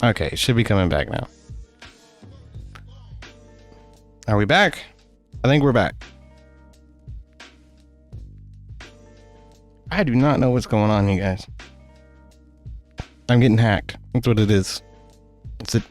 Okay, should be coming back now. Are we back? I think we're back. I do not know what's going on, you guys. I'm getting hacked. That's what it is. It's a...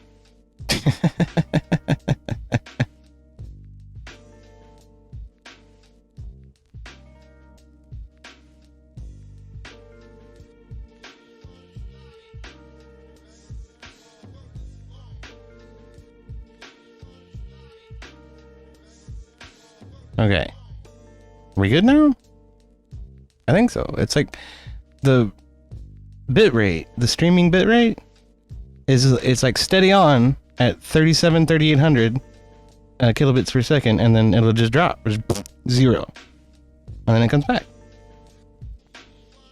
Okay. Are we good now? I think so. It's like the bitrate, the streaming bitrate it's like steady on at 3800 kilobits per second, and then it'll just drop. Just 0. And then it comes back.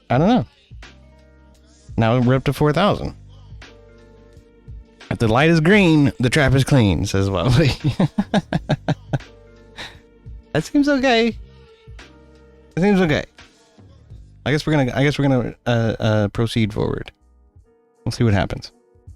I don't know. Now we're up to 4,000. If the light is green, the trap is clean, says Wobbly. That seems okay. It seems okay. I guess we're gonna proceed forward. We'll see what happens.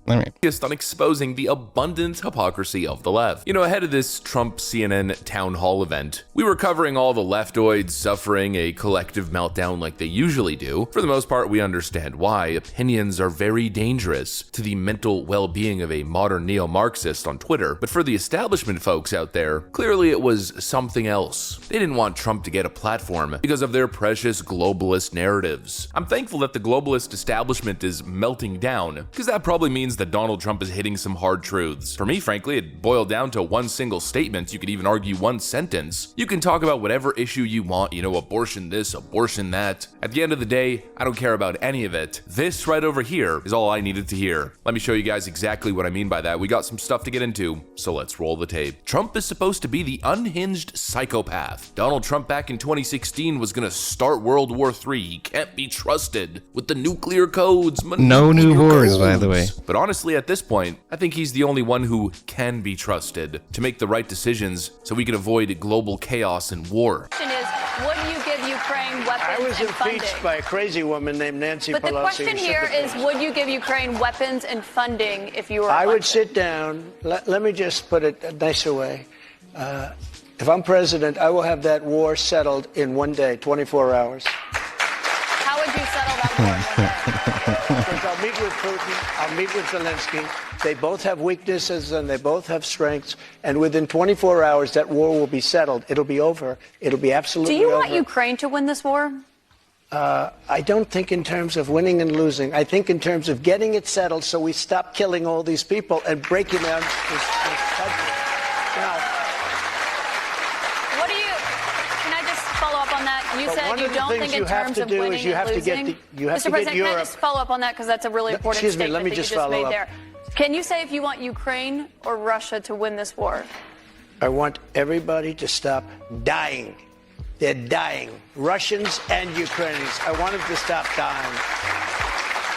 All right. On exposing the abundant hypocrisy of the left. You know, ahead of this Trump CNN town hall event, we were covering all the leftoids suffering a collective meltdown like they usually do. For the most part, we understand why. Opinions are very dangerous to the mental well-being of a modern neo-Marxist on Twitter. But for the establishment folks out there, clearly it was something else. They didn't want Trump to get a platform because of their precious globalist narratives. I'm thankful that the globalist establishment is melting down, because that probably means that Donald Trump is hitting some hard truths. For me, frankly, it boiled down to one single statement. You could even argue one sentence. You can talk about whatever issue you want, you know, abortion this, abortion that. At the end of the day, I don't care about any of it. This right over here is all I needed to hear. Let me show you guys exactly what I mean by that. We got some stuff to get into, so let's roll the tape. Trump is supposed to be the unhinged psychopath. Donald Trump back in 2016 was gonna start World War III. He can't be trusted with the nuclear codes. No new wars, by the way. But honestly, at this point, I think he's the only one who can be trusted to make the right decisions so we can avoid global chaos and war. The question is, would you give Ukraine weapons I was and impeached funding? by a crazy woman named Nancy Pelosi. But the question here is, would you give Ukraine weapons and funding if you were I would elected? sit down. Let me just put it a nicer way. If I'm president, I will have that war settled in one day, 24 hours. How would you settle that war? Because I'll meet with Putin, I'll meet with Zelensky. They both have weaknesses and they both have strengths. And within 24 hours, that war will be settled. It'll be over. It'll be absolutely Do you over. want Ukraine to win this war? I don't think in terms of winning and losing. I think in terms of getting it settled so we stop killing all these people and breaking down this country. Now, can I just follow up on that? You But said one you of the don't things think you in have terms to of do is winning you have and to get losing. you have Mr. to get President, can I Europe. just follow up on that because that's a really important Excuse me, statement let me that you just just follow made up. there. Can you say if you want Ukraine or Russia to win this war? I want everybody to stop dying. They're dying. Russians and Ukrainians. I want them to stop dying.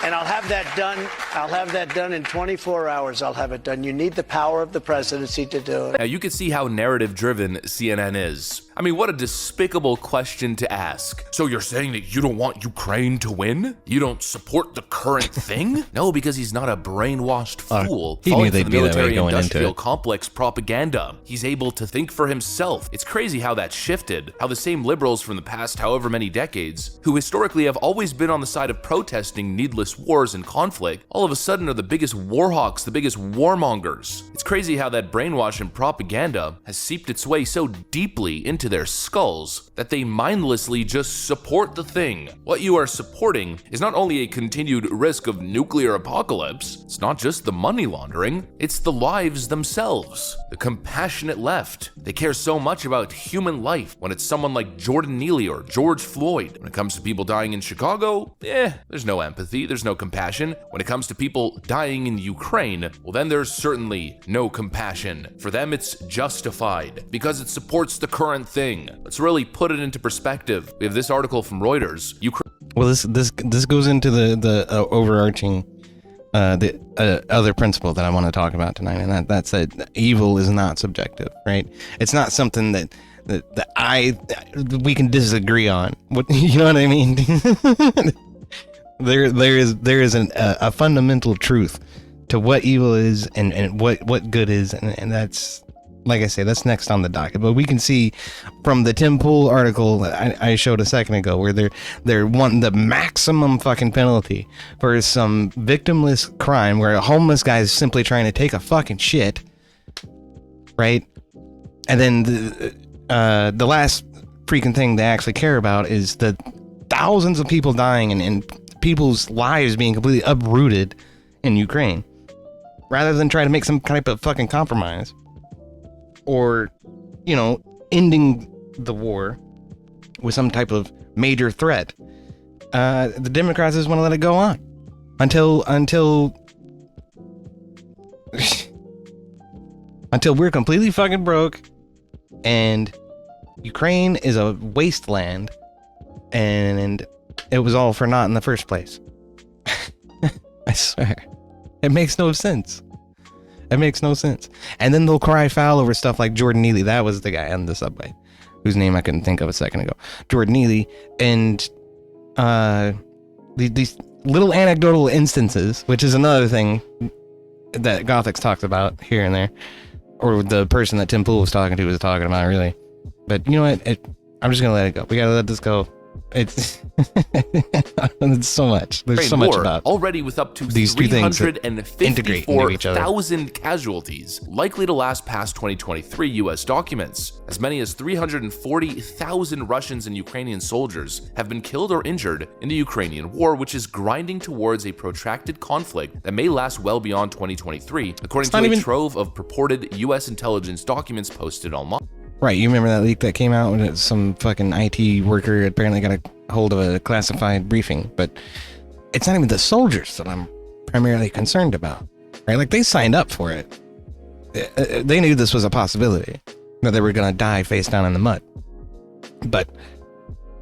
And I'll have that done. I'll have that done in 24 hours. I'll have it done. You need the power of the presidency to do it. Now you can see how narrative driven CNN is. I mean, what a despicable question to ask. So you're saying that you don't want Ukraine to win? You don't support the current thing? No, because he's not a brainwashed fool. He knew falling for they'd the be that way military going into industrial it. complex propaganda. He's able to think for himself. It's crazy how that shifted. How the same liberals from the past however many decades, who historically have always been on the side of protesting needless wars and conflict, all of a sudden are the biggest warhawks, the biggest warmongers. It's crazy how that brainwash and propaganda has seeped its way so deeply into their skulls that they mindlessly just support the thing. What you are supporting is not only a continued risk of nuclear apocalypse, it's not just the money laundering, it's the lives themselves. The compassionate left. They care so much about human life when it's someone like Jordan Neely or George Floyd. When it comes to people dying in Chicago, there's no empathy, there's no compassion. When it comes to people dying in Ukraine, well then there's certainly no compassion. For them it's justified because it supports the current thing. Let's really put it into perspective. We have this article from Reuters. Well, this goes into the overarching other principle that I want to talk about tonight, and that's that evil is not subjective, right? It's not something that we can disagree on. What, you know what I mean? There is a fundamental truth to what evil is and what good is, and that's, like I say, that's next on the docket. But we can see from the Tim Pool article that I showed a second ago, where they're wanting the maximum fucking penalty for some victimless crime, where a homeless guy is simply trying to take a fucking shit, right? And then the last freaking thing they actually care about is the thousands of people dying and people's lives being completely uprooted in Ukraine, rather than try to make some type of fucking compromise, or, you know, ending the war with some type of major threat. The Democrats just want to let it go on until we're completely fucking broke and Ukraine is a wasteland and it was all for naught in the first place. I swear. It makes no sense. It makes no sense. And then they'll cry foul over stuff like Jordan Neely. That was the guy on the subway whose name I couldn't think of a second ago. Jordan Neely. And these little anecdotal instances, which is another thing that Gothics talks about here and there, or the person that Tim Pool was talking to was talking about, really. But you know what? I'm just gonna let it go. We gotta let this go. It's it's so much. There's so much about already with up to these two things that integrate into each other. 354,000 casualties, likely to last past 2023 U.S. documents. As many as 340,000 Russians and Ukrainian soldiers have been killed or injured in the Ukrainian war, which is grinding towards a protracted conflict that may last well beyond 2023, according to a trove of purported U.S. intelligence documents posted online. Right, you remember that leak that came out when some fucking IT worker apparently got a hold of a classified briefing, but it's not even the soldiers that I'm primarily concerned about, right? Like, they signed up for it. They knew this was a possibility, that they were going to die face down in the mud. But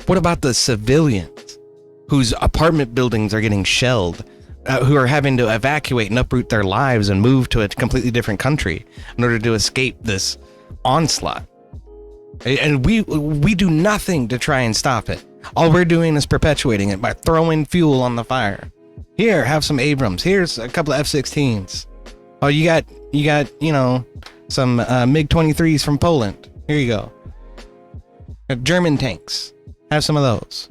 what about the civilians whose apartment buildings are getting shelled, who are having to evacuate and uproot their lives and move to a completely different country in order to escape this onslaught? And we do nothing to try and stop it. All we're doing is perpetuating it by throwing fuel on the fire. Here, have some Abrams. Here's a couple of F-16s. Oh, you got, you know, some MiG-23s from Poland. Here you go. German tanks. Have some of those.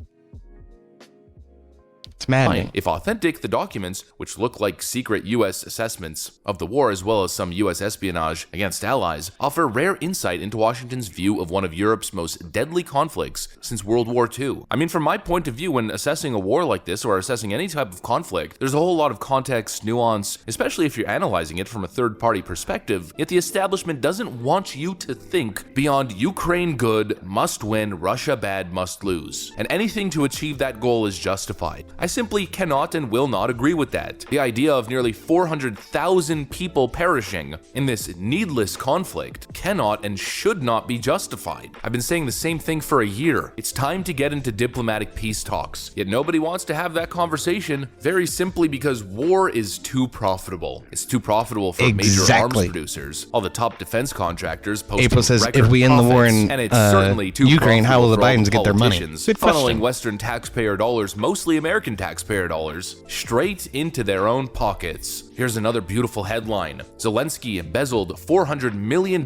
It's maddening. If authentic, the documents, which look like secret U.S. assessments of the war as well as some U.S. espionage against allies, offer rare insight into Washington's view of one of Europe's most deadly conflicts since World War II. I mean, from my point of view, when assessing a war like this or assessing any type of conflict, there's a whole lot of context, nuance, especially if you're analyzing it from a third-party perspective, yet the establishment doesn't want you to think beyond Ukraine good, must win, Russia bad, must lose. And anything to achieve that goal is justified. I simply cannot and will not agree with that. The idea of nearly 400,000 people perishing in this needless conflict cannot and should not be justified. I've been saying the same thing for a year. It's time to get into diplomatic peace talks. Yet nobody wants to have that conversation, very simply because war is too profitable. It's too profitable for major arms producers. All the top defense contractors posting April says, record if we end the war in and it's certainly too Ukraine, how will the Bidens get their money? Funneling Western taxpayer dollars, mostly American taxpayer dollars, straight into their own pockets. Here's another beautiful headline. Zelensky embezzled $400 million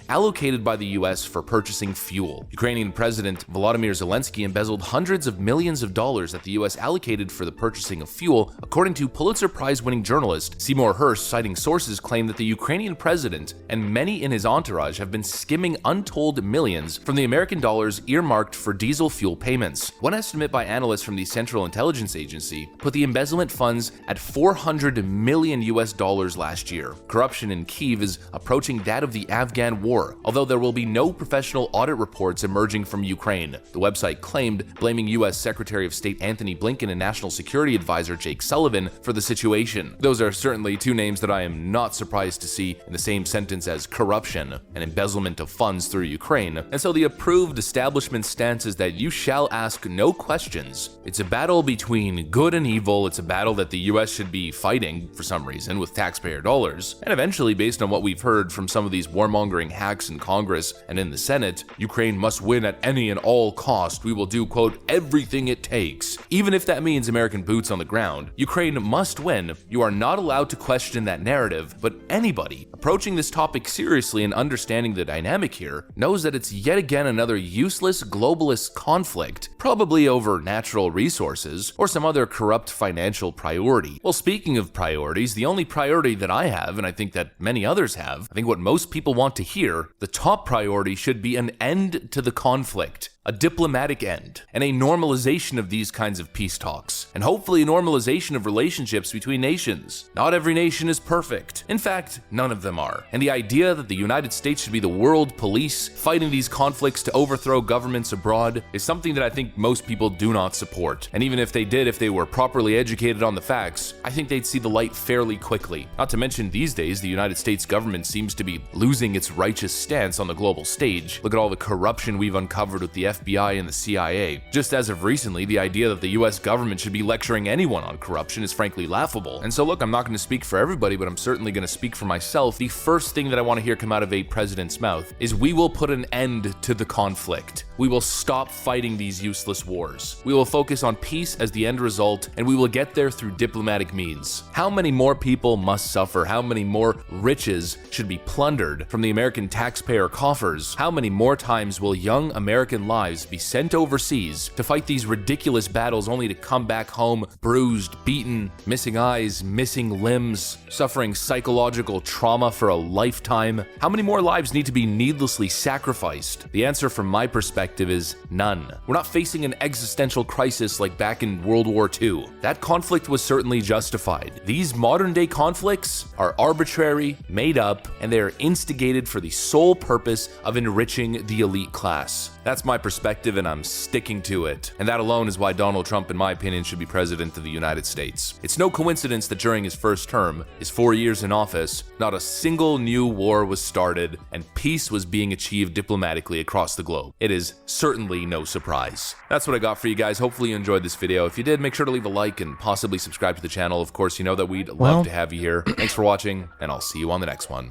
allocated by the US for purchasing fuel. Ukrainian President Volodymyr Zelensky embezzled hundreds of millions of dollars that the US allocated for the purchasing of fuel, according to Pulitzer Prize-winning journalist Seymour Hersh, citing sources claim that the Ukrainian president and many in his entourage have been skimming untold millions from the American dollars earmarked for diesel fuel payments. One estimate by analysts from the Central Intelligence Agency put the embezzlement funds at $400 million US last year. Corruption in Kyiv is approaching that of the Afghan war, although there will be no professional audit reports emerging from Ukraine. The website claimed, blaming US Secretary of State Anthony Blinken and National Security Advisor Jake Sullivan for the situation. Those are certainly two names that I am not surprised to see in the same sentence as corruption and embezzlement of funds through Ukraine. And so the approved establishment stance is that you shall ask no questions. It's a battle between between good and evil. It's a battle that the US should be fighting for some reason with taxpayer dollars. And eventually, based on what we've heard from some of these warmongering hacks in Congress and in the Senate, Ukraine must win at any and all cost. We will do, quote, everything it takes. Even if that means American boots on the ground, Ukraine must win. You are not allowed to question that narrative, but anybody approaching this topic seriously and understanding the dynamic here knows that it's yet again another useless globalist conflict, probably over natural resources or some other corrupt financial priority. Well, speaking of priorities, the only priority that I have, and I think that many others have, I think what most people want to hear, the top priority should be an end to the conflict. A diplomatic end, and a normalization of these kinds of peace talks, and hopefully a normalization of relationships between nations. Not every nation is perfect. In fact, none of them are. And the idea that the United States should be the world police fighting these conflicts to overthrow governments abroad is something that I think most people do not support. And even if they did, if they were properly educated on the facts, I think they'd see the light fairly quickly. Not to mention, these days, the United States government seems to be losing its righteous stance on the global stage. Look at all the corruption we've uncovered with the FBI and the CIA. Just as of recently, the idea that the US government should be lecturing anyone on corruption is frankly laughable. And so look, I'm not going to speak for everybody, but I'm certainly going to speak for myself. The first thing that I want to hear come out of a president's mouth is we will put an end to the conflict. We will stop fighting these useless wars. We will focus on peace as the end result, and we will get there through diplomatic means. How many more people must suffer? How many more riches should be plundered from the American taxpayer coffers? How many more times will young American lives be sent overseas to fight these ridiculous battles only to come back home bruised, beaten, missing eyes, missing limbs, suffering psychological trauma for a lifetime? How many more lives need to be needlessly sacrificed? The answer from my perspective is none. We're not facing an existential crisis like back in World War II. That conflict was certainly justified. These modern day conflicts are arbitrary, made up, and they are instigated for the sole purpose of enriching the elite class. That's my perspective, and I'm sticking to it. And that alone is why Donald Trump, in my opinion, should be president of the United States. It's no coincidence that during his first term, his 4 years in office, not a single new war was started, and peace was being achieved diplomatically across the globe. It is certainly no surprise. That's what I got for you guys. Hopefully you enjoyed this video. If you did, make sure to leave a like and possibly subscribe to the channel. Of course, you know that we'd love to have you here. Thanks for watching, and I'll see you on the next one.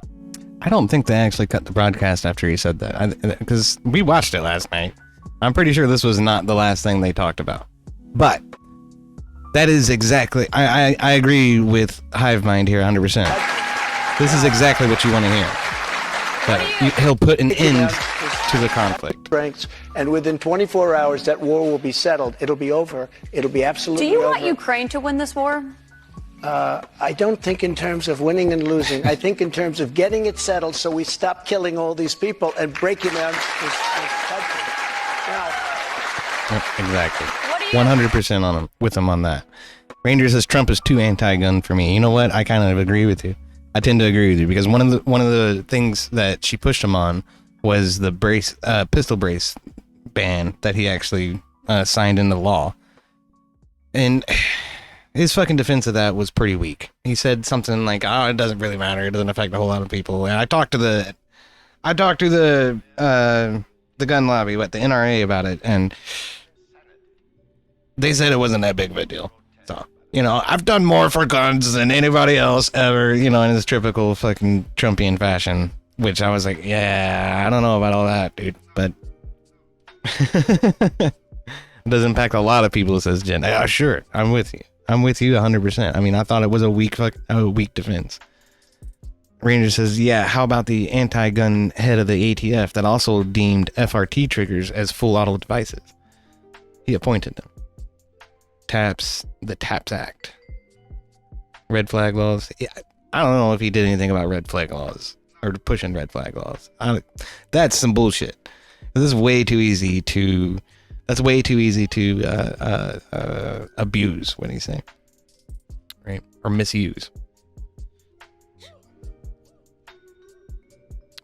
I don't think they actually cut the broadcast after he said that, because we watched it last night. I'm pretty sure this was not the last thing they talked about. But that is exactly, I agree with Hive Mind here 100%. This is exactly what you want to hear. That he'll put an end to the conflict. Strengths, and within 24 hours, that war will be settled. It'll be over. It'll be absolutely over. Do you want Ukraine to win this war? I don't think in terms of winning and losing. I think in terms of getting it settled so we stop killing all these people and breaking down this country. Now, yep, exactly. 100% on him, with him on that. Ranger says Trump is too anti-gun for me. You know what? I kind of agree with you. I tend to agree with you, because one of the things that she pushed him on was the pistol brace ban that he actually signed into law. And his fucking defense of that was pretty weak. He said something like, "Oh, it doesn't really matter. It doesn't affect a whole lot of people." And I talked to the gun lobby, the NRA, about it, and they said it wasn't that big of a deal. So, you know, I've done more for guns than anybody else ever, you know, in this typical fucking Trumpian fashion, which I was like, yeah, I don't know about all that, dude, but it does impact a lot of people, says Jen. Yeah, sure, I'm with you. I'm with you 100%. I mean, I thought it was a weak defense. Ranger says, yeah, how about the anti-gun head of the ATF that also deemed FRT triggers as full auto devices? He appointed them. The TAPS Act. Red flag laws. Yeah, I don't know if he did anything about red flag laws or pushing red flag laws. That's some bullshit. This is way too easy to... That's way too easy to abuse, what he's saying, right? Or misuse.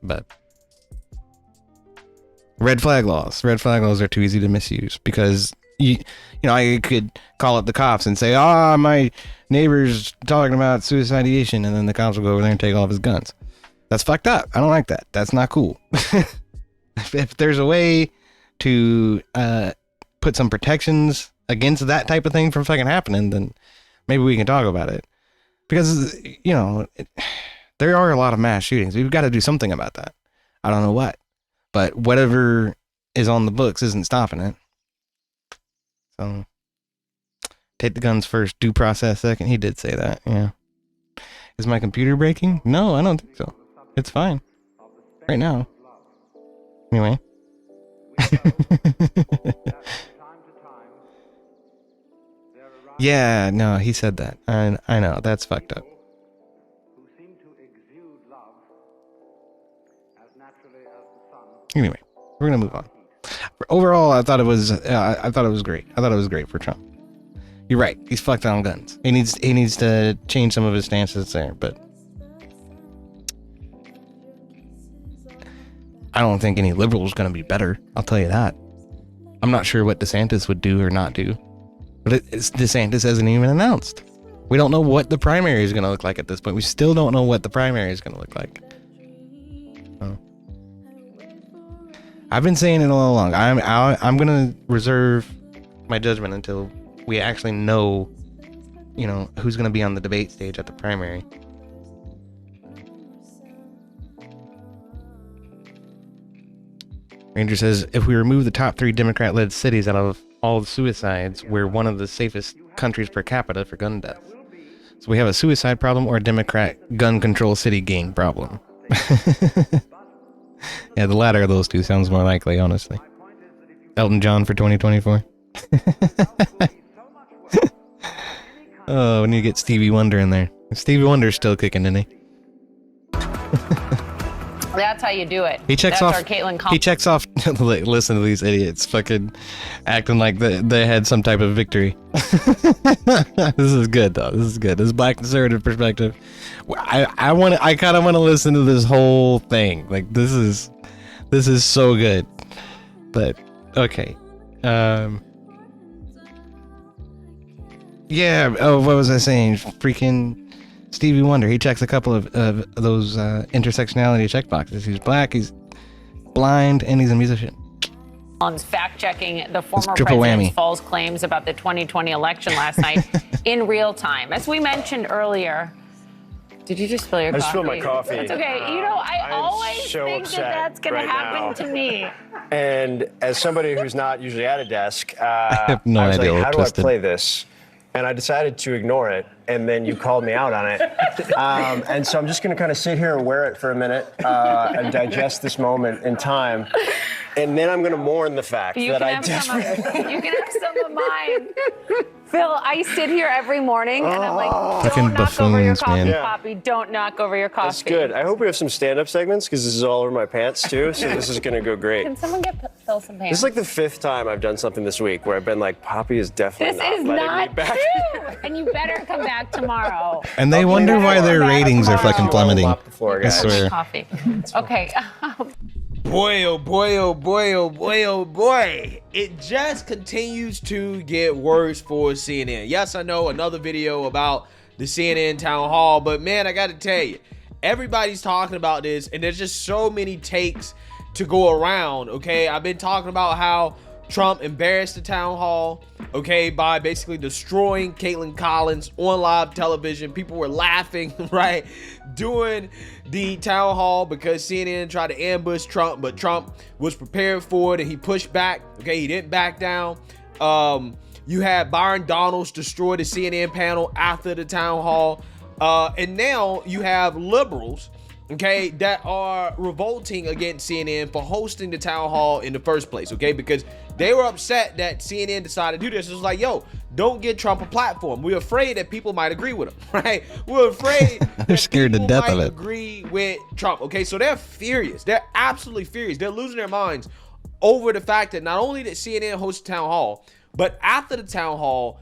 But red flag laws are too easy to misuse, because you know, I could call up the cops and say, my neighbor's talking about suicidation, and then the cops will go over there and take all of his guns. That's fucked up. I don't like that. That's not cool. If there's a way to put some protections against that type of thing from fucking happening, then maybe we can talk about it. Because, you know, there are a lot of mass shootings. We've got to do something about that. I don't know what, but whatever is on the books isn't stopping it. So take the guns first, due process second. He did say that. Yeah. Is my computer breaking? No, I don't think so. It's fine right now. Anyway. Yeah, no, he said that. I know, that's fucked up. Anyway, we're gonna move on. Overall, I thought it was great. I thought it was great for Trump. You're right. He's fucked on guns. He needs to change some of his stances there, but I don't think any liberal is going to be better. I'll tell you that. I'm not sure what DeSantis would do or not do, but DeSantis hasn't even announced. We don't know what the primary is going to look like at this point. We still don't know what the primary is going to look like. Oh. I've been saying it all along. I'm going to reserve my judgment until we actually know, you know, who's going to be on the debate stage at the primary. Ranger says, if we remove the top 3 Democrat-led cities out of all the suicides, we're one of the safest countries per capita for gun deaths. So we have a suicide problem or a Democrat gun control city gang problem. Yeah, the latter of those two sounds more likely, honestly. Elton John for 2024. Oh, we need to get Stevie Wonder in there. Stevie Wonder's still kicking, isn't he? That's how you do it. He checks That's off. Our Caitlin He checks off. Listen to these idiots, fucking acting like they had some type of victory. This is good, though. This is good. This is black conservative perspective. I kind of want to listen to this whole thing. Like this is so good. But okay. Yeah. Oh, what was I saying? Freaking Stevie Wonder. He checks a couple of those intersectionality check boxes. He's black, he's blind, and he's a musician. Fact-checking the former triple president's whammy. false claims about the 2020 election last night in real time. As we mentioned earlier, did you just spill your coffee? I just spilled my coffee. It's okay. You know, I I'm always so think upset that's going right to happen now. to me. And as somebody who's not usually at a desk, I have no I was idea like, what how do twisted. I play this? And I decided to ignore it, and then you called me out on it. And so I'm just going to kind of sit here and wear it for a minute and digest this moment in time. And then I'm going to mourn the fact You that can I have some desperately... of, you can have some of mine. Phil, I sit here every morning and I'm like, Fucking don't knock over your buffoons, coffee, man. Yeah. Poppy. Don't knock over your coffee. That's good. I hope we have some stand-up segments, because this is all over my pants, too. So this is going to go great. Can someone get Phil some pants? This is like the 5th time I've done something this week where I've been like, Poppy is definitely This is not letting not me back. true. And you better come back tomorrow. And they wonder why their ratings are fucking plummeting. Mop the floor, I guys. swear. Coffee. Okay. Boy, oh boy, oh boy, oh boy, oh boy. It just continues to get worse for CNN. Yes, I know, another video about the CNN town hall, but man, I gotta tell you, everybody's talking about this, and there's just so many takes to go around, okay? I've been talking about how Trump embarrassed the town hall, okay, by basically destroying Caitlin Collins on live television. People were laughing, right, during the town hall because CNN tried to ambush Trump, but Trump was prepared for it and he pushed back, okay, he didn't back down. You had Byron Donalds destroy the CNN panel after the town hall, and now you have liberals, okay, that are revolting against CNN for hosting the town hall in the first place, okay, because they were upset that CNN decided to do this. It was like, yo, don't give Trump a platform. We're afraid that people might agree with him, right? We're afraid They're scared to people death of might it. agree with Trump, okay? So they're furious. They're absolutely furious. They're losing their minds over the fact that not only did CNN host the town hall, but after the town hall,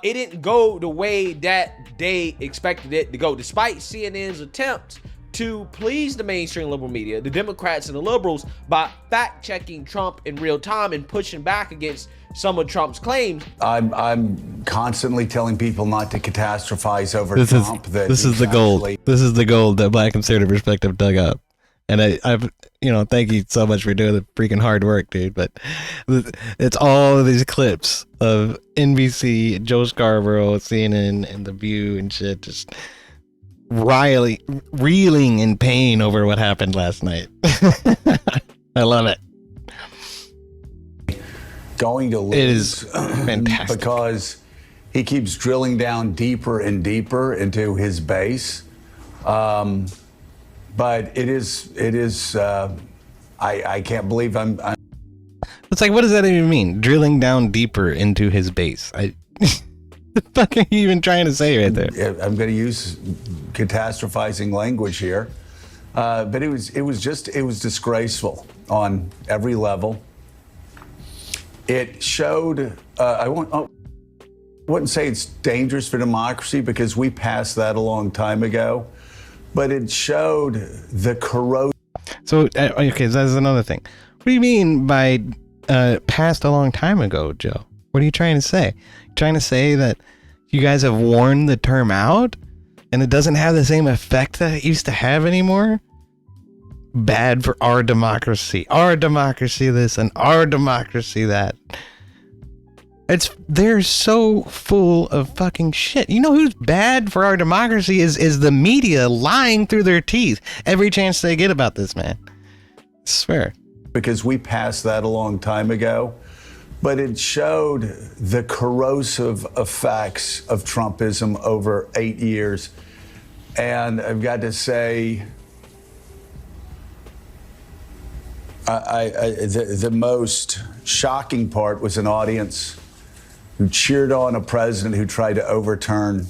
it didn't go the way that they expected it to go, despite CNN's attempts to please the mainstream liberal media, the Democrats and the liberals, by fact-checking Trump in real time and pushing back against some of Trump's claims. I'm constantly telling people not to catastrophize over This is Trump. the gold. This is the gold that black conservative perspective dug up, and I've thank you so much for doing the freaking hard work, dude. But it's all of these clips of NBC, Joe Scarborough, CNN, and The View and shit, just reeling in pain over what happened last night. I love it. Going to lose. It is fantastic. Because he keeps drilling down deeper and deeper into his base. But it is. I can't believe I'm. It's like, what does that even mean? Drilling down deeper into his base. What the fuck are you even trying to say right there? I'm going to use catastrophizing language here, but it was disgraceful on every level. It showed. I wouldn't say it's dangerous for democracy because we passed that a long time ago, but it showed the corrosion. So, okay, that's another thing. What do you mean by passed a long time ago, Joe? What are you trying to say? Trying to say that you guys have worn the term out and it doesn't have the same effect that it used to have anymore? Bad for our democracy this and our democracy that. They're so full of fucking shit. You know who's bad for our democracy is the media lying through their teeth every chance they get about this man. I swear. Because we passed that a long time ago, but it showed the corrosive effects of Trumpism over 8 years. And I've got to say, the most shocking part was an audience who cheered on a president who tried to overturn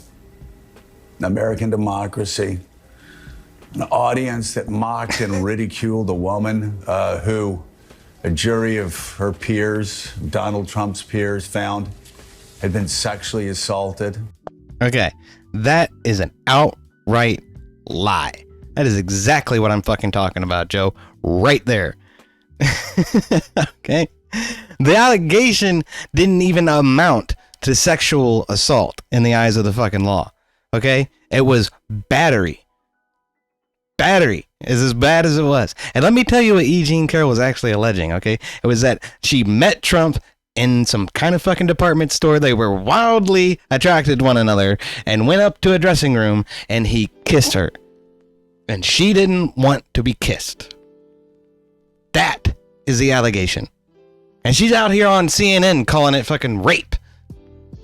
American democracy. An audience that mocked and ridiculed a woman who a jury of her peers, Donald Trump's peers, found had been sexually assaulted. Okay, that is an outright lie. That is exactly what I'm fucking talking about, Joe. Right there. Okay? The allegation didn't even amount to sexual assault in the eyes of the fucking law. Okay? It was battery. Battery is as bad as it was. And let me tell you what E. Jean Carroll was actually alleging, okay? It was that she met Trump in some kind of fucking department store. They were wildly attracted to one another and went up to a dressing room and he kissed her. And she didn't want to be kissed. That is the allegation. And she's out here on CNN calling it fucking rape.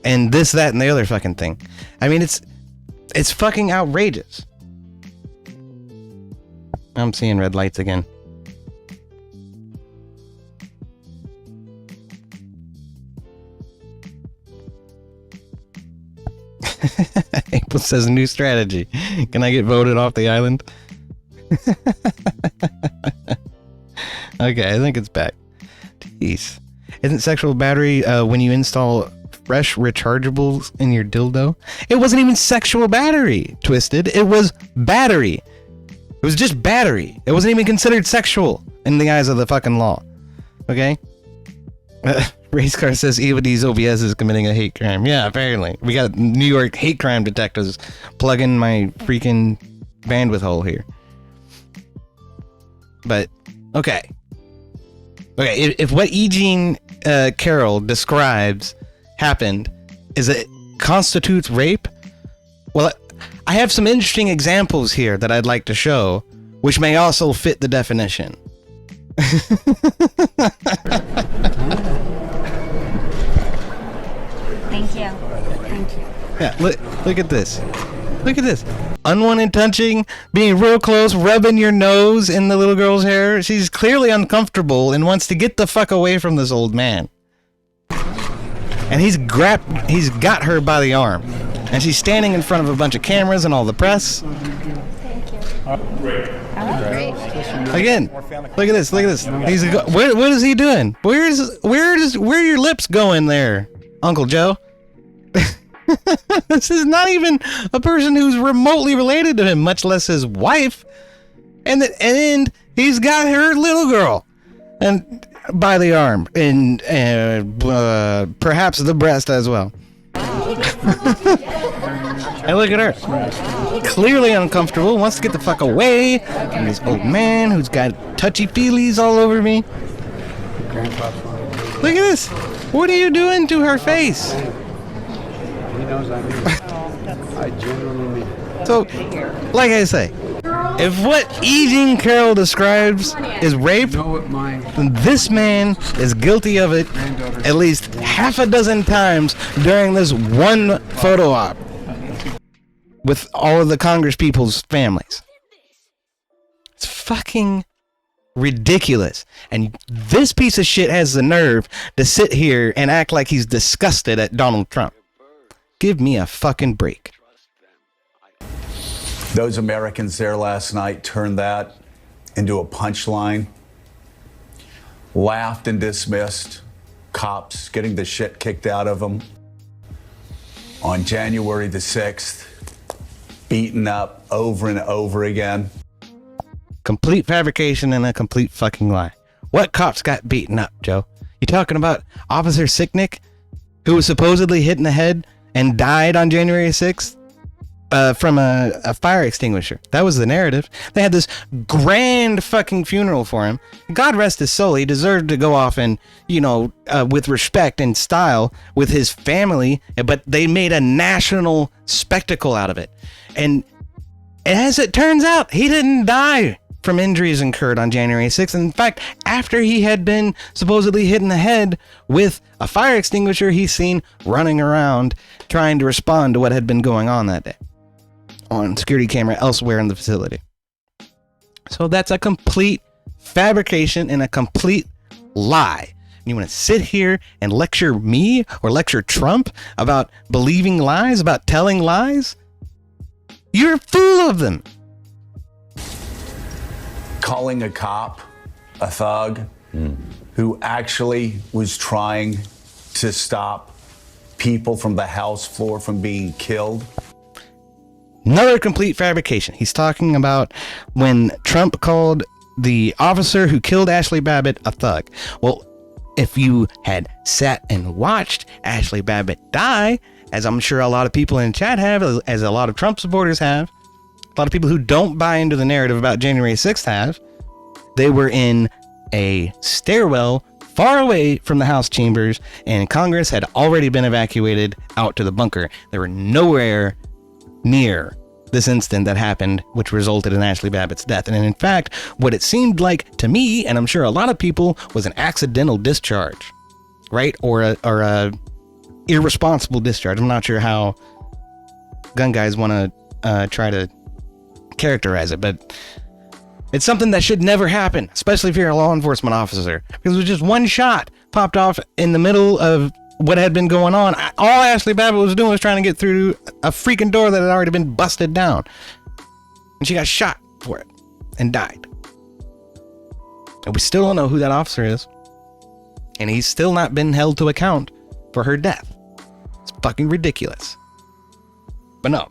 And this, that, and the other fucking thing. I mean, it's fucking outrageous. I'm seeing red lights again. April says new strategy. Can I get voted off the island? Okay, I think it's back. Jeez. Isn't sexual battery when you install fresh rechargeables in your dildo? It wasn't even sexual battery, Twisted. It was battery. It was just battery. It wasn't even considered sexual in the eyes of the fucking law. Okay? Racecar says Evil's OBS is committing a hate crime. Yeah, apparently. We got New York hate crime detectives plugging my freaking bandwidth hole here. But, okay. Okay, if what E. Jean Carroll describes happened, is it constitutes rape? Well, I have some interesting examples here that I'd like to show, which may also fit the definition. Thank you. Thank you. Yeah, look at this. Look at this. Unwanted touching, being real close, rubbing your nose in the little girl's hair. She's clearly uncomfortable and wants to get the fuck away from this old man. And he's got her by the arm. And she's standing in front of a bunch of cameras and all the press. Thank you. Great. Again, look at this. Look at this. What is he doing? Where are your lips going there, Uncle Joe? This is not even a person who's remotely related to him, much less his wife. And he's got her little girl, and by the arm, and perhaps the breast as well. And look at her. Clearly uncomfortable, wants to get the fuck away from this old man who's got touchy-feelies all over me. Look at this. What are you doing to her face? He knows I mean it. I genuinely mean it. So, like I say, if what E. Jean Carroll describes is rape, You know what my then this man is guilty of it at least half a dozen times during this one photo op with all of the Congress people's families. It's fucking ridiculous. And this piece of shit has the nerve to sit here and act like he's disgusted at Donald Trump. Give me a fucking break. Those Americans there last night turned that into a punchline, laughed and dismissed cops getting the shit kicked out of them on January the 6th, beaten up over and over again. Complete fabrication and a complete fucking lie. What cops got beaten up, Joe? You talking about Officer Sicknick, who was supposedly hit in the head and died on January 6th? From a fire extinguisher. That was the narrative. They had this grand fucking funeral for him. God rest his soul. He deserved to go off and, with respect and style with his family, but they made a national spectacle out of it. And as it turns out, he didn't die from injuries incurred on January 6th. In fact, after he had been supposedly hit in the head with a fire extinguisher, he's seen running around trying to respond to what had been going on that day on security camera elsewhere in the facility. So that's a complete fabrication and a complete lie. You want to sit here and lecture me or lecture Trump about believing lies, about telling lies? You're full of them. Calling a cop a thug who actually was trying to stop people from the House floor from being killed. Another complete fabrication. He's talking about when Trump called the officer who killed Ashley Babbitt a thug. Well, if you had sat and watched Ashley Babbitt die, as I'm sure a lot of people in chat have, as a lot of Trump supporters have, a lot of people who don't buy into the narrative about January 6th have, they were in a stairwell far away from the House chambers, and Congress had already been evacuated out to the bunker. They were nowhere near this incident that happened, which resulted in Ashley Babbitt's death. And in fact, what it seemed like to me, and I'm sure a lot of people, was an accidental discharge, right? Or a irresponsible discharge. I'm not sure how gun guys want to try to characterize it, but it's something that should never happen, especially if you're a law enforcement officer, because it was just one shot popped off in the middle of what had been going on. All Ashley Babbitt was doing was trying to get through a freaking door that had already been busted down. And she got shot for it and died. And we still don't know who that officer is. And he's still not been held to account for her death. It's fucking ridiculous. But no,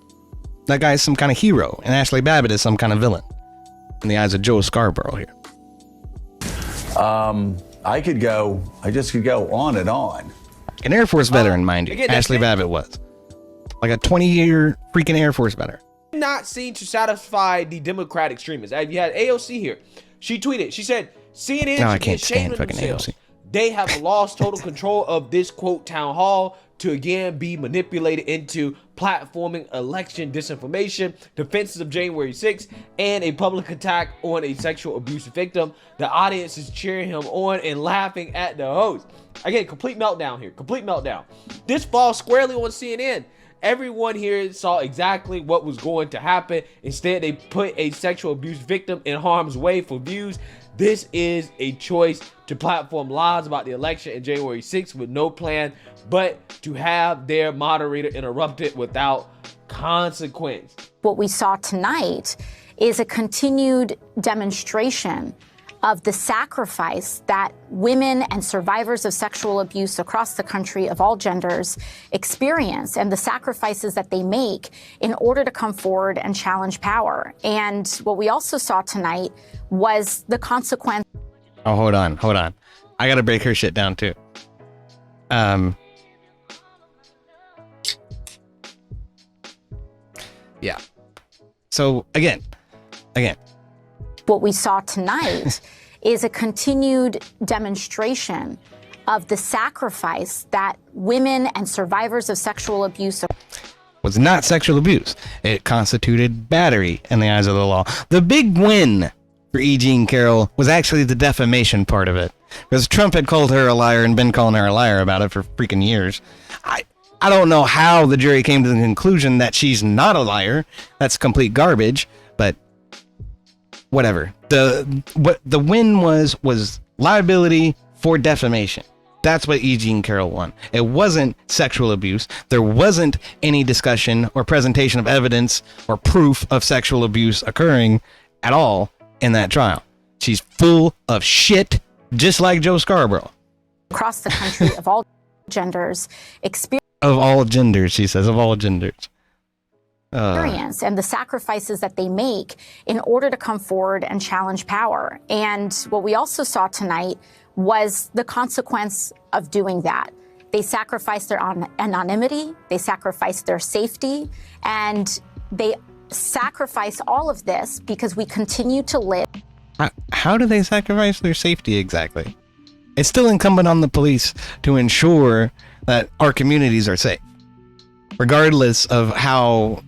that guy's some kind of hero, and Ashley Babbitt is some kind of villain in the eyes of Joe Scarborough here. I just could go on and on. An Air Force veteran, mind you. again, Ashley Babbitt was. Like a 20-year freaking Air Force veteran. Not seen to satisfy the Democratic extremists. You had AOC here. She tweeted, she said, CNN No, I should be can't ashamed stand of fucking themselves. AOC. They have lost total control of this, quote, town hall to again be manipulated into platforming election disinformation, defenses of January 6th, and a public attack on a sexual abuse victim. The audience is cheering him on and laughing at the host. Again, complete meltdown here. Complete meltdown. This falls squarely on CNN. Everyone here saw exactly what was going to happen. Instead, they put a sexual abuse victim in harm's way for views. This is a choice to platform lies about the election in January 6th with no plan but to have their moderator interrupted without consequence. What we saw tonight is a continued demonstration of the sacrifice that women and survivors of sexual abuse across the country of all genders experience, and the sacrifices that they make in order to come forward and challenge power. And what we also saw tonight was the consequence. Oh, hold on. I gotta break her shit down too. Yeah. So again, What we saw tonight is a continued demonstration of the sacrifice that women and survivors of sexual abuse was not sexual abuse. It constituted battery in the eyes of the law. The big win for E. Jean Carroll was actually the defamation part of it, because Trump had called her a liar and been calling her a liar about it for freaking years. I don't know how the jury came to the conclusion that she's not a liar. That's complete garbage, but whatever. The win was liability for defamation. That's what E. Jean Carroll won. It wasn't sexual abuse. There wasn't any discussion or presentation of evidence or proof of sexual abuse occurring at all in that trial. She's full of shit, just like Joe Scarborough. across the country of all genders experience. Of all genders, she says, of all genders. And the sacrifices that they make in order to come forward and challenge power. And what we also saw tonight was the consequence of doing that. They sacrificed their anonymity, they sacrificed their safety, and they sacrifice all of this because we continue to live. How do they sacrifice their safety exactly? It's still incumbent on the police to ensure that our communities are safe, regardless of how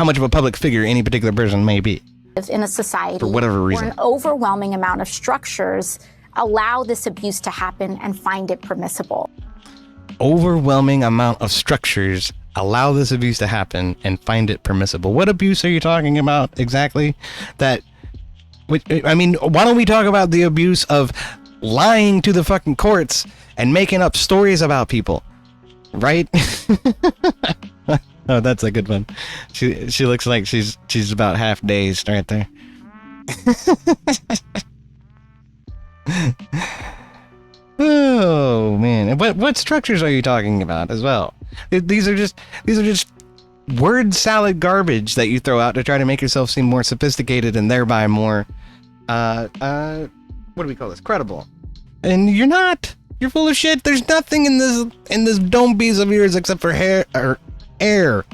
much of a public figure any particular person may be. In a society for whatever reason, where an overwhelming amount of structures allow this abuse to happen and find it permissible. Overwhelming amount of structures allow this abuse to happen and find it permissible. What abuse are you talking about exactly? I mean, why don't we talk about the abuse of lying to the fucking courts and making up stories about people, right? Oh, that's a good one. She looks like she's about half dazed right there. Oh man, what structures are you talking about as well? These are just word salad garbage that you throw out to try to make yourself seem more sophisticated and thereby more what do we call this? Credible. And you're not. You're full of shit. There's nothing in this dome piece of yours except for hair or air.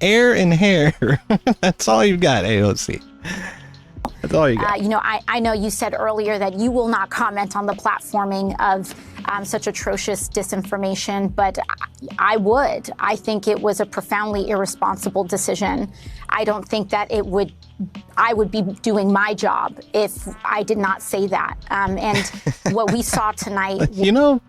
Air and hair. That's all you've got, AOC. That's all you got. I know you said earlier that you will not comment on the platforming of such atrocious disinformation, but I would. I think it was a profoundly irresponsible decision. I don't think that I would be doing my job if I did not say that. And what we saw tonight. You know,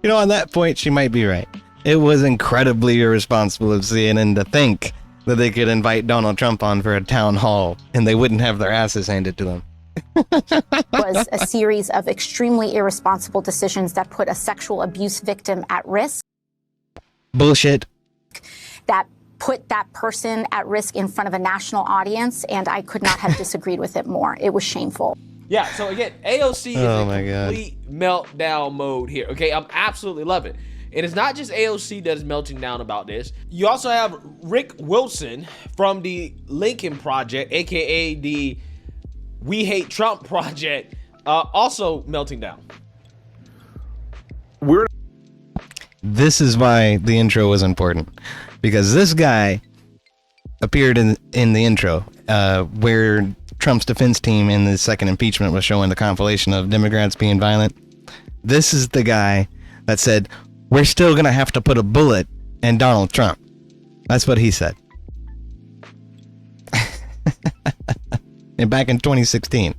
on that point, she might be right. It was incredibly irresponsible of CNN to think that they could invite Donald Trump on for a town hall and they wouldn't have their asses handed to them. Was a series of extremely irresponsible decisions that put a sexual abuse victim at risk. Bullshit. That put that person at risk in front of a national audience, and I could not have disagreed with it more. It was shameful. Yeah, so again, AOC is in complete meltdown mode here. Okay, I'm absolutely loving it. And it's not just AOC that is melting down about this. You also have Rick Wilson from the Lincoln Project, aka the We Hate Trump Project, also melting down. This is why the intro was important, because this guy appeared in the intro where Trump's defense team in the second impeachment was showing the compilation of Democrats being violent. This is the guy that said, "We're still going to have to put a bullet in Donald Trump." That's what he said. And back in 2016.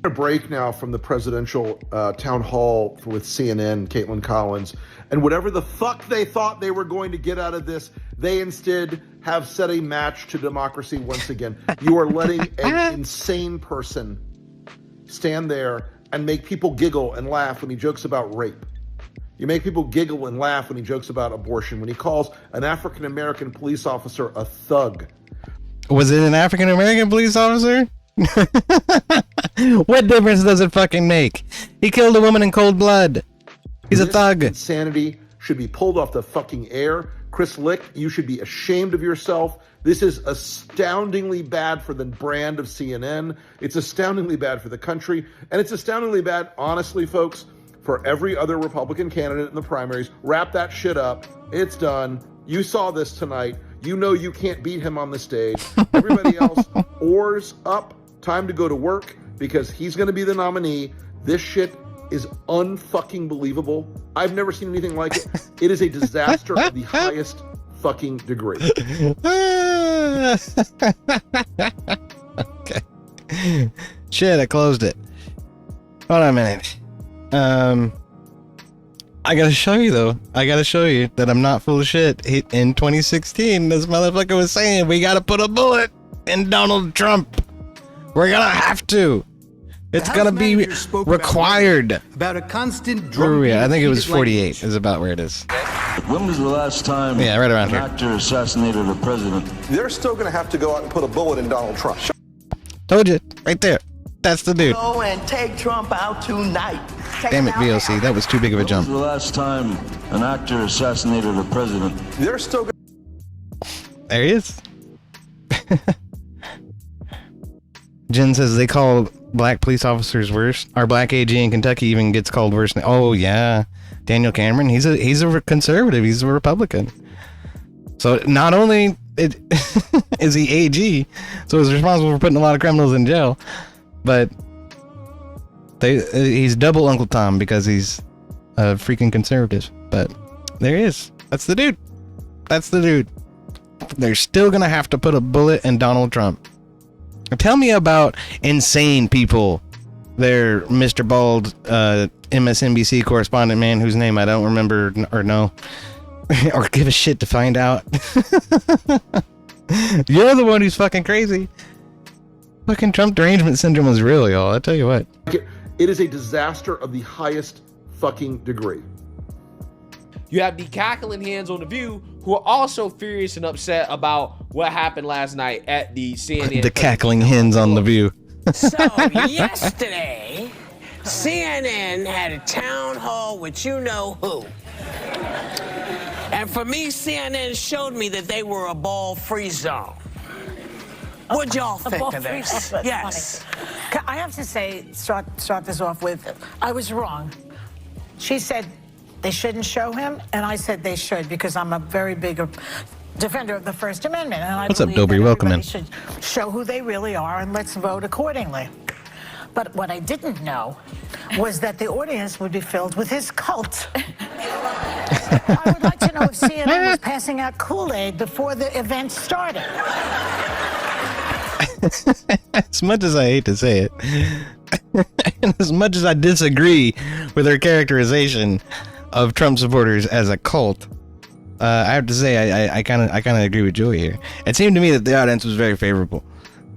A break now from the presidential town hall with CNN, Caitlin Collins, and whatever the fuck they thought they were going to get out of this, they instead have set a match to democracy once again. You are letting an insane person stand there and make people giggle and laugh when he jokes about rape. You make people giggle and laugh when he jokes about abortion, when he calls an African-American police officer a thug. Was it an African-American police officer? What difference does it fucking make? He killed a woman in cold blood. He's a thug. Insanity should be pulled off the fucking air. Chris Lick, you should be ashamed of yourself. This is astoundingly bad for the brand of CNN. It's astoundingly bad for the country. And it's astoundingly bad, honestly, folks, for every other Republican candidate in the primaries. Wrap that shit up. It's done. You saw this tonight. You know you can't beat him on the stage. Everybody else, oars up. Time to go to work because he's going to be the nominee. This shit is unfucking believable. I've never seen anything like it. It is a disaster of the highest fucking degree. Okay. Shit, I closed it. Hold on a minute. I gotta show you though. I gotta show you that I'm not full of shit. In 2016, this motherfucker was saying we gotta put a bullet in Donald Trump. We're gonna have to. It's gonna be required. About a constant Where are we at? I think it was 48 is about where it is. When was the last time right around an here. actor assassinated a president? They're still going to have to go out and put a bullet in Donald Trump. Told you, right there. That's the dude. Go and take Trump out tonight. Damn it, VOC, that was too big of a jump. When was the last time an actor assassinated a president? They're still. There he is. Jen says they call black police officers worse. Our black AG in Kentucky even gets called worse. Oh yeah, Daniel Cameron. He's a conservative. He's a Republican. So not only is he AG, so he's responsible for putting a lot of criminals in jail, but he's double Uncle Tom because he's a freaking conservative. But there he is. That's the dude. That's the dude. They're still gonna have to put a bullet in Donald Trump. Tell me about insane people. They're Mr. Bald, MSNBC correspondent man whose name I don't remember or know or give a shit to find out. You're the one who's fucking crazy. Fucking Trump derangement syndrome is real, y'all. I tell you what. It is a disaster of the highest fucking degree. You have the cackling hands on The View who are also furious and upset about what happened last night at the CNN. The cackling hens on The View. So yesterday, CNN had a town hall with you know who. And for me, CNN showed me that they were a ball-free zone. What'd y'all think of this? Yes. I have to say, start this off with, I was wrong. She said they shouldn't show him, and I said they should because I'm a very big defender of the First Amendment. And I What's up, believe Dobry? that Welcome in. everybody should show who they really are, and let's vote accordingly. But what I didn't know was that the audience would be filled with his cult. I would like to know if CNN was passing out Kool-Aid before the event started. As much as I hate to say it, and as much as I disagree with her characterization of Trump supporters as a cult, I have to say I kind of agree with Joey here. It seemed to me that the audience was very favorable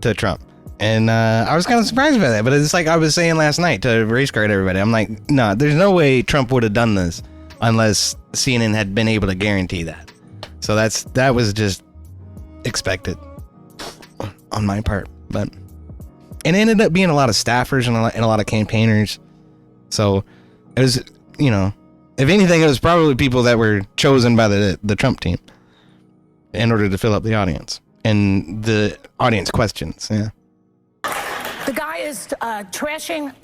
to Trump, and I was kind of surprised by that. But it's like I was saying last night to race card everybody. I'm like, no, there's no way Trump would have done this unless CNN had been able to guarantee that. So that was just expected on my part, but it ended up being a lot of staffers and a lot of campaigners. So it was, you know, if anything, it was probably people that were chosen by the Trump team in order to fill up the audience and the audience questions. Yeah. The guy is trashing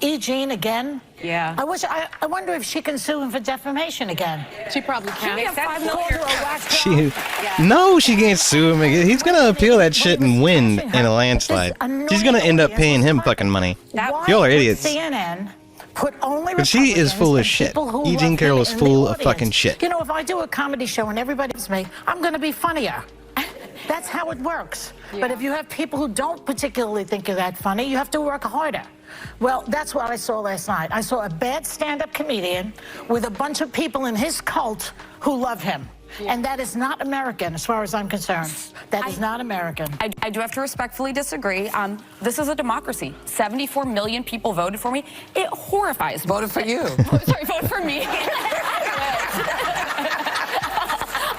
E. Jean again. Yeah. I wonder if she can sue him for defamation again. She probably can. No, she can't sue him again. He's gonna appeal that shit and win in a landslide. She's gonna end up paying him fucking money. Y'all are idiots. CNN put only But she is full of and shit. people who E. Jean love Carroll him is in full the of fucking audience. shit. You know, if I do a comedy show and everybody's me, I'm going to be funnier. That's how it works. Yeah. But if you have people who don't particularly think you're that funny, you have to work harder. Well, that's what I saw last night. I saw a bad stand-up comedian with a bunch of people in his cult who love him. Yeah. And that is not American, as far as I'm concerned. That is not American. I do have to respectfully disagree. This is a democracy. 74 million people voted for me. It horrifies me. Voted for you. Sorry, voted for me.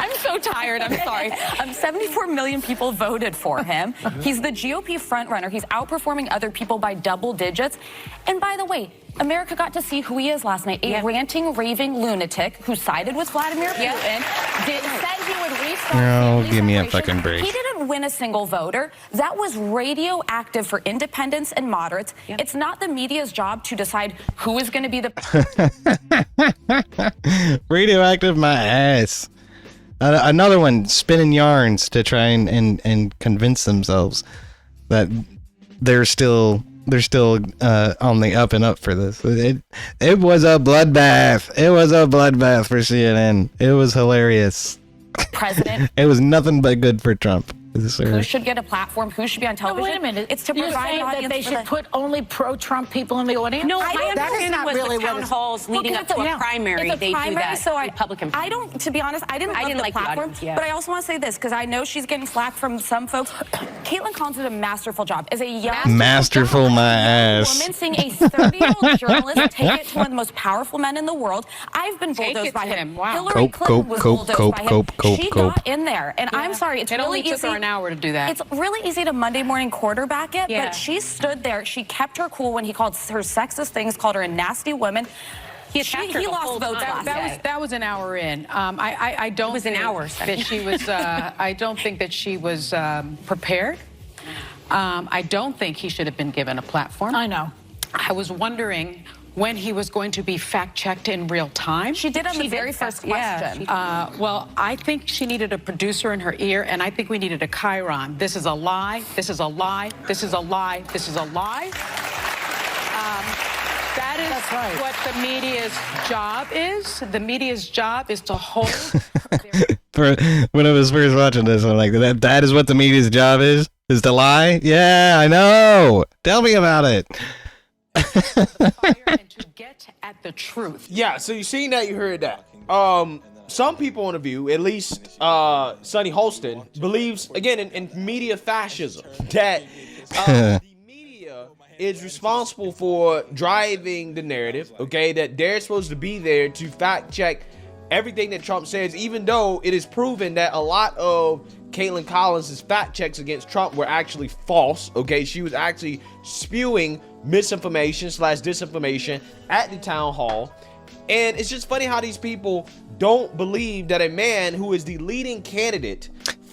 I'm so tired. I'm sorry. 74 million people voted for him. He's the GOP frontrunner. He's outperforming other people by double digits. And by the way, America got to see who he is last night. A ranting, raving lunatic who sided with Vladimir Putin. Said he would restart. No, give me a fucking break. He didn't win a single voter. That was radioactive for independents and moderates. Yep. It's not the media's job to decide who is going to be the... Radioactive my ass. Another one spinning yarns to try and convince themselves that they're still on the up and up for this. It was a bloodbath. It was a bloodbath for CNN. It was hilarious. President. It was nothing but good for Trump. Who should get a platform? Who should be on television? Wait a minute. It's to You're provide saying an that audience they for should the- put only pro-Trump people in the audience? No, my that is understanding not was really the what town it's- halls leading Look up at to the- a primary. It's a They do primary, that. so Republican. I don't, to be honest, I didn't love the like the platform, audience, yeah. but I also want to say this because I know she's getting flack from some folks. Caitlin Collins did a masterful job as a young Masterful my ass. woman seeing a 30-year-old journalist take it to one of the most powerful men in the world. I've been Take bulldozed it by to him. him. Wow. Hillary Cope, Clinton cope, was cope, bulldozed cope, by him. cope, cope, She cope. got in there, and I'm sorry, it's It really only took easy. her an hour to do that. It's really easy to Monday morning quarterback it, Yeah. but she stood there. She kept her cool when he called her sexist things, called her a nasty woman. He lost votes last day. That was an hour in. I don't. It was an think hour, that she was. I don't think that she was prepared. I don't think he should have been given a platform. I know. I was wondering when he was going to be fact-checked in real time. She did on the very first question. Well, I think she needed a producer in her ear, and I think we needed a chyron. This is a lie. This is a lie. This is a lie. This is a lie. That is what the media's job is. The media's job is to hold. For when I was first watching this, I'm like, that is what the media's job is to lie? Yeah, I know. Tell me about it. and to get at the truth. Yeah, so you seen that, you heard that. Some people on The View, at least Sonny Holston, believes, again, in media fascism, that the media is responsible for driving the narrative, okay, that they're supposed to be there to fact check everything that Trump says, even though it is proven that a lot of Caitlin Collins' fact checks against Trump were actually false, okay? She was actually spewing misinformation / disinformation at the town hall. And it's just funny how these people don't believe that a man who is the leading candidate.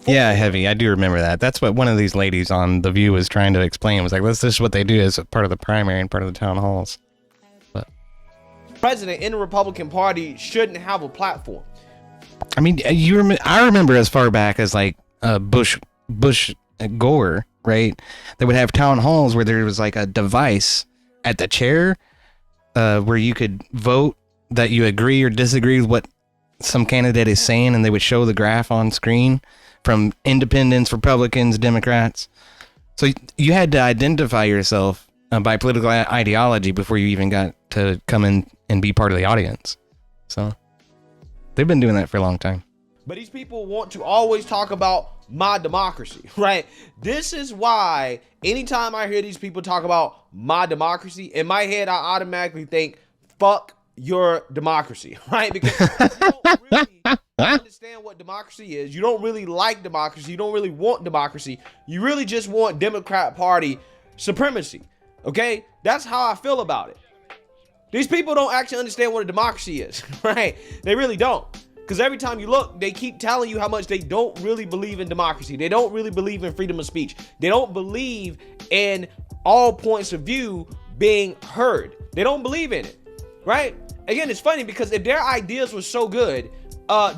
Yeah, Heavy. I do remember that. That's what one of these ladies on The View was trying to explain. It was like, this is what they do as a part of the primary and part of the town halls. But President in the Republican Party shouldn't have a platform. I mean, I remember as far back as like Bush Gore, right? They would have town halls where there was like a device at the chair where you could vote that you agree or disagree with what some candidate is saying, and they would show the graph on screen from independents, Republicans, Democrats. So you had to identify yourself by political ideology before you even got to come in and be part of the audience. So they've been doing that for a long time. But these people want to always talk about my democracy, right? This is why anytime I hear these people talk about my democracy, in my head, I automatically think, fuck your democracy, right? Because you don't really understand what democracy is. You don't really like democracy. You don't really want democracy. You really just want Democrat Party supremacy, okay? That's how I feel about it. These people don't actually understand what a democracy is, right? They really don't. Because every time you look, they keep telling you how much they don't really believe in democracy. They don't really believe in freedom of speech. They don't believe in all points of view being heard. They don't believe in it, right? Again, it's funny because if their ideas were so good,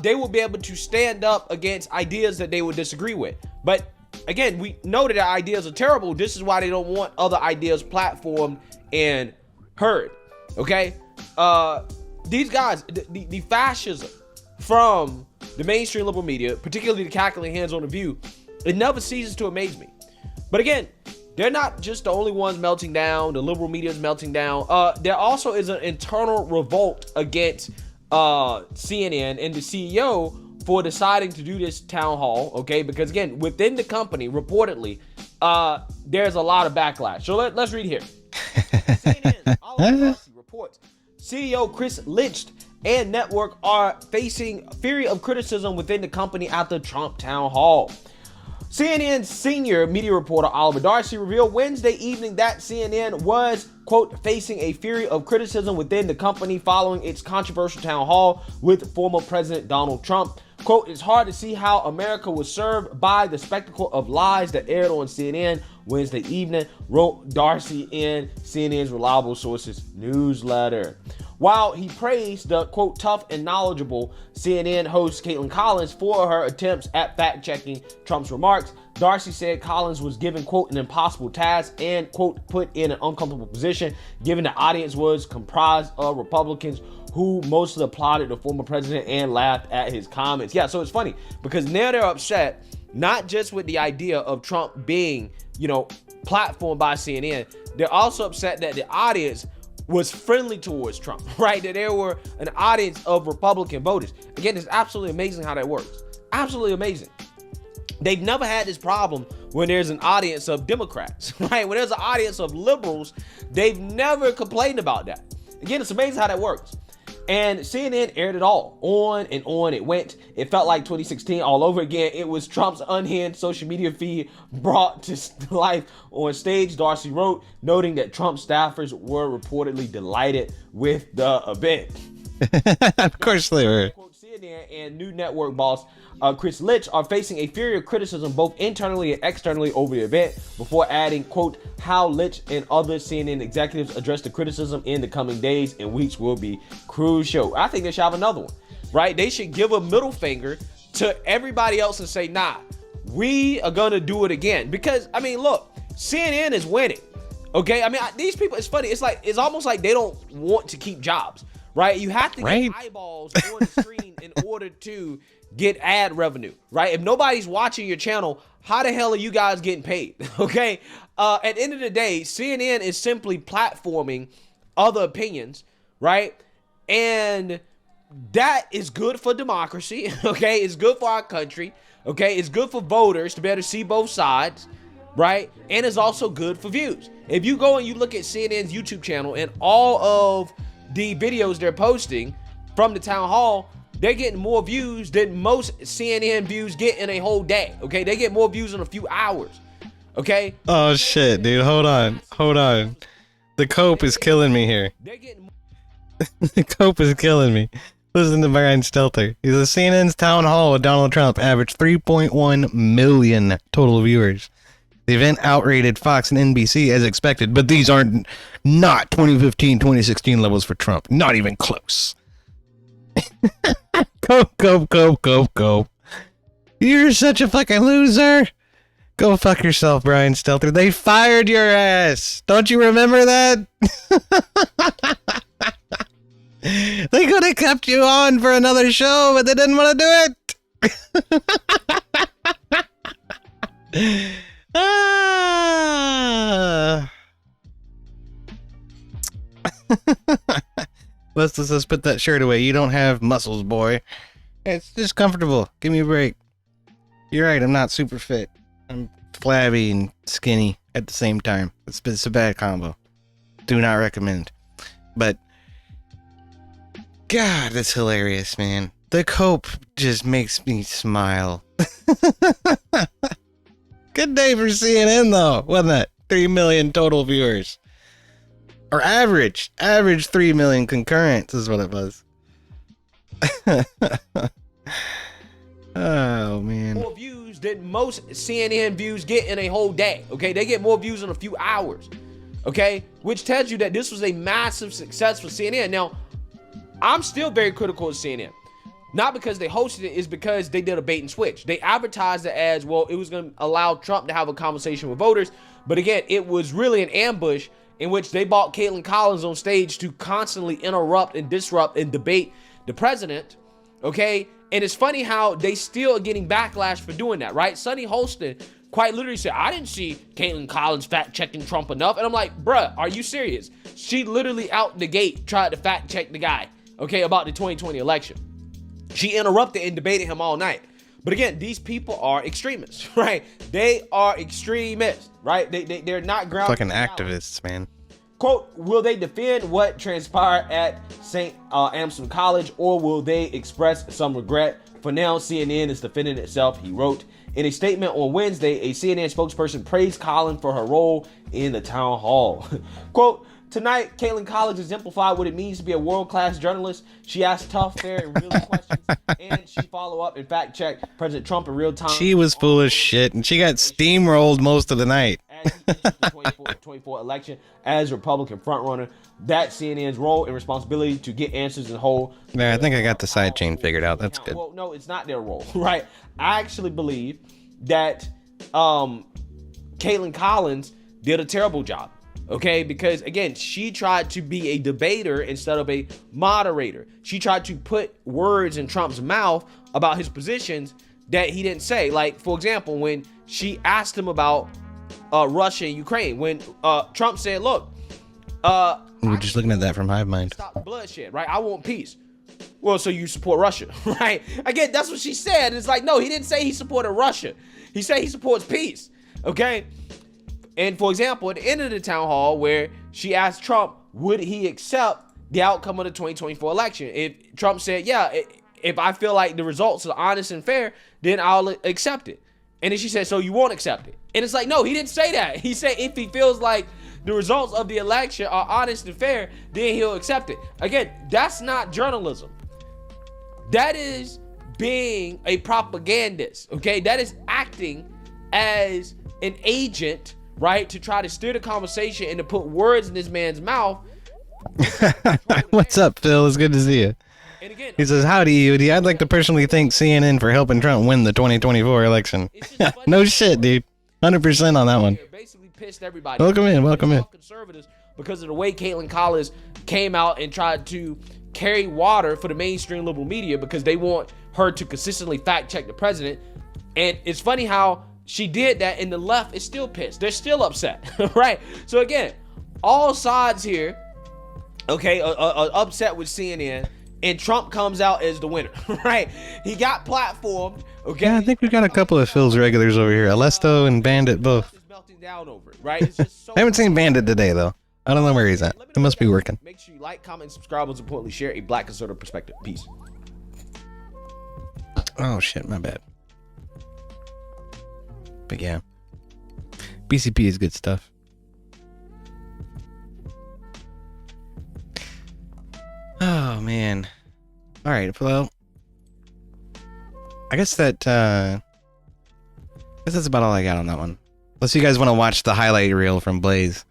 they would be able to stand up against ideas that they would disagree with. But again, we know that their ideas are terrible. This is why they don't want other ideas platformed and heard, okay? These guys, the fascism from the mainstream liberal media, particularly the cackling hands on The View, it never ceases to amaze me. But again, they're not just the only ones melting down. The liberal media is melting down. There also is an internal revolt against CNN and the CEO for deciding to do this town hall, okay? Because again, within the company, reportedly, there's a lot of backlash. So let's read here. CNN, Oliver Darcy reports, CEO Chris Lynch and network are facing fury of criticism within the company at the Trump town hall. CNN senior media reporter Oliver Darcy revealed Wednesday evening that CNN was, quote, facing a fury of criticism within the company following its controversial town hall with former President Donald Trump. Quote, it's hard to see how America was served by the spectacle of lies that aired on CNN Wednesday evening, wrote Darcy in CNN's Reliable Sources newsletter. While he praised the, quote, tough and knowledgeable CNN host Caitlin Collins for her attempts at fact-checking Trump's remarks, Darcy said Collins was given, quote, an impossible task and, quote, put in an uncomfortable position, given the audience was comprised of Republicans who mostly applauded the former president and laughed at his comments. Yeah, so it's funny because now they're upset, not just with the idea of Trump being, platformed by CNN, they're also upset that the audience was friendly towards Trump, right? That there were an audience of Republican voters. Again, it's absolutely amazing how that works. Absolutely amazing. They've never had this problem when there's an audience of Democrats, right? When there's an audience of liberals, they've never complained about that. Again, it's amazing how that works. And CNN aired it all. On and on it went. It felt like 2016 all over again. It was Trump's unhinged social media feed brought to life on stage, Darcy wrote, noting that Trump staffers were reportedly delighted with the event. Of course they were. CNN and new network boss Chris Litch are facing a fury of criticism both internally and externally over the event, before adding, quote, how Litch and other CNN executives address the criticism in the coming days and weeks will be crucial. I think they should have another one, right? They should give a middle finger to everybody else and say, nah, we are going to do it again. Because, I mean, look, CNN is winning, okay? I mean, these people, it's funny. It's almost like they don't want to keep jobs, right? You have to get eyeballs on the screen in order to get ad revenue, right? If nobody's watching your channel, how the hell are you guys getting paid? Okay. At the end of the day, CNN is simply platforming other opinions, right? And that is good for democracy. Okay. It's good for our country. Okay. It's good for voters to be able to see both sides, right? And it's also good for views. If you go and you look at CNN's YouTube channel and all of the videos they're posting from the town hall, they're getting more views than most CNN views get in a whole day. Okay, they get more views in a few hours. Okay. Oh shit, dude! Hold on. The cope is killing me here. The cope is killing me. Listen to Brian Stelter. He's a CNN's town hall with Donald Trump averaged 3.1 million total viewers. The event outrated Fox and NBC as expected, but these aren't not 2015, 2016 levels for Trump. Not even close. Cope. You're such a fucking loser. Go fuck yourself, Brian Stelter. They fired your ass. Don't you remember that? They could have kept you on for another show, but they didn't want to do it. Let's put that shirt away. You don't have muscles, boy. It's just comfortable. Give me a break. You're right, I'm not super fit. I'm flabby and skinny at the same time. It's a bad combo. Do not recommend. But God, that's hilarious, man. The cope just makes me smile. Good day for CNN though, wasn't it? 3 million total viewers. Or average 3 million concurrents is what it was. Oh man. More views than most CNN views get in a whole day. Okay, they get more views in a few hours. Okay, which tells you that this was a massive success for CNN. Now, I'm still very critical of CNN. Not because they hosted it, it's because they did a bait and switch. They advertised it as, well, it was going to allow Trump to have a conversation with voters. But again, it was really an ambush in which they brought Caitlin Collins on stage to constantly interrupt and disrupt and debate the president. Okay. And it's funny how they still are getting backlash for doing that, right? Sunny Holston quite literally said, I didn't see Caitlin Collins fact-checking Trump enough. And I'm like, bruh, are you serious? She literally out the gate tried to fact-check the guy, okay, about the 2020 election. She interrupted and debated him all night. But again, these people are extremists, right? They are extremists, right? They're not grounded. Fucking activists, man. Quote, will they defend what transpired at St. Amsterdam College, or will they express some regret? For now, CNN is defending itself, he wrote. In a statement on Wednesday, a CNN spokesperson praised Collins for her role in the town hall. Quote, tonight, Caitlin Collins exemplified what it means to be a world-class journalist. She asked tough, fair, and real questions, and she followed up and fact-checked President Trump in real time. She was full of shit, and she got steamrolled most of the night. as he enters the 2024 election as Republican frontrunner. That's CNN's role and responsibility to get answers and hold. Yeah, I think I got the side chain figured out. That's good. Well, no, it's not their role, right? I actually believe that Caitlin Collins did a terrible job. Okay, because again, she tried to be a debater instead of a moderator. She tried to put words in Trump's mouth about his positions that he didn't say. Like, for example, when she asked him about Russia and Ukraine, when Trump said, look, we're just looking at that from Hive Mind. Stop bloodshed, right? I want peace. Well, so you support Russia, right? Again, that's what she said. It's like, no, he didn't say he supported Russia. He said he supports peace, okay? And for example, at the end of the town hall where she asked Trump, would he accept the outcome of the 2024 election? If Trump said, yeah, if I feel like the results are honest and fair, then I'll accept it. And then she said, so you won't accept it. And it's like, no, he didn't say that. He said if he feels like the results of the election are honest and fair, then he'll accept it. Again, that's not journalism. That is being a propagandist, okay? That is acting as an agent, right, to try to steer the conversation and to put words in this man's mouth. What's up, Phil? It's good to see you. He says, howdy, Udi. I'd like to personally thank CNN for helping Trump win the 2024 election. No shit, dude. 100% on that one. Basically pissed everybody. Welcome in. Conservatives because of the way Caitlin Collins came out and tried to carry water for the mainstream liberal media because they want her to consistently fact check the president. And it's funny how she did that, and the left is still pissed. They're still upset, right? So again, all sides here, okay, are upset with CNN, and Trump comes out as the winner, right? He got platformed, okay? Yeah, I think we got a couple of Phil's regulars over here. Alesto and Bandit both. Melting down over it, right? It's just so I haven't seen Bandit today, though. I don't know where he's at. He must be working. Make sure you like, comment, and subscribe. Most importantly, share a Black conservative perspective. Peace. Oh, shit, my bad. But yeah, BCP is good stuff. Oh man. All right, well, I guess that's about all I got on that one. Unless you guys want to watch the highlight reel from Blaze,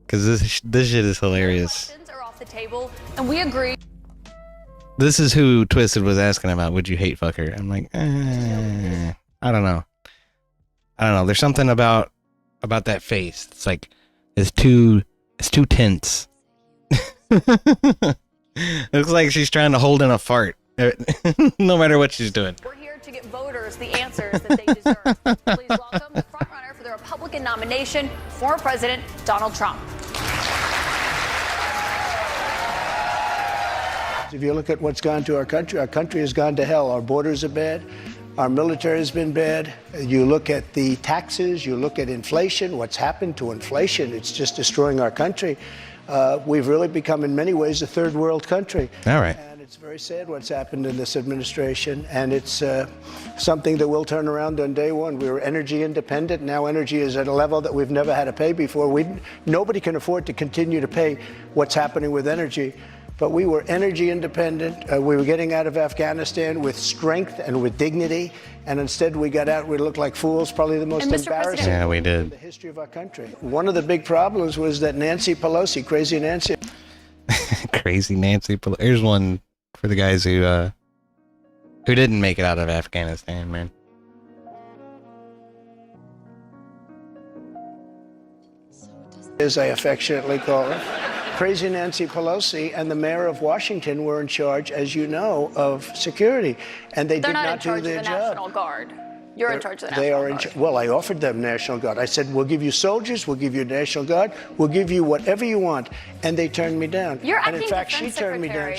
because this shit is hilarious. Are off the table, and we agree. This is who Twisted was asking about. Would you hate fuck her? I'm like, I don't know. There's something about that face. It's like it's too tense. It looks like she's trying to hold in a fart, no matter what she's doing. We're here to get voters the answers that they deserve. Please welcome the frontrunner for the Republican nomination, former President Donald Trump. If you look at what's gone to our country has gone to hell. Our borders are bad. Our military has been bad. You look at the taxes, you look at inflation, what's happened to inflation, it's just destroying our country. We've really become, in many ways, a third world country. All right. And it's very sad what's happened in this administration, and it's something that will turn around on day one. We were energy independent. Now energy is at a level that we've never had to pay before. Nobody can afford to continue to pay what's happening with energy. But we were energy independent. We were getting out of Afghanistan with strength and with dignity. And instead we got out, we looked like fools, probably the most embarrassing yeah, we did. in the history of our country. One of the big problems was that Nancy Pelosi, Crazy Nancy. Crazy Nancy Pelosi. Here's one for the guys who didn't make it out of Afghanistan, man. As I affectionately call her. Crazy Nancy Pelosi and the mayor of Washington were in charge, as you know, of security, and they did not do their job. They're not in charge of the National Guard. You're in charge of the They National are in Guard. well, I offered them National Guard. I said, we'll give you soldiers, we'll give you National Guard, we'll give you whatever you want, and they turned me down. You're and in acting fact, she defense turned me down.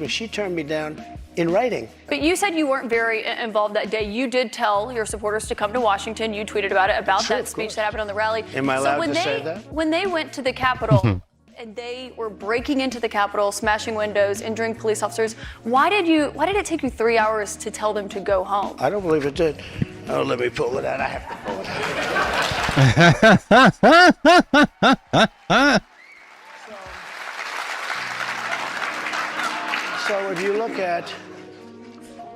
She turned me down in writing. But you said you weren't very involved that day. You did tell your supporters to come to Washington. You tweeted about it, about that speech that happened on the rally. Am I allowed to say that? When they went to the Capitol and they were breaking into the Capitol, smashing windows, injuring police officers, why did it take you 3 hours to tell them to go home? I don't believe it did. Oh, let me pull it out. I have to pull it out. So if you look at,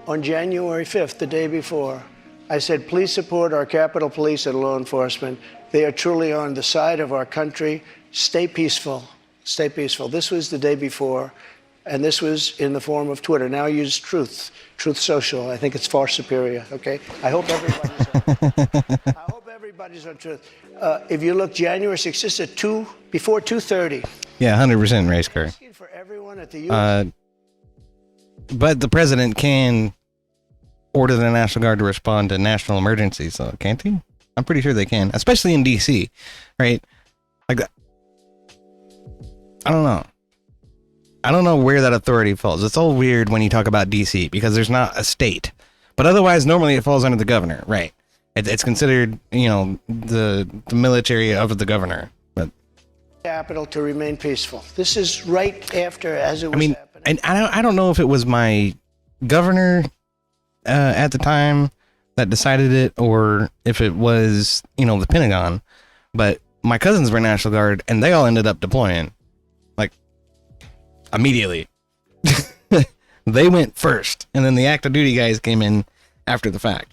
on January 5th, the day before, I said, please support our Capitol Police and law enforcement. They are truly on the side of our country. Stay peaceful. Stay peaceful. This was the day before, and this was in the form of Twitter. Now I use Truth Social. I think it's far superior, okay? I hope everybody's on Truth. If you look January 6th, this is before 2:30. Yeah, 100% race car. For everyone at the U.S. But the president can order the National Guard to respond to national emergencies, so can't he? I'm pretty sure they can, especially in D.C., right? Like that. I don't know. I don't know where that authority falls. It's all weird when you talk about D.C. because there's not a state. But otherwise, normally it falls under the governor, right? It's considered, the military of the governor. But Capitol to remain peaceful. This is right after, as it was happening. And I don't know if it was my governor at the time that decided it, or if it was, the Pentagon. But my cousins were National Guard, and they all ended up deploying, like, immediately. They went first, and then the active duty guys came in after the fact.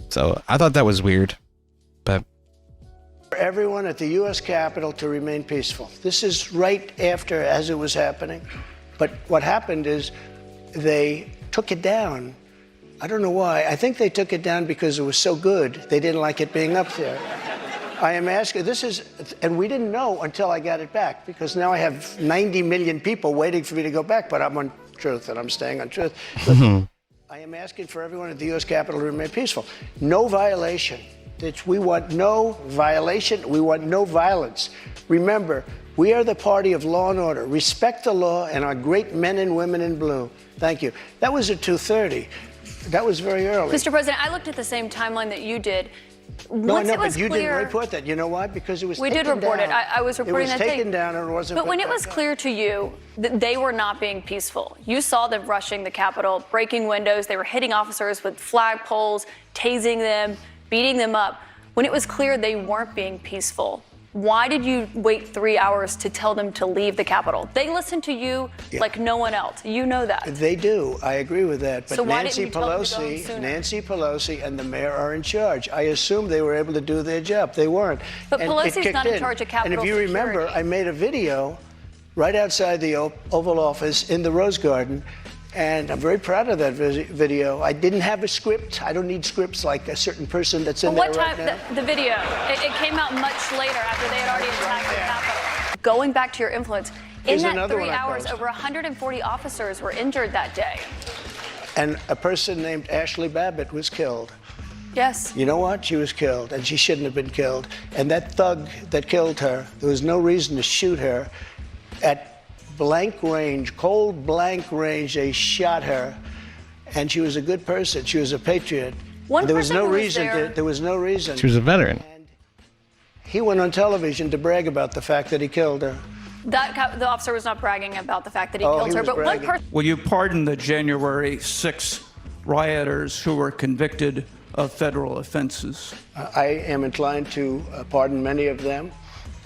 So I thought that was weird, but For everyone at the U.S. Capitol to remain peaceful. This is right after, as it was happening. But what happened is they took it down. I don't know why. I think they took it down because it was so good. They didn't like it being up there. I am asking, and we didn't know until I got it back, because now I have 90 million people waiting for me to go back, but I'm on Truth and I'm staying on Truth. I am asking for everyone at the U.S. Capitol to remain peaceful. No violation. We want no violation. We want no violence. Remember, we are the party of law and order. Respect the law and our great men and women in blue. Thank you. That was at 2:30. That was very early. Mr. President, I looked at the same timeline that you did. No, I Once know, it was but you clear, didn't report that. You know why? Because it was we taken did report down. it. I was reporting that It was taken thing. down and it wasn't. But when put it was back clear to you that they were not being peaceful, you saw them rushing the Capitol, breaking windows. They were hitting officers with flagpoles, tasing them, beating them up. When it was clear they weren't being peaceful, why did you wait 3 hours to tell them to leave the Capitol? They listened to you like no one else. You know that. They do. I agree with that. But So why Nancy didn't you tell them to go home sooner? Nancy Pelosi and the mayor are in charge. I assume they were able to do their job. They weren't. But And it Pelosi's kicked not in charge of Capitol And if you remember, security. I made a video right outside the Oval Office in the Rose Garden. And I'm very proud of that video. I didn't have a script. I don't need scripts like a certain person that's in But there what right time, now. the video, it came out much later after they had already attacked the Capitol. Going back to your influence, in Here's that another 3 one I hours, posted. over 140 officers were injured that day. And a person named Ashley Babbitt was killed. Yes. You know what? She was killed, and she shouldn't have been killed. And that thug that killed her, there was no reason to shoot her. At blank range, cold blank range, they shot her. And she was a good person. She was a patriot. One there was person no who was reason. there- There was no reason. she was a veteran. He went on television to brag about the fact that he killed her. The officer was not bragging about the fact that he Oh, killed he her, was but one bragging. person. Will you pardon the January 6 rioters who were convicted of federal offenses? I am inclined to pardon many of them.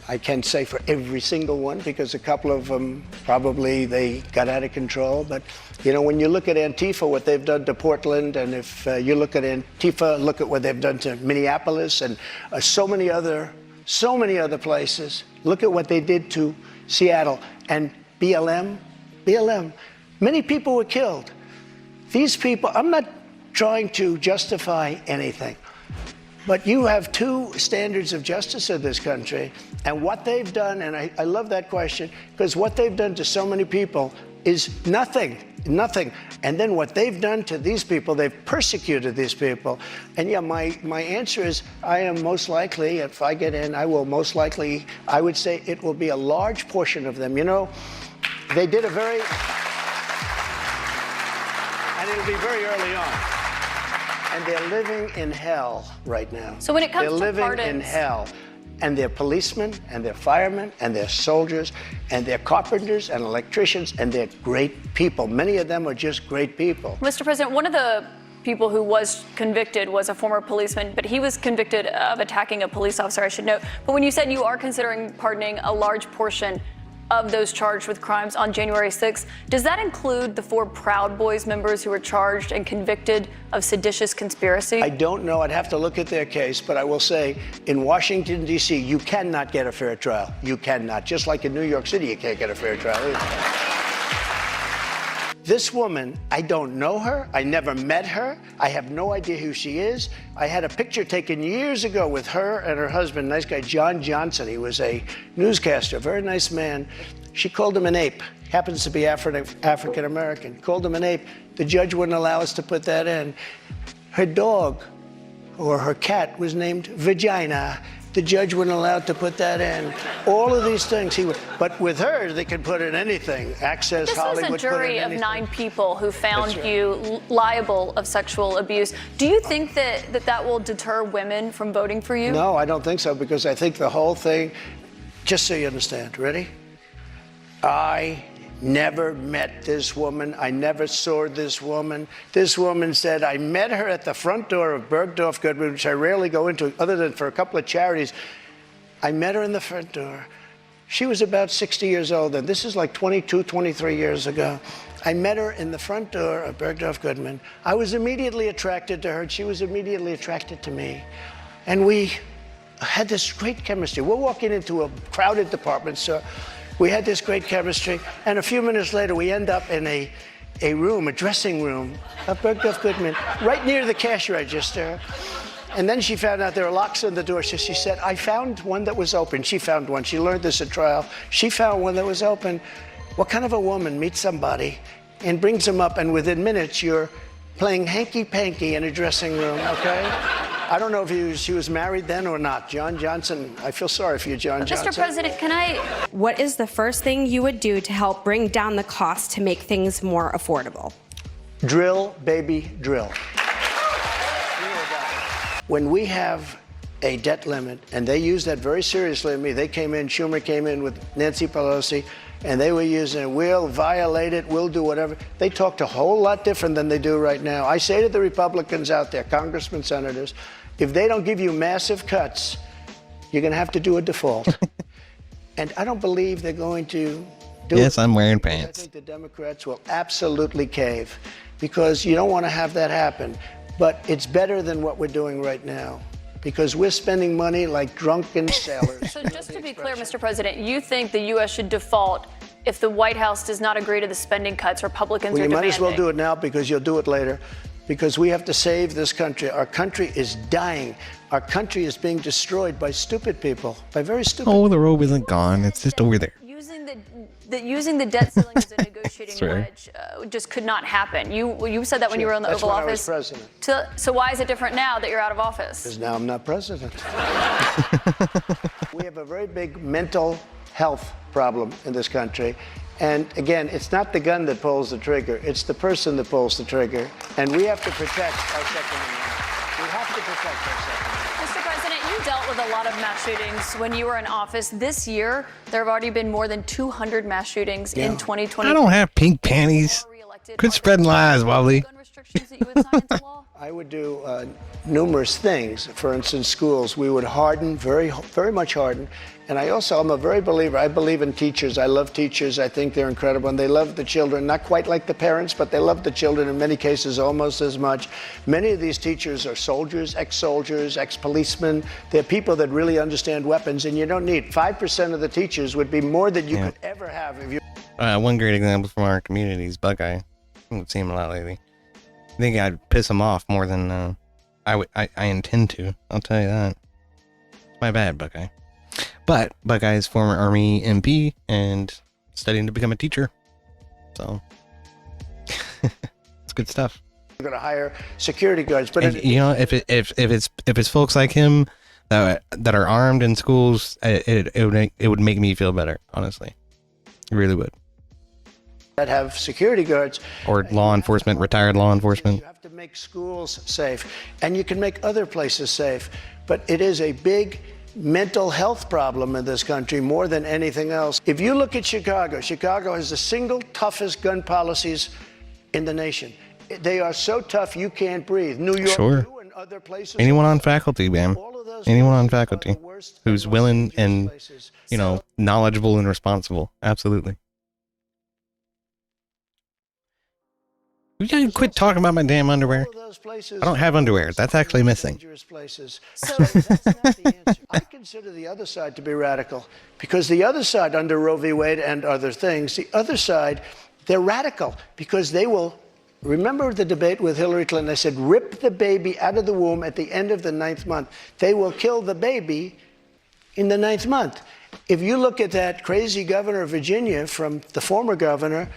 I can't say for every single one, because a couple of them probably they got out of control. But, when you look at Antifa, what they've done to Portland, and if you look at Antifa, look at what they've done to Minneapolis and so many other places. Look at what they did to Seattle and BLM. Many people were killed. These people, I'm not trying to justify anything. But you have two standards of justice in this country, and what they've done, and I love that question, because what they've done to so many people is nothing. And then what they've done to these people, they've persecuted these people. And yeah, my answer is, I am most likely, if I get in, I will most likely, I would say it will be a large portion of them. They did and it'll be very early on. And they're living in hell right now. So when it comes they're to living in pardons- hell. And they're policemen, and they're firemen, and they're soldiers, and they're carpenters and electricians, and they're great people. Many of them are just great people. Mr. President, one of the people who was convicted was a former policeman, but he was convicted of attacking a police officer, I should note. But when you said you are considering pardoning a large portion of those charged with crimes on January 6th. Does that include the 4 Proud Boys members who were charged and convicted of seditious conspiracy? I don't know. I'd have to look at their case, but I will say in Washington, D.C., you cannot get a fair trial. You cannot. Just like in New York City, you can't get a fair trial either. This woman, I don't know her. I never met her. I have no idea who she is. I had a picture taken years ago with her and her husband, nice guy, John Johnson. He was a newscaster, very nice man. She called him an ape. Happens to be African American. Called him an ape. The judge wouldn't allow us to put that in. Her dog or her cat was named Vagina. The judge wouldn't allow to put that in. All of these things he would, but with her, they could put in anything. Access, this Hollywood. This was a jury of 9 people who found right. you liable of sexual abuse. Do you think that will deter women from voting for you? No, I don't think so, because I think the whole thing, just so you understand, ready? I never met this woman. I never saw this woman. This woman said, I met her at the front door of Bergdorf Goodman, which I rarely go into other than for a couple of charities. I met her in the front door. She was about 60 years old, and this is like 22, 23 years ago. I met her in the front door of Bergdorf Goodman. I was immediately attracted to her, and she was immediately attracted to me. And we had this great chemistry. We're walking into a crowded department store. We had this great chemistry, and a few minutes later, we end up in a room, a dressing room of Bergdorf Goodman, right near the cash register. And then she found out there were locks on the door, so she said, I found one that was open. She found one. She learned this at trial. She found one that was open. What kind of a woman meets somebody and brings them up, and within minutes, you're playing hanky-panky in a dressing room, okay? I don't know if she was married then or not. John Johnson, I feel sorry for you, John Johnson. Mr. President, can I... What is the first thing you would do to help bring down the cost to make things more affordable? Drill, baby, drill. When we have a debt limit, and they use that very seriously with me, they came in, Schumer came in with Nancy Pelosi, and they were using it, we'll violate it, we'll do whatever. They talked a whole lot different than they do right now. I say to the Republicans out there, congressmen, senators, if they don't give you massive cuts, you're going to have to do a default. And I don't believe they're going to do it. Yes, I'm wearing pants. I think the Democrats will absolutely cave, because you don't want to have that happen. But it's better than what we're doing right now, because we're spending money like drunken sailors. So just to be clear, Mr. President, you think the U.S. should default if the White House does not agree to the spending cuts Republicans are demanding? Well, you might as well do it now, because you'll do it later, because we have to save this country. Our country is dying. Our country is being destroyed by stupid people, by very stupid people. Oh, the robe isn't gone. It's just over there. Using the debt ceiling as a negotiating wedge just could not happen. You said that when you were in the Oval Office. I was president. So why is it different now that you're out of office? Because now I'm not president. We have a very big mental health problem in this country. And again, it's not the gun that pulls the trigger, it's the person that pulls the trigger. And we have to protect our Second Amendment. We have to protect our Second Amendment. Mr. President, you dealt with a lot of mass shootings when you were in office. This year, there have already been more than 200 mass shootings in 2020. I don't have pink panties. Quit spreading lies, Wally. I would do numerous things. For instance, schools, we would harden, very much harden. And I'm a very believer. I believe in teachers. I love teachers. I think they're incredible. And they love the children, not quite like the parents, but they love the children in many cases almost as much. Many of these teachers are soldiers, ex-soldiers, ex-policemen. They're people that really understand weapons, and you don't need 5% of the teachers would be more than you could ever have if you. One great example from our community is Buckeye. I haven't seen him a lot lately. I think I'd piss him off more than I intend to. I'll tell you that. It's my bad, Buckeye. But Buckeye is former Army MP and studying to become a teacher. So it's good stuff. You're going to hire security guards, but if it's folks like him that are armed in schools, it would make me feel better. Honestly, it really would. That have security guards or law enforcement, retired law enforcement. You have to make schools safe, and you can make other places safe. But it is a big mental health problem in this country more than anything else. If you look at Chicago has the single toughest gun policies in the nation. They are so tough you can't breathe. New York, sure. other places. Anyone on faculty, man. Anyone on faculty who's willing and, you know, knowledgeable and responsible. Absolutely. You gotta quit talking about my damn underwear. I don't have underwear. That's actually missing. So that's not the answer. I consider the other side to be radical because the other side, under Roe v. Wade and other things, the other side, they're radical because they will. Remember the debate with Hillary Clinton? They said, rip the baby out of the womb at the end of the 9th month. They will kill the baby in the 9th month. If you look at that crazy governor of Virginia from the former governor,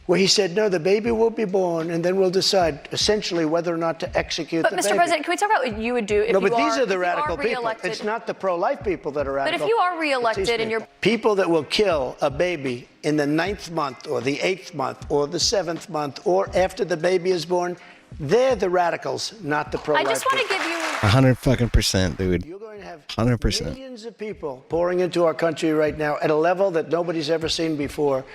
where he said, no, the baby will be born, and then we'll decide essentially whether or not to execute the baby. But Mr. President, can we talk about what you would do if no, you are but these are the radical people. Re-elected? It's not the pro-life people that are radical. But if you are re-elected and you're... People that will kill a baby in the 9th month or the 8th month or the 7th month or after the baby is born, they're the radicals, not the pro-life I just want to give you... 100%, dude. 100%. Millions of people pouring into our country right now at a level that nobody's ever seen before.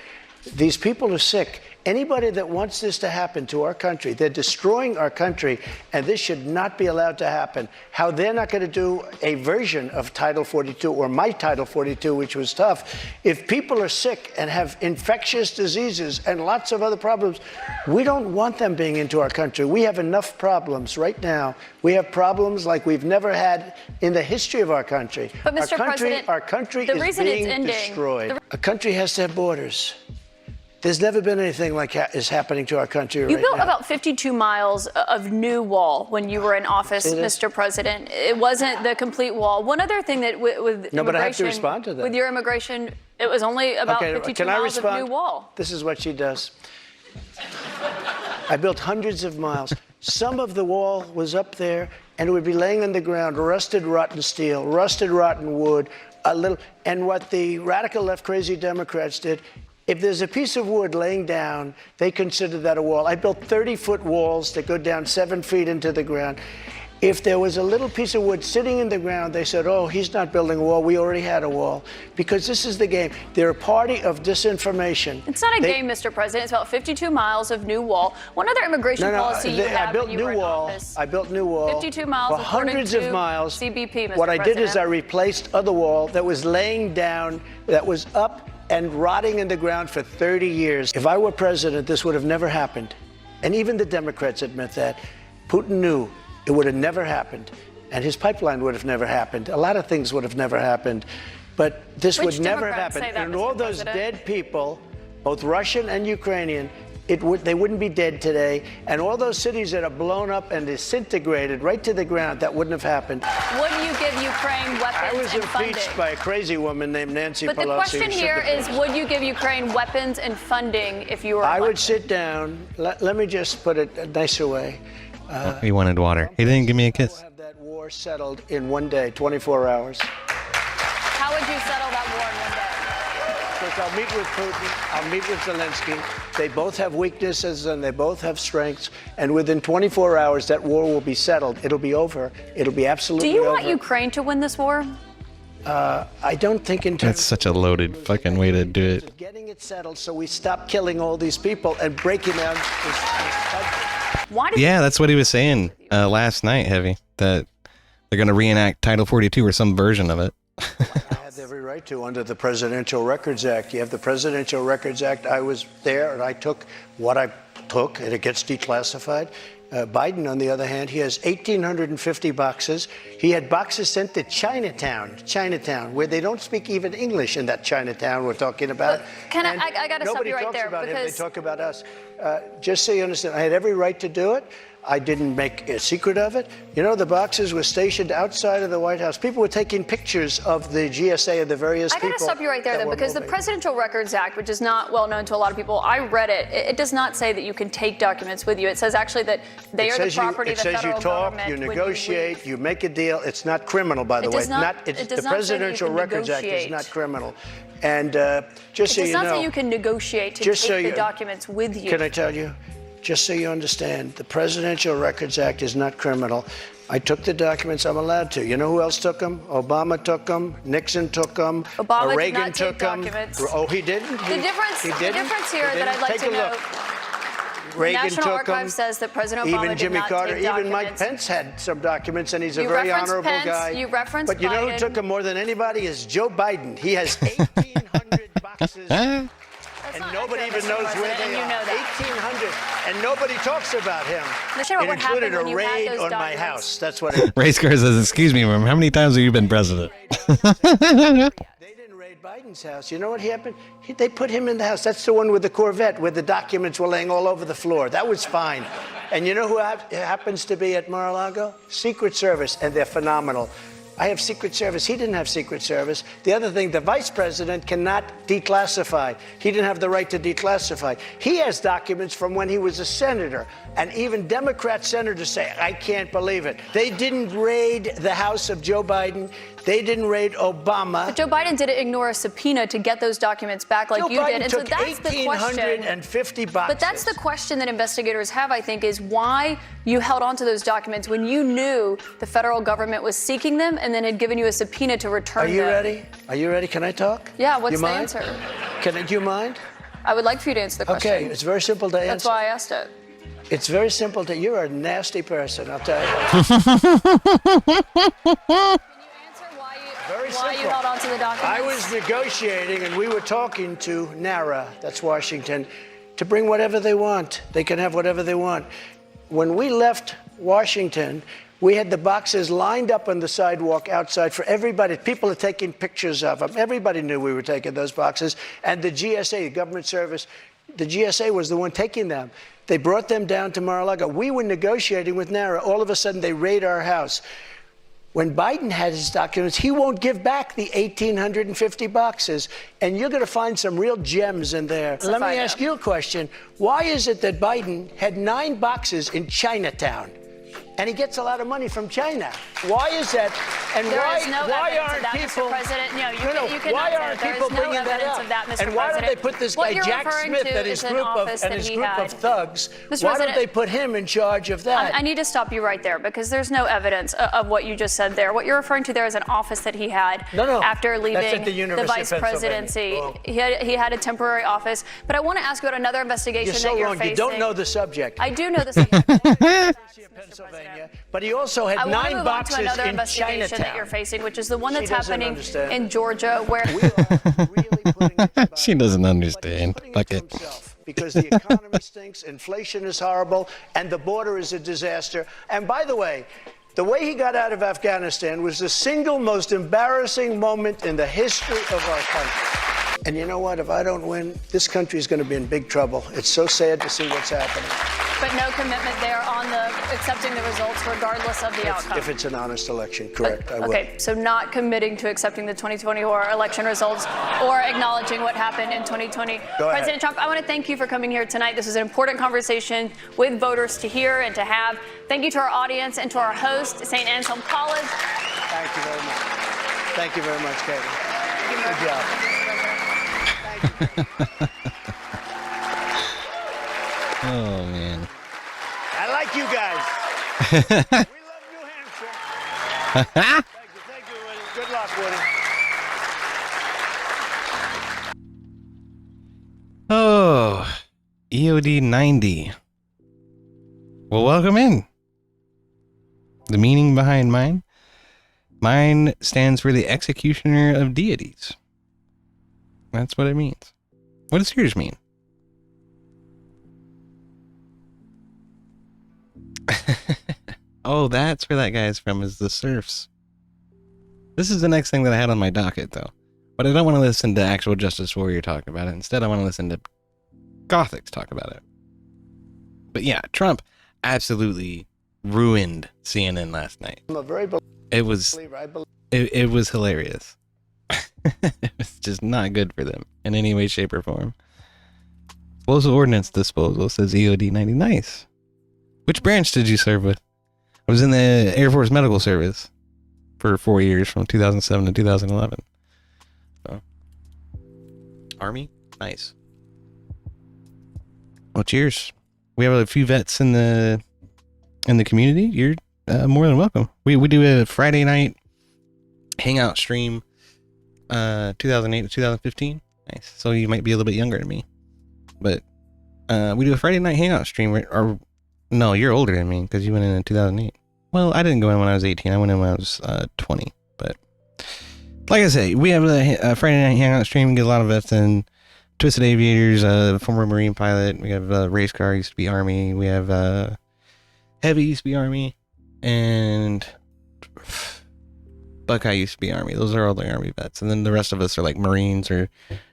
These people are sick. Anybody that wants this to happen to our country, they're destroying our country, and this should not be allowed to happen. How they're not going to do a version of Title 42 or my Title 42, which was tough. If people are sick and have infectious diseases and lots of other problems, we don't want them being into our country. We have enough problems right now. We have problems like we've never had in the history of our country. But Mr. President, our country is being destroyed. A country has to have borders. There's never been anything like is happening to our country right now. You built about 52 miles of new wall when you were in office, Mr. President. It wasn't the complete wall. One other thing that with no, but I have to respond to that. With your immigration, it was only about 52 miles of new wall. This is what she does. I built hundreds of miles. Some of the wall was up there, and it would be laying on the ground, rusted, rotten steel, rusted, rotten wood, and what the radical left crazy Democrats did, if there's a piece of wood laying down, they consider that a wall. I built 30-foot walls that go down 7 feet into the ground. If there was a little piece of wood sitting in the ground, they said, oh, he's not building a wall. We already had a wall. Because this is the game. They're a party of disinformation. It's not a game, Mr. President. It's about 52 miles of new wall. One other immigration policy you had when you were in office. I built new wall. 52 miles for hundreds of miles. CBP, Mr. What I President. did is I replaced other wall that was laying down, that was up and rotting in the ground for 30 years. If I were president, this would have never happened. And even the Democrats admit that. Putin knew it would have never happened. And his pipeline would have never happened. A lot of things would have never happened. But this would never happen. And all those dead people, both Russian and Ukrainian, they wouldn't be dead today. And all those cities that are blown up and disintegrated right to the ground, that wouldn't have happened. Would you give Ukraine weapons I was and impeached funding? by a crazy woman named Nancy Pelosi. But the question here is, would you give Ukraine weapons and funding if you were elected? I would sit down. Let me just put it a nicer way. He wanted water. He didn't give me a kiss. We'll have that war settled in one day, 24 hours. How would you settle that war in one day? Because I'll meet with Putin, I'll meet with Zelensky. They both have weaknesses and they both have strengths. And within 24 hours, that war will be settled. It'll be over. It'll be absolutely over. Do you want Ukraine to win this war? I don't think in terms That's such a loaded fucking way to do it. of getting it settled so we stop killing all these people and breaking down this country. Why do Yeah, that's what he was saying last night, Heavy. That they're going to reenact Title 42 or some version of it. I have every right to under the Presidential Records Act. You have the Presidential Records Act. I was there and I took what I took and it gets declassified. Biden, on the other hand, he has 1,850 boxes. He had boxes sent to Chinatown, where they don't speak even English in that Chinatown we're talking about. I got to stop you right there. Nobody talks about him, they Because talk about us. Just so you understand, I had every right to do it. I didn't make a secret of it. You know, the boxes were stationed outside of the White House. People were taking pictures of the GSA of the various people. I got to stop you right there, though, because the Presidential Records Act, which is not well known to a lot of people, I read it. It does not say that you can take documents with you. It says actually that they are the property of the federal government. It says you talk, you negotiate, you make a deal. It's not criminal, by the way. The Presidential Records Act is not criminal. And just so you know, it does not say you can negotiate to take the documents with you. Can I tell you? Just so you understand, the Presidential Records Act is not criminal. I took the documents I'm allowed to. You know who else took them? Obama took them. Nixon took them. Obama Reagan did not took take them. documents. Oh, he didn't? The difference here that I'd like to know. Reagan National took Archives them. says that President Obama Even did Jimmy not Carter, take even Mike documents. Pence had some documents, and he's a You very referenced honorable Pence, guy. you referenced But you know who Biden. took them more than anybody is Joe Biden. He has 1,800 boxes. And nobody even knows where they are. 1,800, and nobody talks about him. Michelle, It what happened included a when you had raid those on my documents? house. That's what it. Race car says, "Excuse me, ma'am. How many times have you been president?" Biden's house. You know what happened? They put him in the house. That's the one with the Corvette, where the documents were laying all over the floor. That was fine. And you know who happens to be at Mar-a-Lago? Secret Service, and they're phenomenal. I have Secret Service. He didn't have Secret Service. The other thing, the vice president cannot declassify. He didn't have the right to declassify. He has documents from when he was a senator. And even Democrat senators say, I can't believe it. They didn't raid the house of Joe Biden. They didn't raid Obama. But Joe Biden didn't ignore a subpoena to get those documents back like Joe you Biden did. And so took that's the question. 1,850 boxes. But that's the question that investigators have, I think, is why you held on to those documents when you knew the federal government was seeking them and then had given you a subpoena to return Are you them. ready? Are you ready? Can I talk? Yeah, what's You the mind? answer? Do you mind? I would like for you to answer the question. Okay, it's very simple to answer. That's why I asked it. It's very simple to. You're a nasty person, I'll tell you. Very Why you simple. held on to the documents? I was negotiating, and we were talking to NARA, that's Washington, to bring whatever they want. They can have whatever they want. When we left Washington, we had the boxes lined up on the sidewalk outside for everybody. People are taking pictures of them. Everybody knew we were taking those boxes. And the GSA, the government service, the GSA was the one taking them. They brought them down to Mar-a-Lago. We were negotiating with NARA. All of a sudden, they raid our house. When Biden had his documents, he won't give back the 1,850 boxes. And you're going to find some real gems in there. Let me ask you a question. Why is it that Biden had 9 boxes in Chinatown? And he gets a lot of money from China. Why is that? And There why is no why evidence aren't of that, people? Mr. President. No, you No, cannot why say aren't that. There is people no bringing that evidence up? of that, Mr. And why don't President. they put this What guy you're Jack referring Smith to and his is an group of office that he had. thugs? Mr. Why don't President- they put him in charge of that? I need to stop you right there because there's no evidence of what you just said there. What you're referring to there is an office that he had No, after that's leaving at the University vice of Pennsylvania. presidency. Wrong. He had a temporary office. But I want to ask you about another investigation You're so that you're wrong. facing. You don't know the subject. I do know the subject. Pennsylvania, but he also had I want to 9 move on to boxes another in investigation that Chinatown. you're facing, which is the one She that's doesn't happening understand. in Georgia, where She doesn't understand. Fuck it. Because the economy stinks, inflation is horrible, and the border is a disaster. And by the way he got out of Afghanistan was the single most embarrassing moment in the history of our country. And you know what? If I don't win, this country is going to be in big trouble. It's so sad to see what's happening. but no commitment there on the accepting the results regardless of the outcome. If it's an honest election, correct, I will. Okay, so not committing to accepting the 2024 election results or acknowledging what happened in 2020. Go ahead. President Trump, I want to thank you for coming here tonight. This is an important conversation with voters to hear and to have. Thank you to our audience and to our host, St. Anselm College. Thank you very much. Thank you very much, Katie. Good job. Oh man. I like you guys. We love New Hampshire. Thank you, Woody. Good luck, Woody. Oh, EOD 90. Well, welcome in. The meaning behind mine. Mine stands for the executioner of deities. That's what it means. What does yours mean? Oh, that's where that guy's from, is the Serfs. This is the next thing that I had on my docket, though. But I don't want to listen to actual Justice Warrior talk about it. Instead, I want to listen to Gothics talk about it. But yeah, Trump absolutely ruined CNN last night. I'm a very It was it was hilarious. It was just not good for them in any way, shape, or form. Explosive Ordnance Disposal says EOD 90. Nice. Which branch did you serve with? I was in the Air Force Medical Service for 4 years, from 2007 to 2011. So, Army? Nice. Well, cheers. We have a few vets in the community. You're more than welcome. We do a Friday night hangout stream, 2008 to 2015. Nice. So you might be a little bit younger than me, but we do a Friday night hangout stream. Or no, you're older than me because you went in 2008. Well, I didn't go in when I was 18. I went in when I was 20. But like I say, we have a Friday night hangout stream. We get a lot of vets in. Twisted Aviators, former Marine pilot. We have Race Car, used to be Army. We have Heavy, used to be Army. And Buckeye used to be Army. Those are all the Army vets. And then the rest of us are like Marines or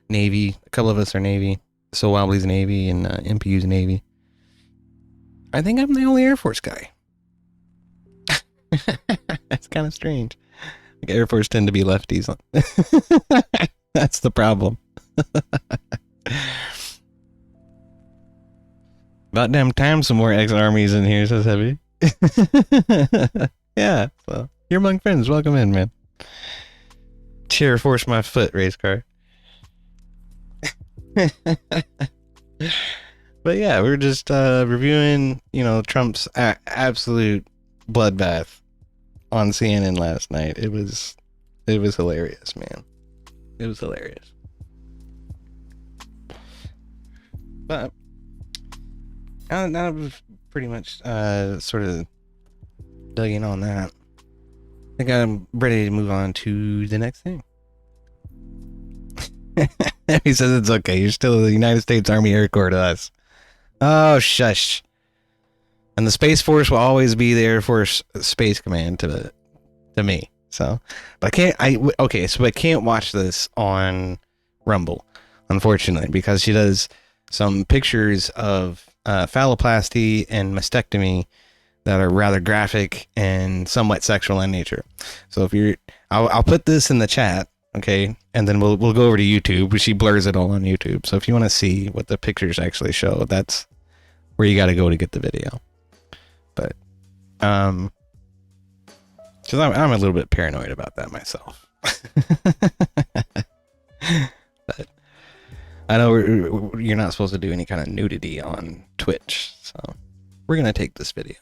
Navy. A couple of us are Navy. So Wobbly's Navy and MPU's Navy. I think I'm the only Air Force guy. That's kind of strange. Like Air Force tend to be lefties. That's the problem. About damn time some more ex-armies in here, says Heavy. Yeah, so you're among friends. Welcome in, man. Cheer, force my foot, race car. But yeah, we're just reviewing, Trump's absolute bloodbath on CNN last night. It was hilarious, man. It was hilarious. But now I've pretty much sort of dug in on that. I think I'm ready to move on to the next thing. He says it's okay. You're still the United States Army Air Corps to us. Oh, shush. And the Space Force will always be the Air Force Space Command to me. So, but I can't watch this on Rumble, unfortunately, because she does some pictures of phalloplasty and mastectomy that are rather graphic and somewhat sexual in nature. So I'll put this in the chat, okay, and then we'll go over to YouTube. She blurs it all on YouTube. So if you want to see what the pictures actually show, that's where you got to go to get the video. But because I'm a little bit paranoid about that myself. But I know you're not supposed to do any kind of nudity on Twitch, so we're gonna take this video.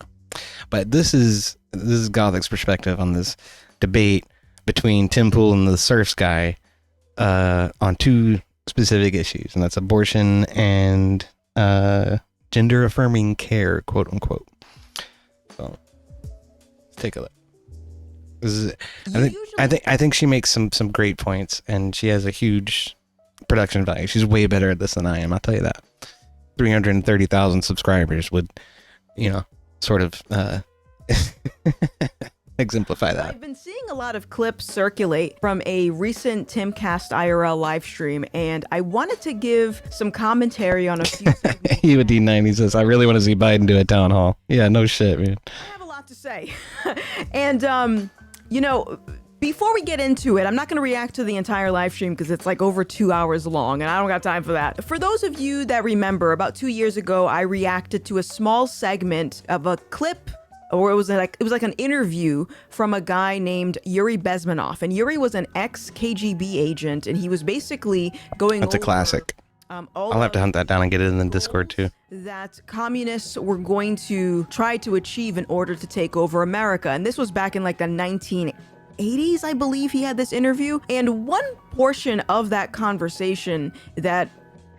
But this is Gothic's perspective on this debate between Tim Pool and the Surfs guy on two specific issues, and that's abortion and gender affirming care, quote unquote. So let's take a look. I think she makes some great points, and she has a huge production value. She's way better at this than I am. I'll tell you that. 330,000 subscribers would, sort of exemplify that. I've been seeing a lot of clips circulate from a recent Timcast IRL live stream, and I wanted to give some commentary on a few things. He with D90 says, I really want to see Biden do a town hall. Yeah, no shit, man. I have a lot to say. And, before we get into it, I'm not going to react to the entire live stream because it's like over 2 hours long, and I don't got time for that. For those of you that remember, about 2 years ago, I reacted to a small segment of a clip, or it was like an interview from a guy named Yuri Bezmenov. And Yuri was an ex-KGB agent, and he was basically going That's a classic. I'll have to hunt that down and get it in the Discord too. That communists were going to try to achieve in order to take over America. And this was back in like the 1980s, I believe he had this interview. And one portion of that conversation that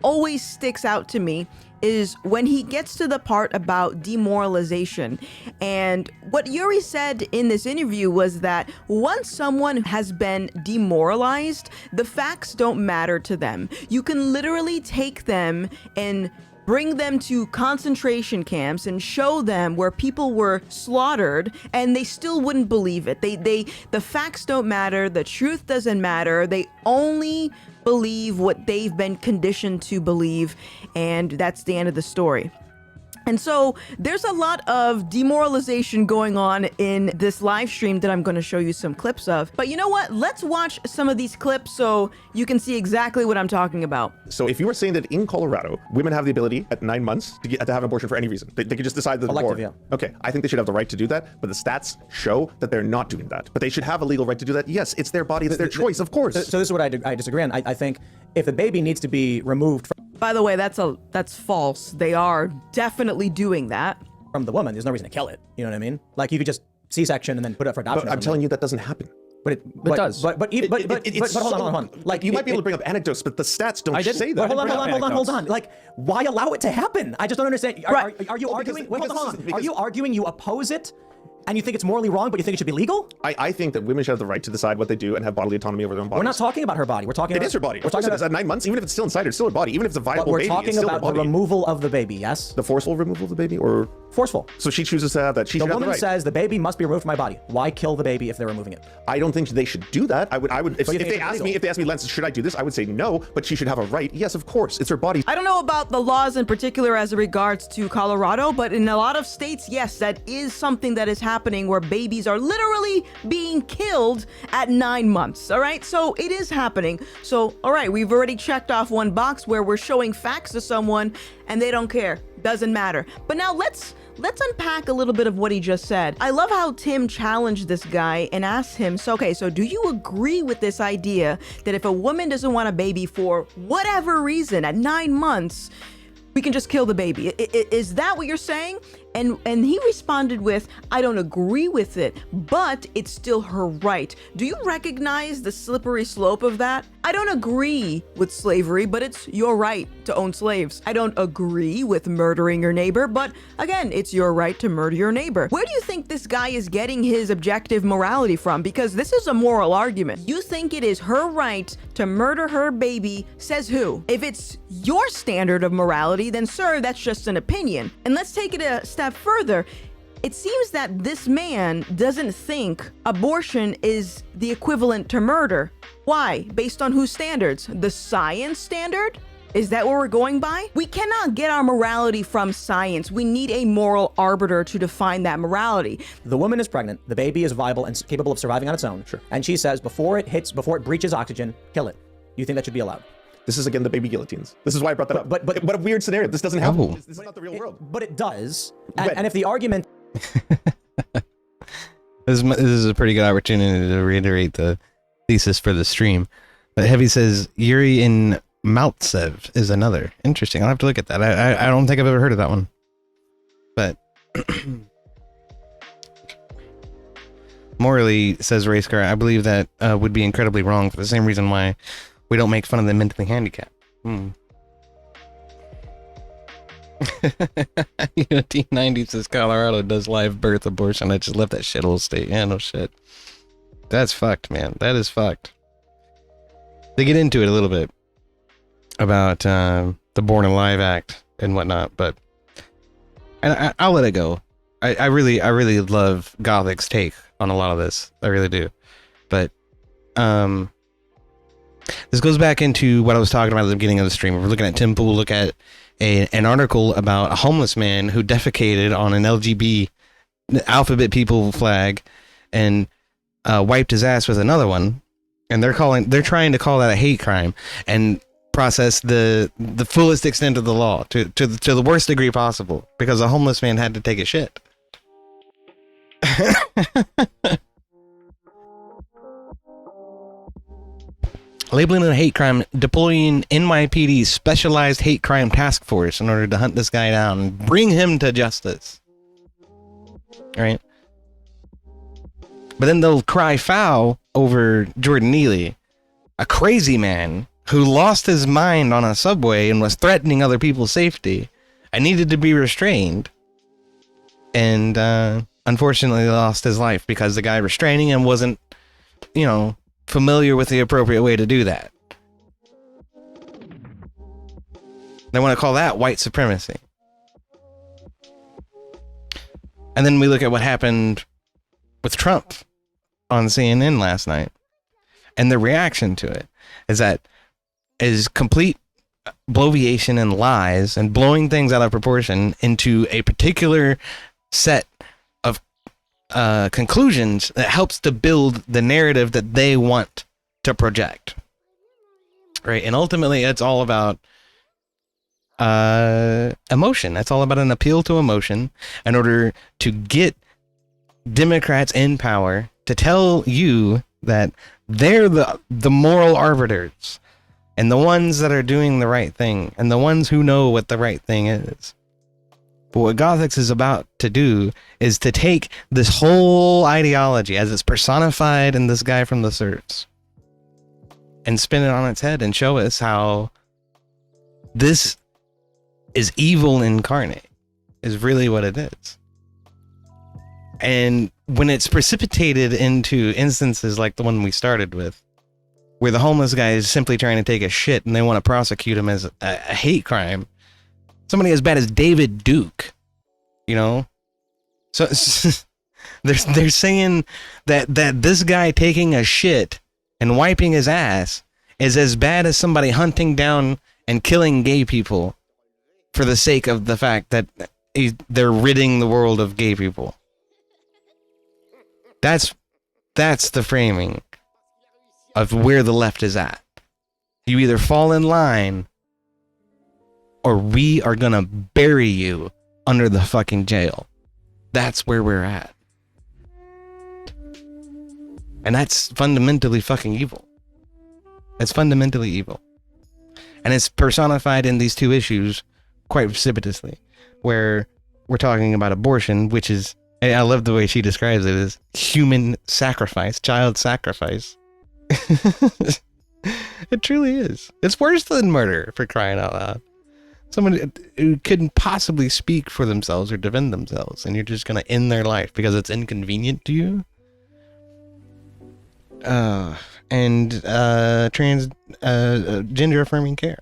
always sticks out to me is when he gets to the part about demoralization. And what Yuri said in this interview was that once someone has been demoralized, the facts don't matter to them. You can literally take them and bring them to concentration camps and show them where people were slaughtered, and they still wouldn't believe it. The facts don't matter. The truth doesn't matter. They only believe what they've been conditioned to believe, and that's the end of the story. And so there's a lot of demoralization going on in this live stream that I'm going to show you some clips of. But you know what? Let's watch some of these clips so you can see exactly what I'm talking about. So if you were saying that in Colorado, women have the ability at 9 months to have an abortion for any reason, they could just decide that they're Elective, born. Yeah. Okay, I think they should have the right to do that, but the stats show that they're not doing that. But they should have a legal right to do that. Yes, it's their body, it's their choice, of course. So this is what I disagree on. I think if the baby needs to be removed from... By the way, that's false. They are definitely doing that. From the woman, there's no reason to kill it. You know what I mean? Like you could just C-section and then put it up for adoption. But I'm telling you that doesn't happen. But it does. But hold on. Like you might be able to bring up anecdotes, but the stats don't say that. But hold on. Like, why allow it to happen? I just don't understand. Are you arguing? Wait, hold on. Are you arguing you oppose it? And you think it's morally wrong, but you think it should be legal? I think that women should have the right to decide what they do and have bodily autonomy over their own bodies. We're not talking about her body. We're talking about... It is her body. We're talking about at 9 months, even if it's still inside her, it's still her body. Even if it's a viable baby, it's still her body. We're talking about the removal of the baby, yes? The forceful removal of the baby, or... Forceful. So she chooses to have that. The woman says the baby must be removed from my body. Why kill the baby if they're removing it? I don't think they should do that. If they ask me, Lance, should I do this? I would say no, but she should have a right. Yes, of course. It's her body. I don't know about the laws in particular as it regards to Colorado, but in a lot of states, yes, that is something that is happening where babies are literally being killed at 9 months. All right. So it is happening. So, all right, we've already checked off one box where we're showing facts to someone and they don't care. Doesn't matter. But now let's unpack a little bit of what he just said. I love how Tim challenged this guy and asked him, so do you agree with this idea that if a woman doesn't want a baby for whatever reason at 9 months, we can just kill the baby? Is that what you're saying? And he responded with, I don't agree with it, but it's still her right. Do you recognize the slippery slope of that? I don't agree with slavery, but it's your right to own slaves. I don't agree with murdering your neighbor, but again, it's your right to murder your neighbor. Where do you think this guy is getting his objective morality from? Because this is a moral argument. You think it is her right to murder her baby, says who? If it's your standard of morality, then sir, that's just an opinion. And let's take it a step further. It seems that this man doesn't think abortion is the equivalent to murder. Why? Based on whose standards? The science standard? Is that what we're going by? We cannot get our morality from science. We need a moral arbiter to define that morality. The woman is pregnant, the baby is viable and capable of surviving on its own. Sure. And she says before it breaches oxygen, kill it. Do you think that should be allowed? This is again the baby guillotines. This is why I brought that up. But what a weird scenario. This doesn't happen. This is not the real world. But it does. And if the argument... This is a pretty good opportunity to reiterate the thesis for the stream. But Heavy says Yuri in Maltsev is another. Interesting. I'll have to look at that. I don't think I've ever heard of that one. But morally, says Racecar, I believe that would be incredibly wrong for the same reason why we don't make fun of the mentally handicapped. T90 says Colorado does live birth abortion. I just left that shithole state. Yeah, no shit. That's fucked, man. That is fucked. They get into it a little bit about the Born Alive Act and whatnot, but I'll let it go. I really love Gothic's take on a lot of this. I really do. But this goes back into what I was talking about at the beginning of the stream. We're looking at Tim Pool, look at an article about a homeless man who defecated on an LGBT alphabet people flag and wiped his ass with another one. And they're trying to call that a hate crime and process the fullest extent of the law to the worst degree possible because a homeless man had to take a shit. Labeling it a hate crime, deploying NYPD's specialized hate crime task force in order to hunt this guy down and bring him to justice. Right? But then they'll cry foul over Jordan Neely, a crazy man who lost his mind on a subway and was threatening other people's safety and needed to be restrained. And unfortunately lost his life because the guy restraining him wasn't, familiar with the appropriate way to do that. They want to call that white supremacy. And then we look at what happened with Trump on CNN last night. And the reaction to it is complete bloviation and lies and blowing things out of proportion into a particular set of conclusions that helps to build the narrative that they want to project. Right? And ultimately, it's all about emotion. It's all about an appeal to emotion in order to get Democrats in power to tell you that they're the moral arbiters and the ones that are doing the right thing and the ones who know what the right thing is. But what Gothix is about to do is to take this whole ideology as it's personified in this guy from the Serfs and spin it on its head and show us how this is evil incarnate, is really what it is. And when it's precipitated into instances like the one we started with, where the homeless guy is simply trying to take a shit and they want to prosecute him as a hate crime, somebody as bad as David Duke, you know? So they're saying that this guy taking a shit and wiping his ass is as bad as somebody hunting down and killing gay people for the sake of the fact that they're ridding the world of gay people. That's the framing of where the left is at. You either fall in line or we are gonna bury you under the fucking jail. That's where we're at. And that's fundamentally fucking evil. It's fundamentally evil. And it's personified in these two issues quite precipitously, where we're talking about abortion, which is, I love the way she describes it, as human sacrifice, child sacrifice. It truly is. It's worse than murder, for crying out loud. Someone who couldn't possibly speak for themselves or defend themselves, and you're just going to end their life because it's inconvenient to you. Gender affirming care,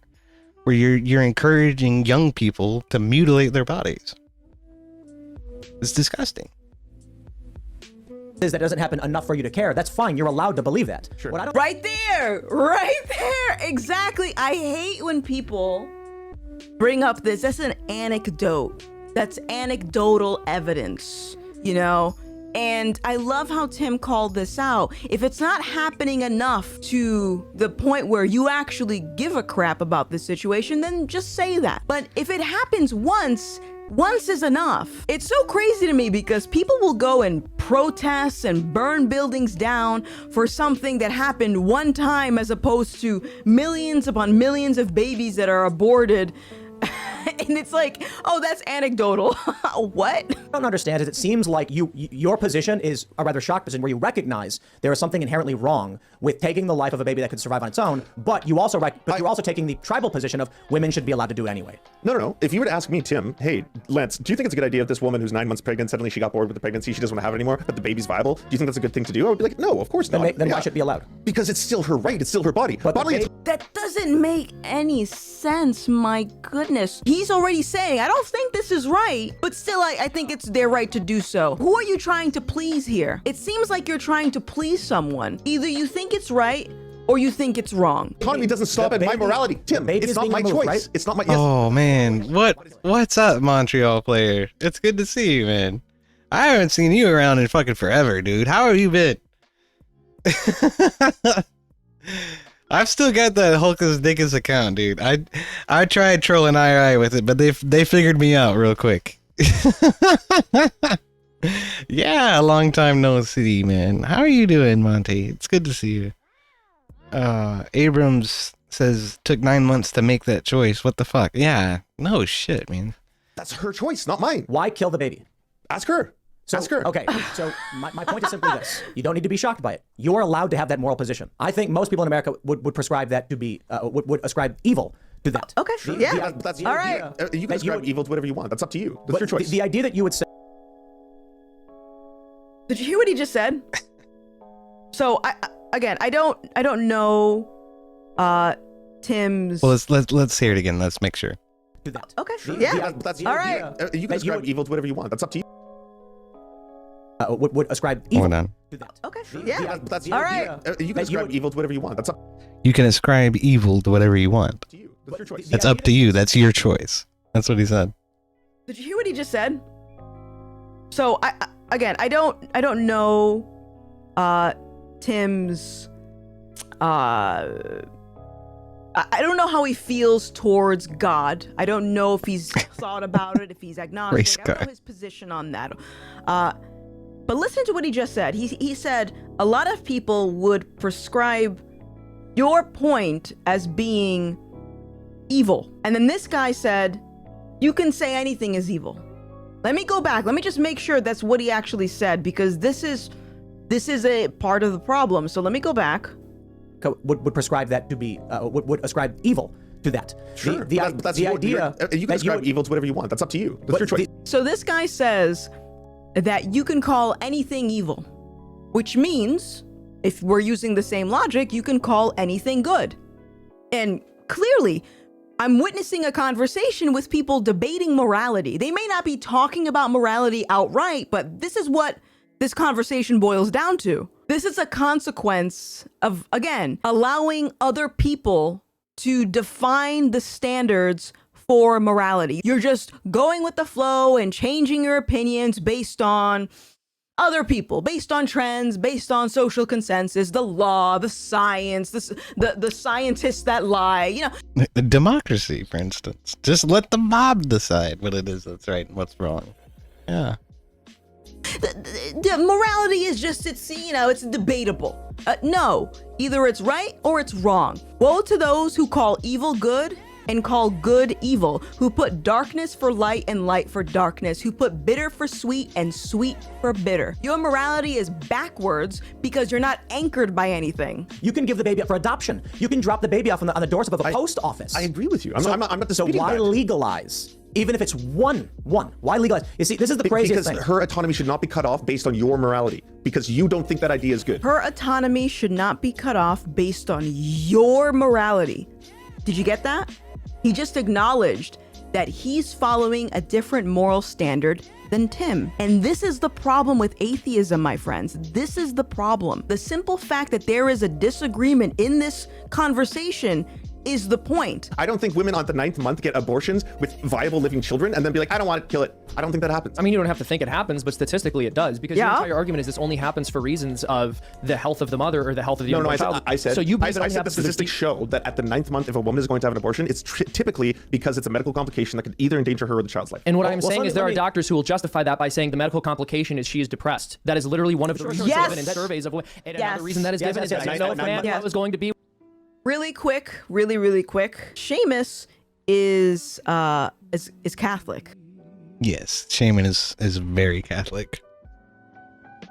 where you're encouraging young people to mutilate their bodies. It's disgusting. Is that doesn't happen enough for you to care. That's fine. You're allowed to believe that. Sure. Right there. Exactly. I hate when people bring up this. That's an anecdote. That's anecdotal evidence, you know? And I love how Tim called this out. If it's not happening enough to the point where you actually give a crap about this situation, then just say that. But if it happens once is enough. It's so crazy to me because people will go and protest and burn buildings down for something that happened one time as opposed to millions upon millions of babies that are aborted. And it's like, oh, that's anecdotal. What? I don't understand is it seems like your position is a rather shocked position where you recognize there is something inherently wrong with taking the life of a baby that could survive on its own, but you're also taking the tribal position of women should be allowed to do it anyway. No. If you were to ask me, Tim, hey, Lance, do you think it's a good idea if this woman who's 9 months pregnant, suddenly she got bored with the pregnancy, she doesn't want to have it anymore, but the baby's viable? Do you think that's a good thing to do? I would be like, no, of course not. Then why should it be allowed? Because it's still her right. It's still her body. But that doesn't make any sense. My goodness. He's already saying, I don't think this is right, but still, I think it's their right to do so. Who are you trying to please here? It seems like you're trying to please someone. Either you think it's right or you think it's wrong. Autonomy doesn't stop at my morality. Tim, it's not my choice. Right? It's not my... Yes. Oh, man. What's up, Montreal player? It's good to see you, man. I haven't seen you around in fucking forever, dude. How have you been? I've still got that Hulkus Dickus account, dude. I tried trolling II with it, but they figured me out real quick. Yeah, long time no see, man. How are you doing, Monty? It's good to see you. Abrams says took 9 months to make that choice. What the fuck? Yeah, no shit, man. That's her choice, not mine. Why kill the baby? Ask her. Ask her. Okay, so my point is simply this. You don't need to be shocked by it. You're allowed to have that moral position. I think most people in America would prescribe that to be, would ascribe evil to that. Okay, That's all right. You can ascribe evil to whatever you want. That's up to you. That's your choice. The idea that you would say... Did you hear what he just said? So, I don't know Tim's... Well, let's hear it again. Let's make sure. Do that. Okay, That's all right. You can ascribe evil to whatever you want. That's up to you. Would ascribe evil. Hold on. To that. Okay, That's all right. You can ascribe evil to whatever you want. That's up. You can ascribe evil to whatever you want. To you. That's your choice. That's up to you. That's your choice. That's what he said. Did you hear what he just said? So I don't know Tim's I don't know how he feels towards God. I don't know if he's thought about it, if he's agnostic. I don't know his position on that. But listen to what he just said. He said a lot of people would prescribe your point as being evil. And then this guy said, you can say anything is evil. Let me go back. Let me just make sure that's what he actually said, because this is a part of the problem. So let me go back. Would prescribe that to be would ascribe evil to that. Sure, that's the your, idea. you can ascribe evil to whatever you want. That's up to you. That's your choice. So this guy says that you can call anything evil, which means if we're using the same logic, you can call anything good. And clearly, I'm witnessing a conversation with people debating morality. They may not be talking about morality outright, but this is what this conversation boils down to. This is a consequence of, again, allowing other people to define the standards for morality. You're just going with the flow and changing your opinions based on other people, based on trends, based on social consensus, the law, the science, the scientists that lie, you know. Democracy, for instance. Just let the mob decide what it is that's right and what's wrong. Yeah. The morality is just, it's debatable. No, either it's right or it's wrong. Woe to those who call evil good and call good evil, who put darkness for light and light for darkness, who put bitter for sweet and sweet for bitter. Your morality is backwards because you're not anchored by anything. You can give the baby up for adoption. You can drop the baby off on the doorstep of a post office. I agree with you. I'm not disputing So why that. legalize? Even if it's one, why legalize? You see, this is the craziest thing. Because her autonomy should not be cut off based on your morality, because you don't think that idea is good. Her autonomy should not be cut off based on your morality. Did you get that? He just acknowledged that he's following a different moral standard than Tim. And this is the problem with atheism, my friends. This is the problem. The simple fact that there is a disagreement in this conversation is the point. I don't think women on the 9th month get abortions with viable living children and then be like, I don't want to kill it. I don't think that happens. I mean, you don't have to think it happens, but statistically it does, because your entire argument is this only happens for reasons of the health of the mother or the health of the unborn child. I said the statistics show that at the 9th month, if a woman is going to have an abortion, it's typically because it's a medical complication that could either endanger her or the child's life. And what I'm saying is there are doctors who will justify that by saying the medical complication is she is depressed. That is literally one of the reasons given in surveys of women. And another reason that is given is that I know if man was going to be. Really quick, really quick. Seamus is Catholic. Yes, Shaman is very Catholic.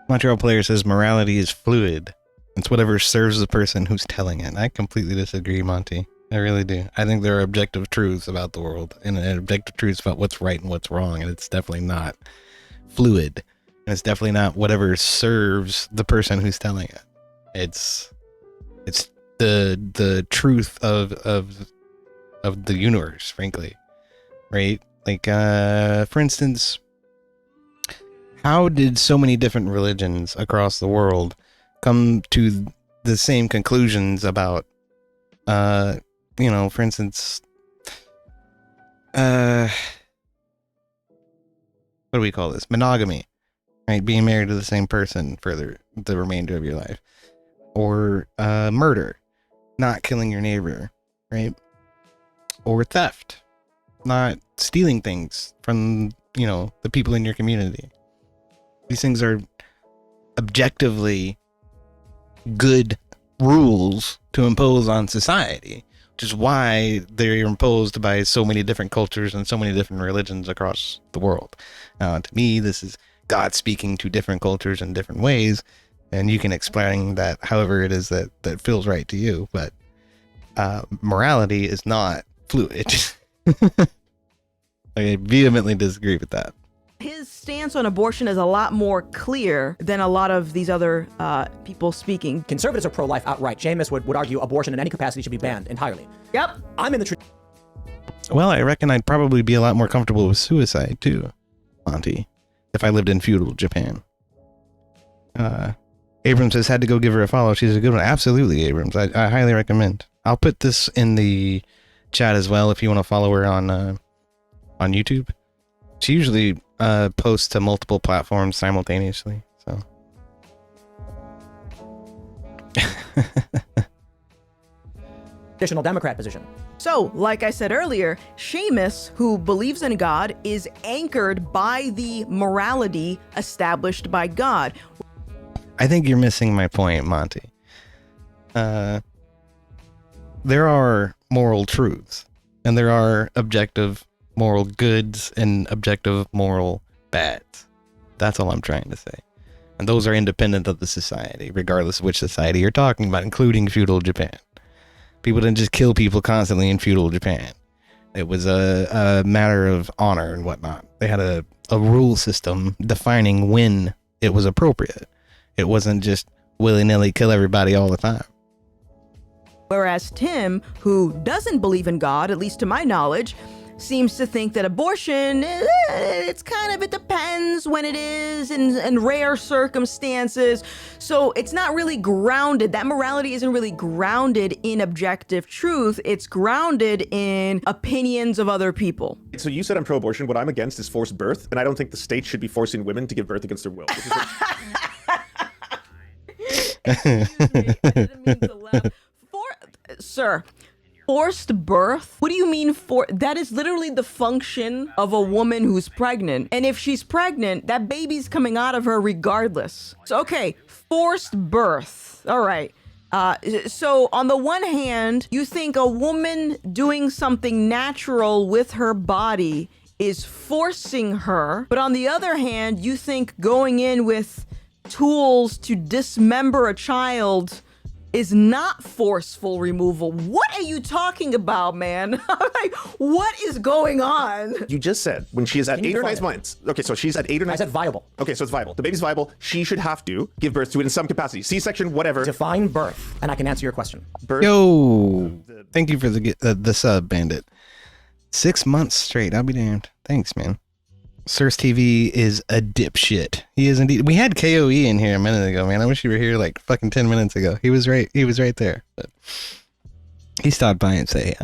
Montreal Player says morality is fluid. It's whatever serves the person who's telling it. I completely disagree, Monty. I really do. I think there are objective truths about the world and objective truths about what's right and what's wrong, and it's definitely not fluid. And it's definitely not whatever serves the person who's telling it. It's the truth of the universe, frankly, right? Like for instance, how did so many different religions across the world come to the same conclusions about for instance, what do we call this? Monogamy, right? Being married to the same person for the remainder of your life, or murder, not killing your neighbor, right? Or theft, not stealing things from, the people in your community. These things are objectively good rules to impose on society, which is why they're imposed by so many different cultures and so many different religions across the world. Now, to me, this is God speaking to different cultures in different ways. And you can explain that however it is that feels right to you, but morality is not fluid. I vehemently disagree with that. His stance on abortion is a lot more clear than a lot of these other people speaking. Conservatives are pro-life outright. Seamus would argue abortion in any capacity should be banned entirely. Yep. I'm in the Well, I reckon I'd probably be a lot more comfortable with suicide too, Monty, if I lived in feudal Japan. Abrams has had to go give her a follow. She's a good one. Absolutely, Abrams. I highly recommend. I'll put this in the chat as well if you want to follow her on YouTube. She usually posts to multiple platforms simultaneously. So. traditional Democrat position. So, like I said earlier, Seamus, who believes in God, is anchored by the morality established by God. I think you're missing my point, Monty. There are moral truths, and there are objective moral goods and objective moral bad. That's all I'm trying to say. And those are independent of the society, regardless of which society you're talking about, including feudal Japan. People didn't just kill people constantly in feudal Japan. It was a matter of honor and whatnot. They had a rule system defining when it was appropriate. It wasn't just willy-nilly kill everybody all the time. Whereas Tim, who doesn't believe in God, at least to my knowledge, seems to think that abortion, it depends when it is in rare circumstances. So it's not really grounded. That morality isn't really grounded in objective truth. It's grounded in opinions of other people. So you said I'm pro-abortion. What I'm against is forced birth, and I don't think the state should be forcing women to give birth against their will. Which is Excuse me, I didn't mean to laugh. Sir, forced birth? What do you mean that is literally the function of a woman who's pregnant. And if she's pregnant, that baby's coming out of her regardless. So, okay, forced birth. All right. So on the one hand, you think a woman doing something natural with her body is forcing her. But on the other hand, you think going in with tools to dismember a child is not forceful removal. What are you talking about, man? Like, what is going on? You just said when she is at 8 or 9 months. Okay, so she's at 8 or 9. I said viable. Okay, so it's viable. The baby's viable. She should have to give birth to it in some capacity. C-section, whatever. Define birth, and I can answer your question. Birth. Yo, thank you for the sub, Bandit. 6 months straight. I'll be damned. Thanks, man. Sirs TV is a dipshit. He is indeed. We had KOE in here a minute ago, man. I wish you were here like fucking 10 minutes ago. He was right there. But he stopped by and said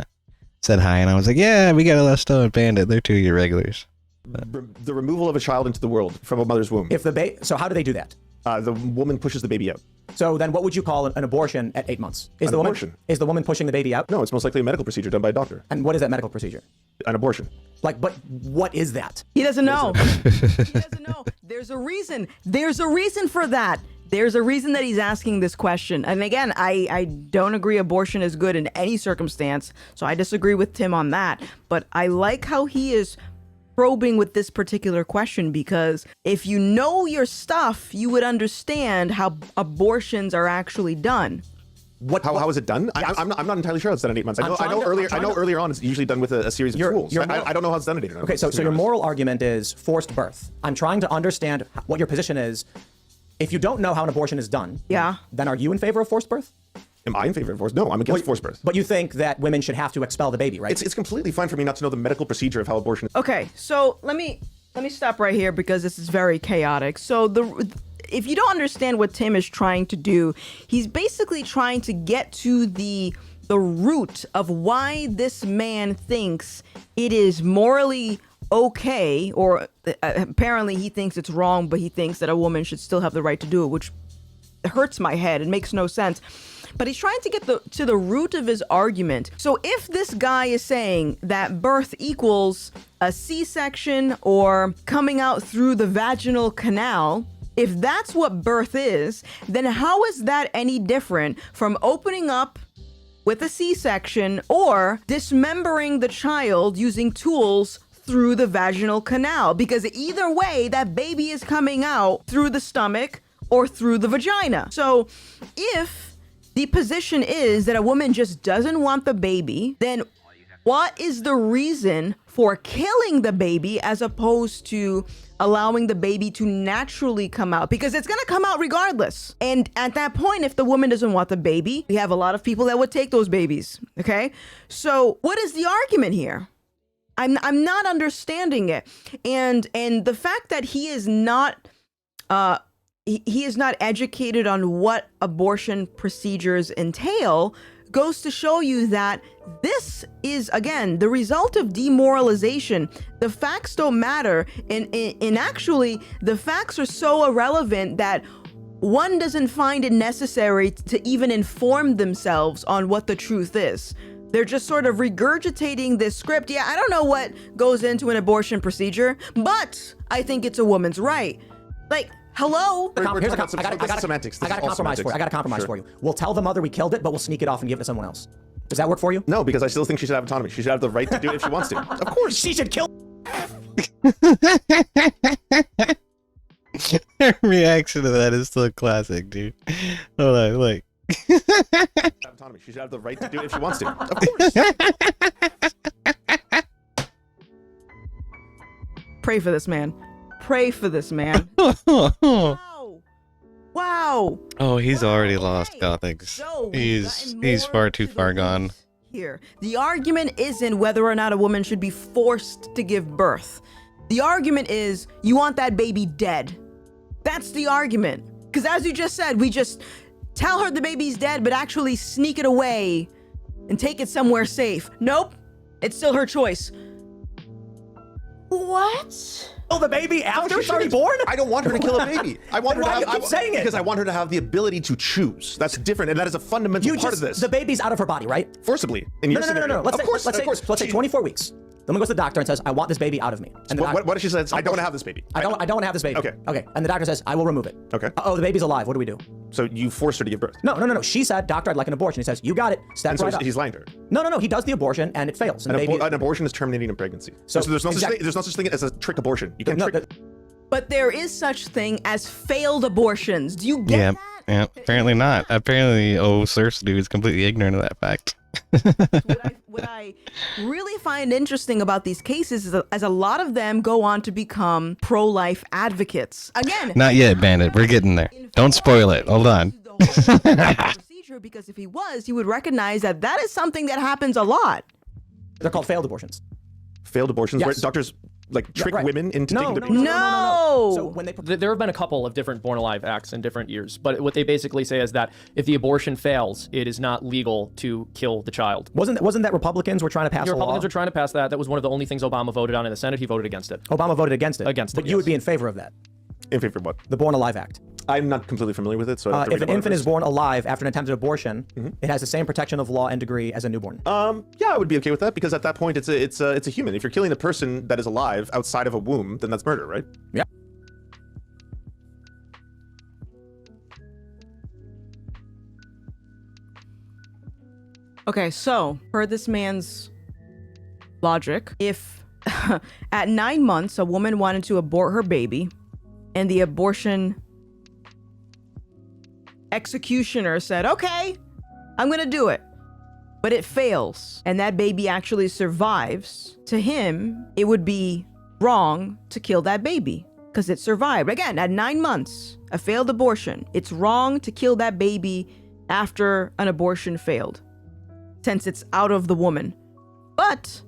hi, and I was like, yeah, we got a Lesto and Bandit. They're 2 of your regulars. But the removal of a child into the world from a mother's womb. So how do they do that? The woman pushes the baby out. So then what would you call an abortion at 8 months? Is the woman pushing the baby out? No, it's most likely a medical procedure done by a doctor. And what is that medical procedure? An abortion. But what is that? He doesn't know. He doesn't know. There's a reason. There's a reason for that. There's a reason that he's asking this question. And again, I don't agree abortion is good in any circumstance. So I disagree with Tim on that. But I like how he is probing with this particular question, because if you know your stuff, you would understand how abortions are actually done. How is it done? Yes. I'm not entirely sure how it's done in 8 months. I know earlier on it's usually done with a series of tools. I don't know how it's done in 8 months. Okay, so your moral argument is forced birth. I'm trying to understand what your position is. If you don't know how an abortion is done, then are you in favor of forced birth? Am I in favor of forced? No, I'm against forced birth. But you think that women should have to expel the baby, right? It's completely fine for me not to know the medical procedure of how abortion is. Okay, so let me stop right here because this is very chaotic. So if you don't understand what Tim is trying to do, he's basically trying to get to the root of why this man thinks it is morally okay, or apparently he thinks it's wrong, but he thinks that a woman should still have the right to do it, which hurts my head. It makes no sense. But he's trying to get to the root of his argument. So if this guy is saying that birth equals a C-section or coming out through the vaginal canal, if that's what birth is, then how is that any different from opening up with a C-section or dismembering the child using tools through the vaginal canal? Because either way, that baby is coming out through the stomach or through the vagina. So if the position is that a woman just doesn't want the baby, then what is the reason for killing the baby as opposed to allowing the baby to naturally come out? Because it's going to come out regardless. And at that point, if the woman doesn't want the baby, we have a lot of people that would take those babies. Okay? So what is the argument here? I'm not understanding it. And the fact that he is not educated on what abortion procedures entail goes to show you that this is, again, the result of demoralization. The facts don't matter. And actually, the facts are so irrelevant that one doesn't find it necessary to even inform themselves on what the truth is. They're just sort of regurgitating this script. Yeah, I don't know what goes into an abortion procedure, but I think it's a woman's right. Like, hello? I got a compromise for you. We'll tell the mother we killed it, but we'll sneak it off and give it to someone else. Does that work for you? No, because I still think she should have autonomy. She should have the right to do it if she wants to. Of course. She should kill. Her reaction to that is still classic, dude. Hold on, like. Autonomy. She should have the right to do it if she wants to. Of course. Pray for this man. Pray for this man. Wow. Wow. Oh, he's already lost Gothics. He's far too far gone. Here, the argument isn't whether or not a woman should be forced to give birth. The argument is you want that baby dead. That's the argument. Because as you just said, we just tell her the baby's dead, but actually sneak it away and take it somewhere safe. Nope, it's still her choice. What? Oh, the baby after she's already born? I don't want her to kill a baby. I want her to Why have. do you keep saying it? Because I want her to have the ability to choose. That's different, and that is a fundamental part of this. The baby's out of her body, right? Forcibly. In your scenario. No. Let's say 24 weeks. The woman goes to the doctor and says, I want this baby out of me. And what if she says, I don't want to have this baby? I don't want to have this baby. Okay. Okay. And the doctor says, I will remove it. Okay. Oh, the baby's alive. What do we do? So you forced her to give birth? No. She said, doctor, I'd like an abortion. He says, you got it. Step right up. He's lying to her. No. He does the abortion and it fails. And an abortion is terminating a pregnancy. So there's no such thing as a trick abortion. You can trick. But there is such thing as failed abortions. Do you get that? Yeah, apparently not. Apparently, Cersei dude is completely ignorant of that fact. What I really find interesting about these cases is as a lot of them go on to become pro-life advocates. Again, Not yet, Bandit. We're getting there. Don't spoil it. Hold on. procedure, because if he was, he would recognize that that is something that happens a lot. They're called failed abortions. Failed abortions? Yes. Where doctors trick women into taking the baby? No. So when there have been a couple of different Born Alive acts in different years, but what they basically say is that if the abortion fails, it is not legal to kill the child. Wasn't that Republicans were trying to pass a law? Republicans were trying to pass that. That was one of the only things Obama voted on in the Senate. He voted against it. Obama voted against it. But you would be in favor of that. In favor of what? The Born Alive Act. I'm not completely familiar with it, so if an infant is born alive after an attempted abortion, it has the same protection of law and degree as a newborn. Yeah, I would be okay with that because at that point it's a human. If you're killing a person that is alive outside of a womb, then that's murder, right? Yeah. Okay, so per this man's logic, if at 9 months a woman wanted to abort her baby and the abortion executioner said, okay, I'm gonna do it, but it fails and that baby actually survives, to him it would be wrong to kill that baby because it survived. Again, at 9 months, a failed abortion, it's wrong to kill that baby after an abortion failed since it's out of the woman. But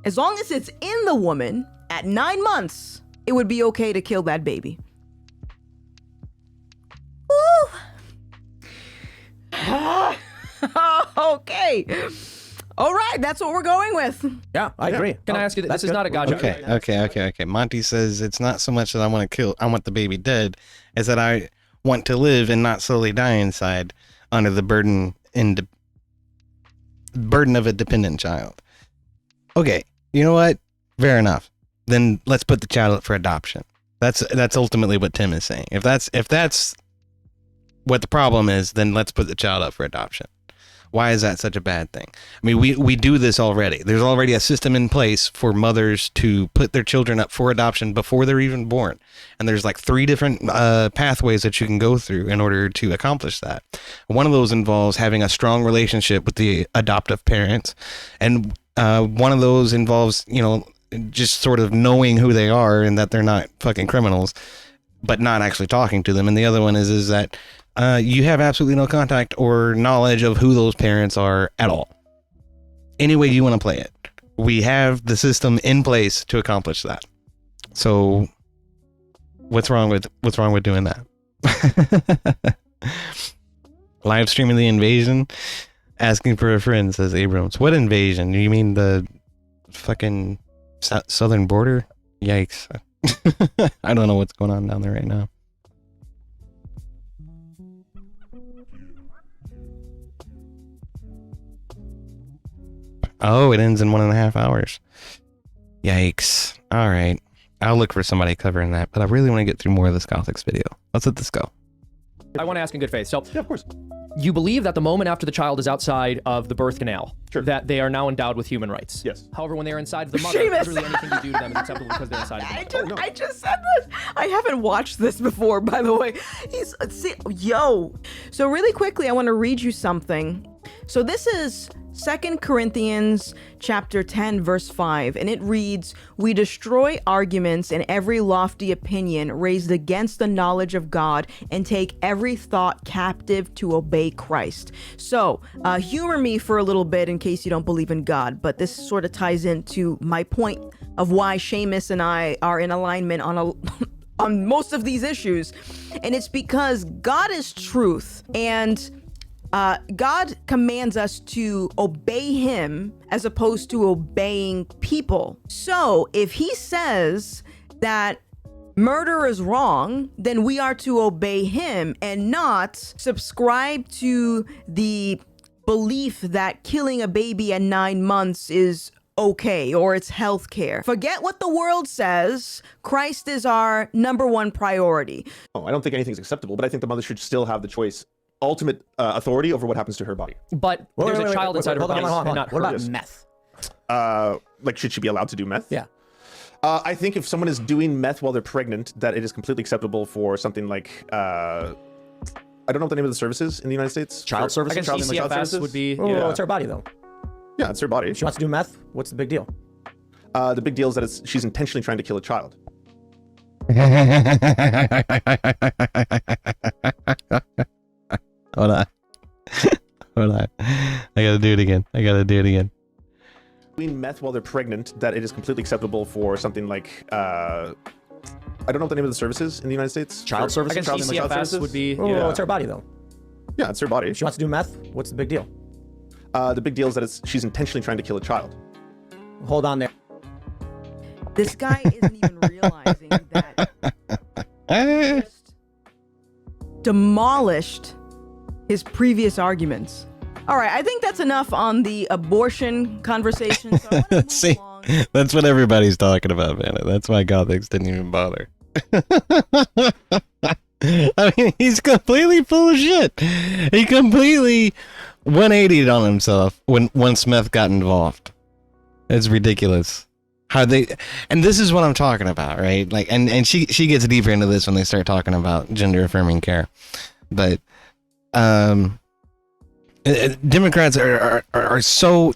as long as it's in the woman at 9 months, it would be okay to kill that baby. Woo! Okay. All right, that's what we're going with. Yeah, I agree. Can I ask you, this is not a gotcha. Okay. Monty says it's not so much that I want the baby dead, as that I want to live and not slowly die inside under the burden of a dependent child. Okay, you know what? Fair enough. Then let's put the child up for adoption. That's ultimately what Tim is saying. If that's what the problem is, then let's put the child up for adoption. Why is that such a bad thing? I mean, we do this already. There's already a system in place for mothers to put their children up for adoption before they're even born. And there's like 3 different pathways that you can go through in order to accomplish that. One of those involves having a strong relationship with the adoptive parents. And one of those involves, just sort of knowing who they are and that they're not fucking criminals, but not actually talking to them. And the other one is that you have absolutely no contact or knowledge of who those parents are at all. Any way you want to play it, we have the system in place to accomplish that. So what's wrong with doing that? Live streaming the invasion, asking for a friend, says Abrams. What invasion? You mean the fucking southern border? Yikes. I don't know what's going on down there right now. Oh, it ends in 1.5 hours. Yikes. All right. I'll look for somebody covering that, but I really want to get through more of this Gothics video. Let's let this go. I want to ask in good faith. So, yeah, of course. You believe that the moment after the child is outside of the birth canal, that they are now endowed with human rights. Yes. However, when they are inside of the mother, literally anything you do to them is acceptable because they're inside of the mother. I just said this. I haven't watched this before, by the way. So really quickly, I want to read you something. So this is 2 Corinthians chapter 10, verse 5, and it reads, "We destroy arguments and every lofty opinion raised against the knowledge of God and take every thought captive to obey Christ." So humor me for a little bit in case you don't believe in God, but this sort of ties into my point of why Seamus and I are in alignment on most of these issues. And it's because God is truth, and God commands us to obey him as opposed to obeying people. So if he says that murder is wrong, then we are to obey him and not subscribe to the belief that killing a baby at 9 months is okay or it's healthcare. Forget what the world says. Christ is our number one priority. Oh, I don't think anything's acceptable, but I think the mother should still have the choice, ultimate authority over what happens to her body. But there's a child inside of her body. What about meth? Like, should she be allowed to do meth? Yeah. I think if someone is doing meth while they're pregnant, that it is completely acceptable for something like, I don't know what the name of the services in the United States. Child services? I guess CCFS would be... Oh, it's her body, though. Yeah, it's her body. If she wants to do meth, what's the big deal? The big deal is that she's intentionally trying to kill a child. Hold on. Hold on. I gotta do it again. Doing meth while they're pregnant, that it is completely acceptable for something like, I don't know what the name of the services in the United States. Child services? I guess CCFS would be... Oh, it's her body, though. Yeah, it's her body. If she wants to do meth, what's the big deal? The big deal is that she's intentionally trying to kill a child. Hold on there. This guy isn't even realizing that he just demolished his previous arguments. All right, I think that's enough on the abortion conversation. So See, that's what everybody's talking about, man. That's why Gothics didn't even bother. I mean, he's completely full of shit. He completely 180'd on himself when Smith got involved. It's ridiculous. How they, and this is what I'm talking about, right? Like, and she gets deeper into this when they start talking about gender affirming care. But Democrats are so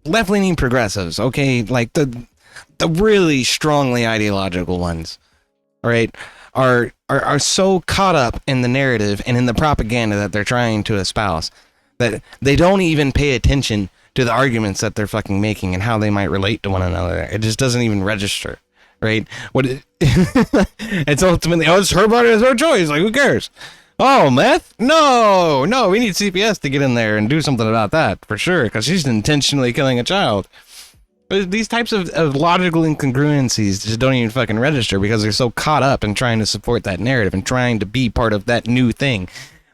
left-leaning progressives, okay? Like the really strongly ideological ones, right? Are so caught up in the narrative and in the propaganda that they're trying to espouse that they don't even pay attention to the arguments that they're fucking making and how they might relate to one another. It just doesn't even register, right? It's ultimately, oh, it's her body, it's her choice. Like, who cares? Oh, meth? No, we need CPS to get in there and do something about that for sure, because she's intentionally killing a child. But these types of logical incongruencies just don't even fucking register because they're so caught up in trying to support that narrative and trying to be part of that new thing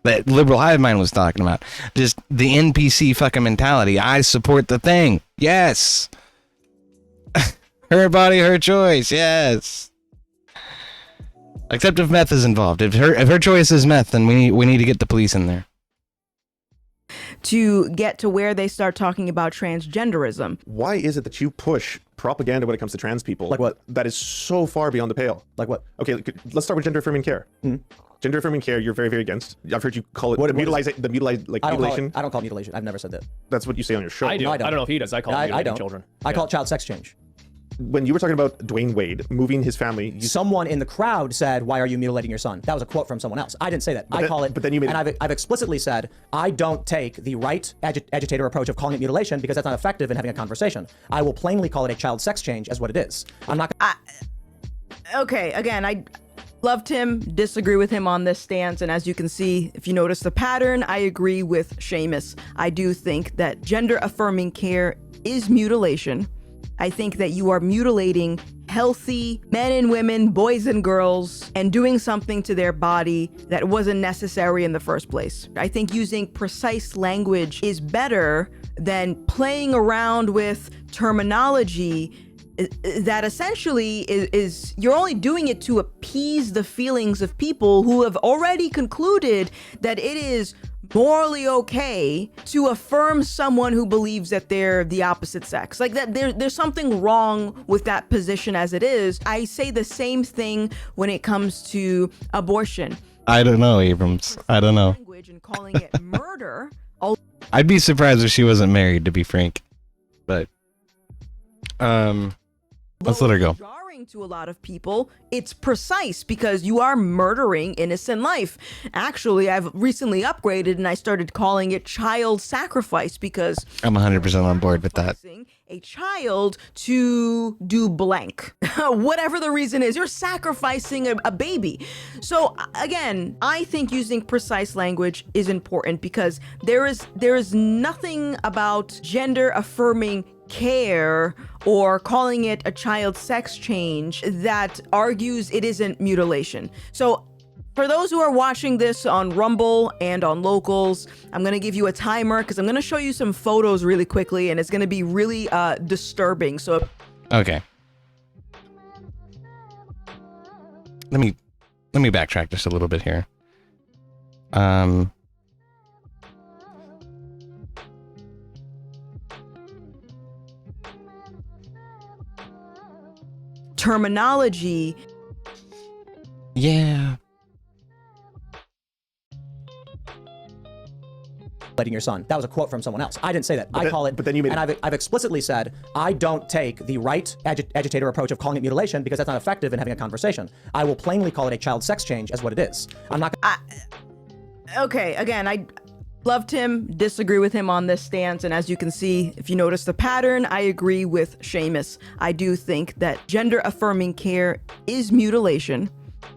that liberal hive mind was talking about. Just the NPC fucking mentality. I support the thing. Yes. Her body, her choice. Yes. Except if meth is involved. If her choice is meth, then we need to get the police in there. To get to where they start talking about transgenderism. Why is it that you push propaganda when it comes to trans people? Like what? That is so far beyond the pale. Like what? Okay, let's start with gender affirming care. Gender affirming care, you're very, very against. I've heard you call it mutilation. I don't call it mutilation. I've never said that. That's what you say on your show. I do. No, I don't know if he does. I call it mutilating children. I call it child sex change. When you were talking about Dwayne Wade moving his family, someone in the crowd said, "Why are you mutilating your son?" That was a quote from someone else. I didn't say that. I call it. But then you made. And I've explicitly said I don't take the right agitator approach of calling it mutilation because that's not effective in having a conversation. I will plainly call it a child sex change as what it is. I'm not. Okay, again, I loved him, disagree with him on this stance, and as you can see, if you notice the pattern, I agree with Seamus. I do think that gender affirming care is mutilation. I think that you are mutilating healthy men and women, boys and girls, and doing something to their body that wasn't necessary in the first place. I think using precise language is better than playing around with terminology that essentially is you're only doing it to appease the feelings of people who have already concluded that it is morally okay to affirm someone who believes that they're the opposite sex. Like that there's something wrong with that position as it is. I say the same thing when it comes to abortion. I don't know, Abrams. I don't know. Language and calling it murder. I'd be surprised if she wasn't married, to be frank. But let's let her go. Jarring to a lot of people, it's precise because you are murdering innocent life. Actually, I've recently upgraded and I started calling it child sacrifice because I'm 100% on board with that. a child to do blank. Whatever the reason is, you're sacrificing a baby. So again, I think using precise language is important because there is nothing about gender affirming care or calling it a child sex change that argues it isn't mutilation. So for those who are watching this on Rumble and on Locals, I'm going to give you a timer because I'm going to show you some photos really quickly and it's going to be really disturbing. So okay. Let me backtrack just a little bit here. Terminology. Yeah. Letting your son. That was a quote from someone else. I didn't say that. I call it. But then you made. And I've explicitly said I don't take the right agitator approach of calling it mutilation because that's not effective in having a conversation. I will plainly call it a child sex change as what it is. I'm not. Okay. Again, I loved him. Disagree with him on this stance. And as you can see, if you notice the pattern, I agree with Seamus. I do think that gender affirming care is mutilation.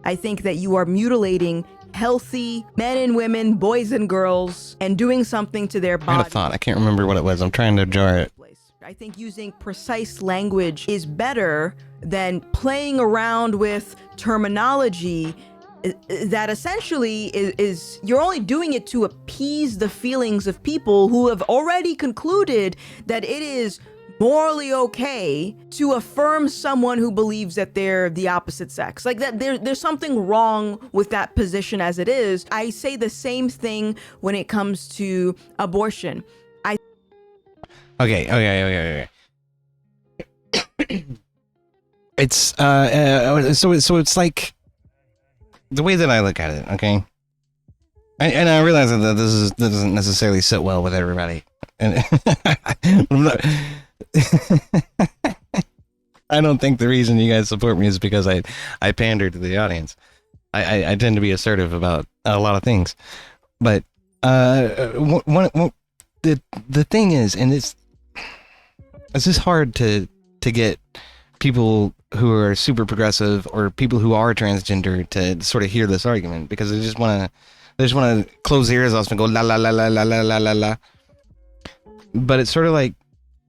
I think that you are mutilating healthy men and women, boys and girls, and doing something to their body. I had a thought. I can't remember what it was. I'm trying to jar it. I think using precise language is better than playing around with terminology that essentially is you're only doing it to appease the feelings of people who have already concluded that it is morally okay to affirm someone who believes that they're the opposite sex. Like that there's something wrong with that position as it is. I say the same thing when it comes to abortion. Okay. It's so it's like the way that I look at it, okay? And I realize that this doesn't necessarily sit well with everybody. And I'm not, I don't think the reason you guys support me is because I pander to the audience. I tend to be assertive about a lot of things. But the thing is, and it's just hard to get people who are super progressive or people who are transgender to sort of hear this argument because they just want to close their ears off and go la la la la la la la la la. But it's sort of like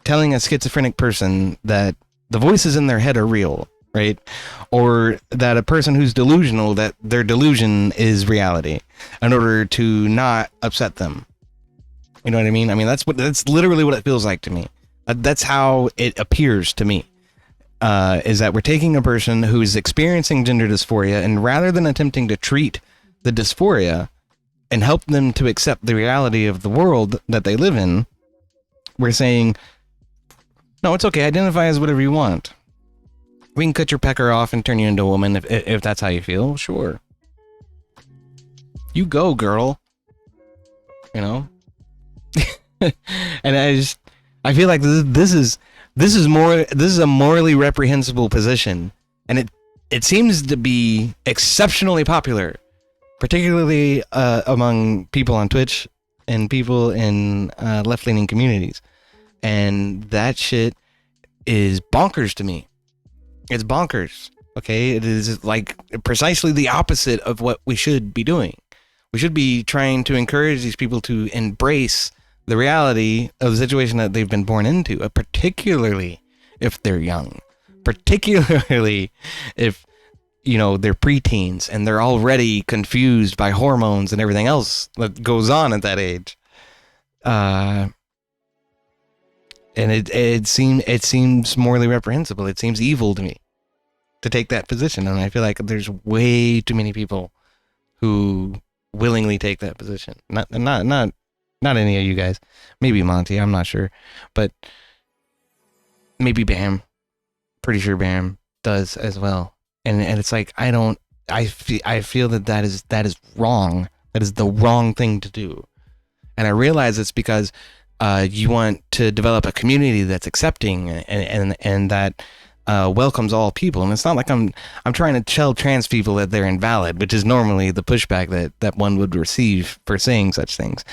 telling a schizophrenic person that the voices in their head are real, right? Or that a person who's delusional, that their delusion is reality in order to not upset them. You know what I mean? I mean, that's literally what it feels like to me. That's how it appears to me. Is that we're taking a person who is experiencing gender dysphoria, and rather than attempting to treat the dysphoria and help them to accept the reality of the world that they live in, we're saying, no, it's okay, identify as whatever you want. We can cut your pecker off and turn you into a woman if that's how you feel, sure. You go, girl. You know? And I feel like this is a morally reprehensible position, and it seems to be exceptionally popular, particularly among people on Twitch and people in left-leaning communities. And that shit is bonkers to me. It's bonkers. Okay, it is like precisely the opposite of what we should be doing. We should be trying to encourage these people to embrace the reality of the situation that they've been born into, particularly if they're young, particularly if, you know, they're preteens and they're already confused by hormones and everything else that goes on at that age. And it seems morally reprehensible. It seems evil to me to take that position. And I feel like there's way too many people who willingly take that position. Not any of you guys. Maybe Monty, I'm not sure. But maybe Bam. Pretty sure Bam does as well. And it's like I feel that is wrong. That is the wrong thing to do. And I realize it's because you want to develop a community that's accepting and that welcomes all people. And it's not like I'm trying to tell trans people that they're invalid, which is normally the pushback that one would receive for saying such things.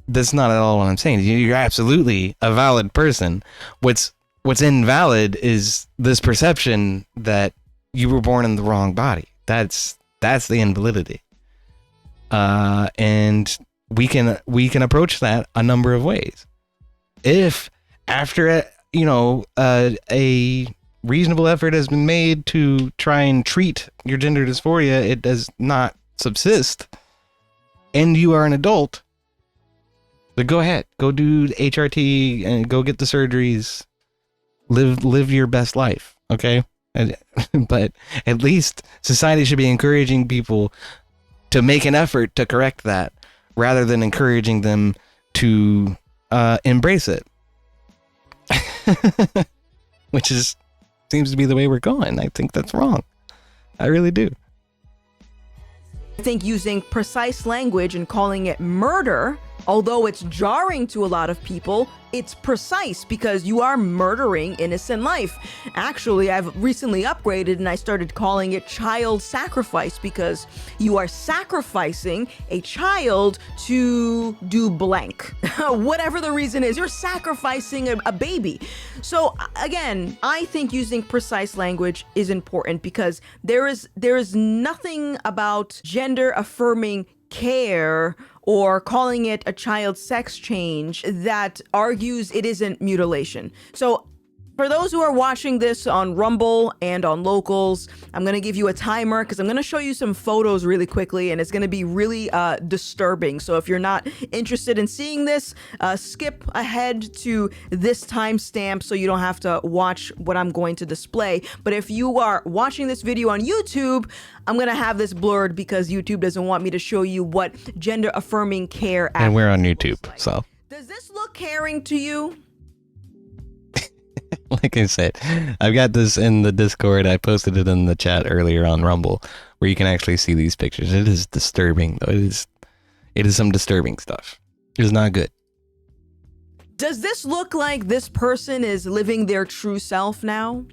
That's not at all what I'm saying. You're absolutely a valid person. What's invalid is this perception that you were born in the wrong body. That's the invalidity. And we can approach that a number of ways. If after a reasonable effort has been made to try and treat your gender dysphoria, it does not subsist, and you are an adult, then go ahead, go do HRT and go get the surgeries, live your best life, okay? But at least society should be encouraging people to make an effort to correct that, rather than encouraging them to embrace it. Which seems to be the way we're going. I think that's wrong. I really do. I think using precise language and calling it murder, although it's jarring to a lot of people, it's precise because you are murdering innocent life. Actually, I've recently upgraded and I started calling it child sacrifice because you are sacrificing a child to do blank. Whatever the reason is, you're sacrificing a baby. So again, I think using precise language is important because there is nothing about gender affirming care or calling it a child sex change that argues it isn't mutilation. So for those who are watching this on Rumble and on Locals, I'm going to give you a timer because I'm going to show you some photos really quickly and it's going to be really disturbing. So if you're not interested in seeing this, skip ahead to this timestamp so you don't have to watch what I'm going to display. But if you are watching this video on YouTube, I'm going to have this blurred because YouTube doesn't want me to show you what gender affirming care actually and we're on YouTube, so. Does this look caring to you? Like I said, I've got this in the Discord. I posted it in the chat earlier on Rumble, where you can actually see these pictures. It is disturbing, though. It is some disturbing stuff. It is not good. Does this look like this person is living their true self now?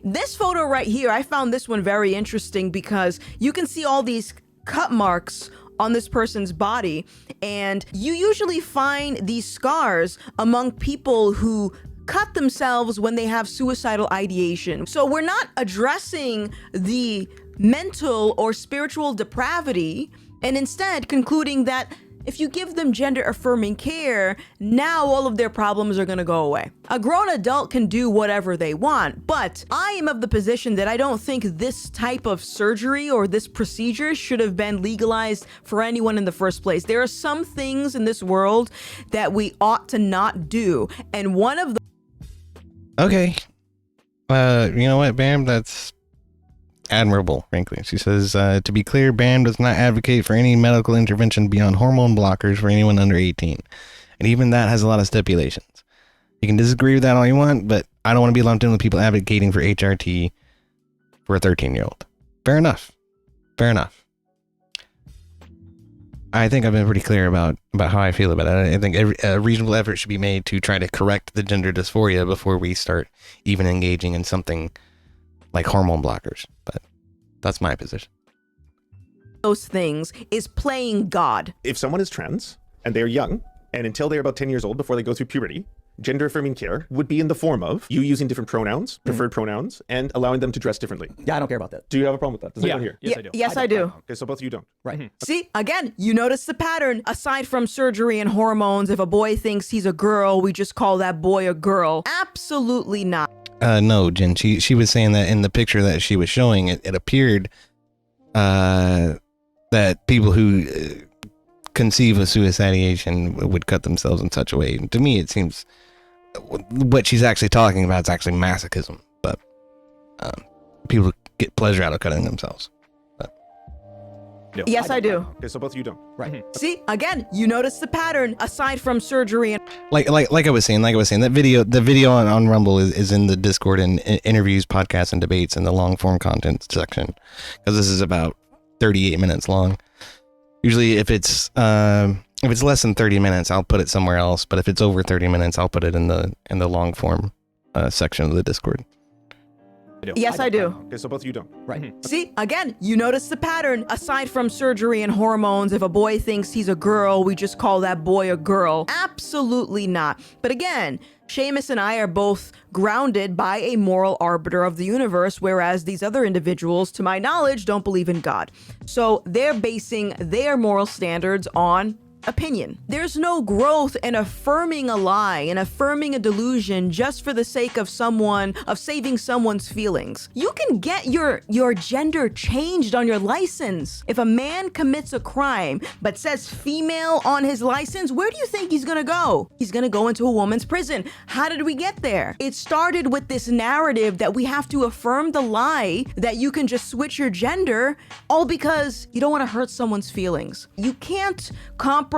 This photo right here, I found this one very interesting because you can see all these cut marks on this person's body, and you usually find these scars among people who cut themselves when they have suicidal ideation. So we're not addressing the mental or spiritual depravity and instead concluding that if you give them gender affirming care, now all of their problems are gonna go away. A grown adult can do whatever they want, but I am of the position that I don't think this type of surgery or this procedure should have been legalized for anyone in the first place. There are some things in this world that we ought to not do, and one of the Okay. You know what, Bam? That's admirable, frankly. She says, to be clear, Bam does not advocate for any medical intervention beyond hormone blockers for anyone under 18. And even that has a lot of stipulations. You can disagree with that all you want, but I don't want to be lumped in with people advocating for HRT for a 13-year-old. Fair enough. Fair enough. I think I've been pretty clear about how I feel about it. I think a reasonable effort should be made to try to correct the gender dysphoria before we start even engaging in something like hormone blockers. But that's my position. Those things is playing God. If someone is trans and they're young, and until they're about 10 years old before they go through puberty, gender affirming care would be in the form of you using different pronouns, preferred pronouns, and allowing them to dress differently. Yeah, I don't care about that. Do you have a problem with that? Does anyone here? Yes, I do. Yes, I do. Okay, so both of you don't. Right. See, again, you notice the pattern. Aside from surgery and hormones, if a boy thinks he's a girl, we just call that boy a girl. Absolutely not. No, Jen, she was saying that in the picture that she was showing, it appeared that people who conceive of suicidation would cut themselves in such a way. To me, it seems what she's actually talking about is actually masochism, but people get pleasure out of cutting themselves. Yes, I do. Okay, so both of you don't. Right. See, again, you notice the pattern aside from surgery and Like I was saying, that video on Rumble is in the Discord and interviews, podcasts, and debates in the long form content section, because this is about 38 minutes long. Usually, if it's less than 30 minutes, I'll put it somewhere else. But if it's over 30 minutes, I'll put it in the long form section of the Discord. Yes, I do. Okay, so both of you don't. Right. See, again, you notice the pattern. Aside from surgery and hormones, if a boy thinks he's a girl, we just call that boy a girl. Absolutely not. But again, Seamus and I are both grounded by a moral arbiter of the universe, whereas these other individuals, to my knowledge, don't believe in God. So they're basing their moral standards on opinion. There's no growth in affirming a lie and affirming a delusion just for the sake of saving someone's feelings. You can get your gender changed on your license. If a man commits a crime but says female on his license, where do you think he's gonna go? He's gonna go into a woman's prison. How did we get there? It started with this narrative that we have to affirm the lie that you can just switch your gender, all because you don't want to hurt someone's feelings. You can't compromise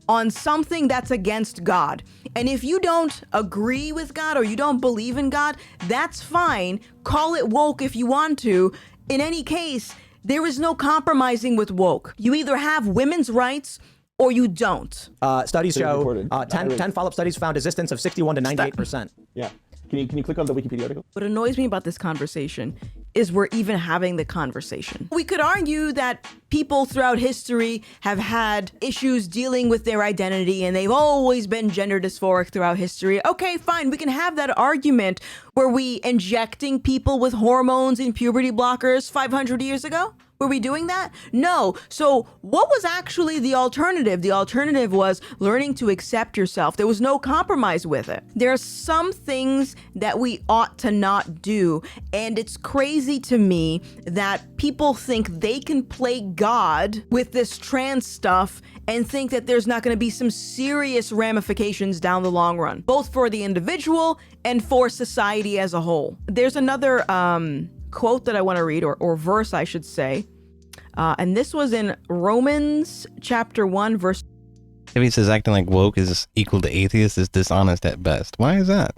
on something that's against God. And if you don't agree with God or you don't believe in God, that's fine. Call it woke if you want to. In any case, there is no compromising with woke. You either have women's rights or you don't. Studies show 10 follow-up studies found resistance of 61 to 98%. Yeah. Can you click on the Wikipedia article? What annoys me about this conversation is we're even having the conversation. We could argue that people throughout history have had issues dealing with their identity and they've always been gender dysphoric throughout history. Okay, fine, we can have that argument. Were we injecting people with hormones and puberty blockers 500 years ago? Were we doing that? No. So what was actually the alternative? The alternative was learning to accept yourself. There was no compromise with it. There are some things that we ought to not do. And it's crazy to me that people think they can play God with this trans stuff and think that there's not going to be some serious ramifications down the long run, both for the individual and for society as a whole. There's another quote that I want to read, or verse, I should say. And this was in Romans chapter 1, verse. If he says acting like woke is equal to atheist is dishonest at best. Why is that?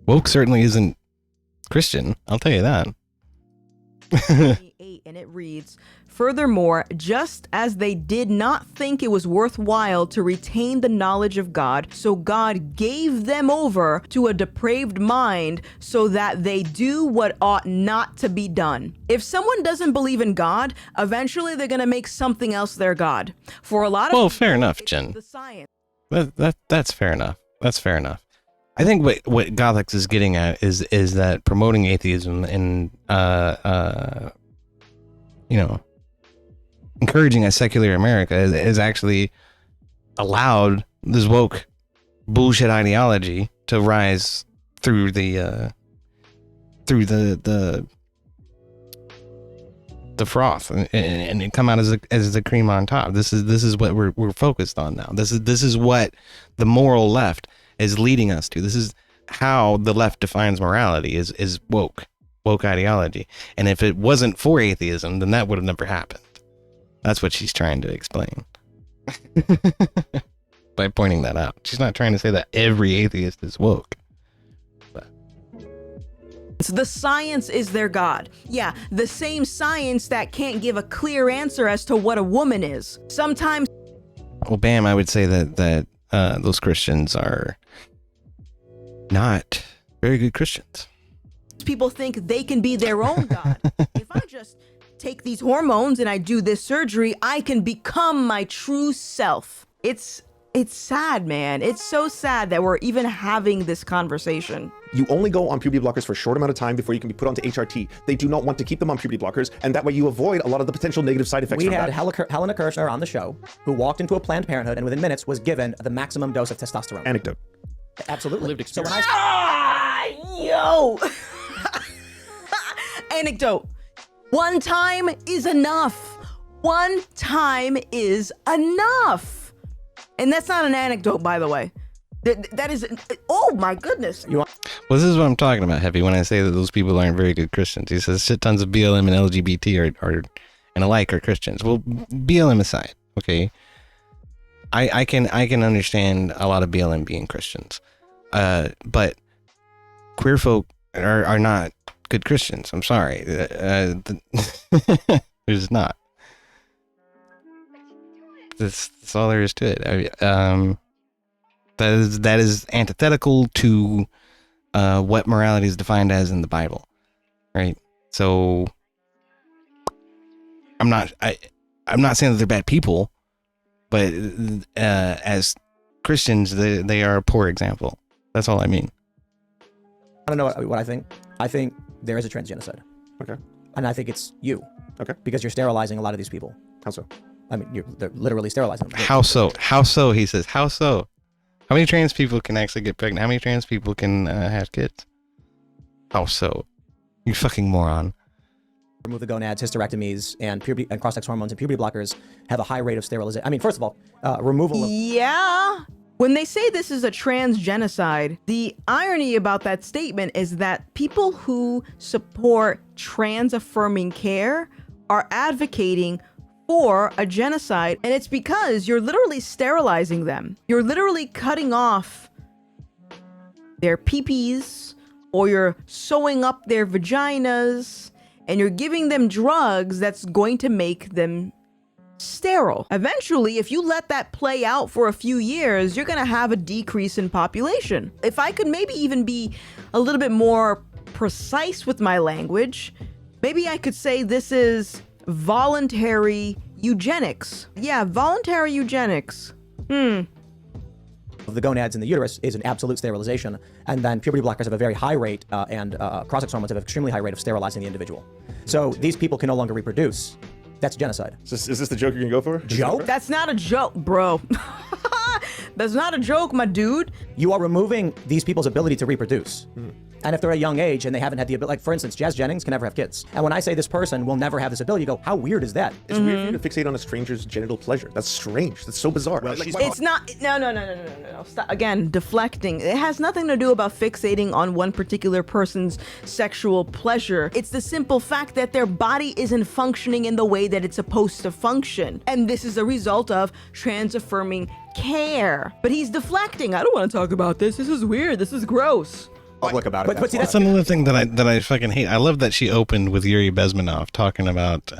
Woke certainly isn't Christian. I'll tell you that. And it reads, furthermore, just as they did not think it was worthwhile to retain the knowledge of God, so God gave them over to a depraved mind so that they do what ought not to be done. If someone doesn't believe in God, eventually they're going to make something else their God. For a lot of well, fair enough, Jen. the science. That's fair enough. That's fair enough. I think what Gothix is getting at is that promoting atheism and encouraging a secular America is actually allowed this woke bullshit ideology to rise through the froth and come out as the cream on top. This is what we're focused on now. This is what the moral left is leading us to. This is how the left defines morality is woke ideology. And if it wasn't for atheism, then that would have never happened. That's what she's trying to explain by pointing that out. She's not trying to say that every atheist is woke. The science is their God. Yeah, the same science that can't give a clear answer as to what a woman is. Sometimes. Well, bam, I would say that those Christians are not very good Christians. People think they can be their own God. If I just take these hormones and I do this surgery, I can become my true self. It's sad, man. It's so sad that we're even having this conversation. You only go on puberty blockers for a short amount of time before you can be put onto HRT. They do not want to keep them on puberty blockers, and that way you avoid a lot of the potential negative side effects. We had Helena Kirchner on the show, who walked into a Planned Parenthood and within minutes was given the maximum dose of testosterone. Anecdote. Absolutely. Lived experience. So yo. Anecdote. One time is enough. One time is enough. And that's not an anecdote, by the way. That is, oh my goodness. Well, this is what I'm talking about, Heavy, when I say that those people aren't very good Christians. He says shit tons of BLM and LGBT and alike are Christians. Well, BLM aside, okay? I can understand a lot of BLM being Christians. But queer folk are not good Christians. I'm sorry. There's not. That's all there is to it. That is antithetical to what morality is defined as in the Bible, right? So I'm not saying that they're bad people, but as Christians, they are a poor example. That's all I mean. I don't know what I think. I think there is a trans genocide. Okay. And I think it's you. Okay. Because you're sterilizing a lot of these people. How so? I mean, they're literally sterilizing them. How so? How so? He says, how so? How many trans people can actually get pregnant? How many trans people can have kids? How so? You fucking moron. Remove the gonads, hysterectomies, and puberty and cross-sex hormones and puberty blockers have a high rate of sterilization. I mean, first of all, removal of... Yeah. When they say this is a trans genocide, the irony about that statement is that people who support trans-affirming care are advocating for a genocide, and it's because you're literally sterilizing them. You're literally cutting off their peepees, or you're sewing up their vaginas, and you're giving them drugs that's going to make them sterile. Eventually, if you let that play out for a few years, you're gonna have a decrease in population. If I could maybe even be a little bit more precise with my language, maybe I could say this is voluntary eugenics. Yeah, voluntary eugenics. The gonads in the uterus is an absolute sterilization, and then puberty blockers have a very high rate, and cross-sex hormones have an extremely high rate of sterilizing the individual. So these people can no longer reproduce. That's genocide. Is this the joke you're gonna go for? Joke? That's not a joke, bro. That's not a joke, my dude. You are removing these people's ability to reproduce. And if they're at a young age and they haven't had the ability, like for instance, Jazz Jennings can never have kids. And when I say this person will never have this ability, you go, how weird is that? It's weird for you to fixate on a stranger's genital pleasure. That's strange. That's so bizarre. Well, it's not. No. Stop. Again, deflecting. It has nothing to do about fixating on one particular person's sexual pleasure. It's the simple fact that their body isn't functioning in the way that it's supposed to function. And this is a result of trans-affirming care. But he's deflecting. I don't want to talk about this. This is weird. This is gross. Public about it. But see, That's another thing that I fucking hate. I love that she opened with Yuri Bezmenov talking about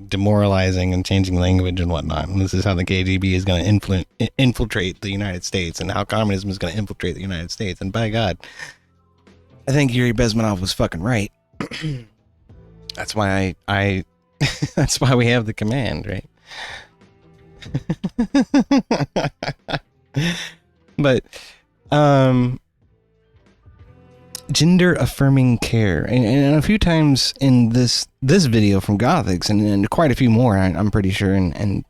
demoralizing and changing language and whatnot. And this is how the KGB is going to infiltrate the United States, and how communism is going to infiltrate the United States. And by God, I think Yuri Bezmenov was fucking right. That's why I that's why we have the command, right? But gender affirming care, and a few times in this video from Gothics, and quite a few more, I'm pretty sure, and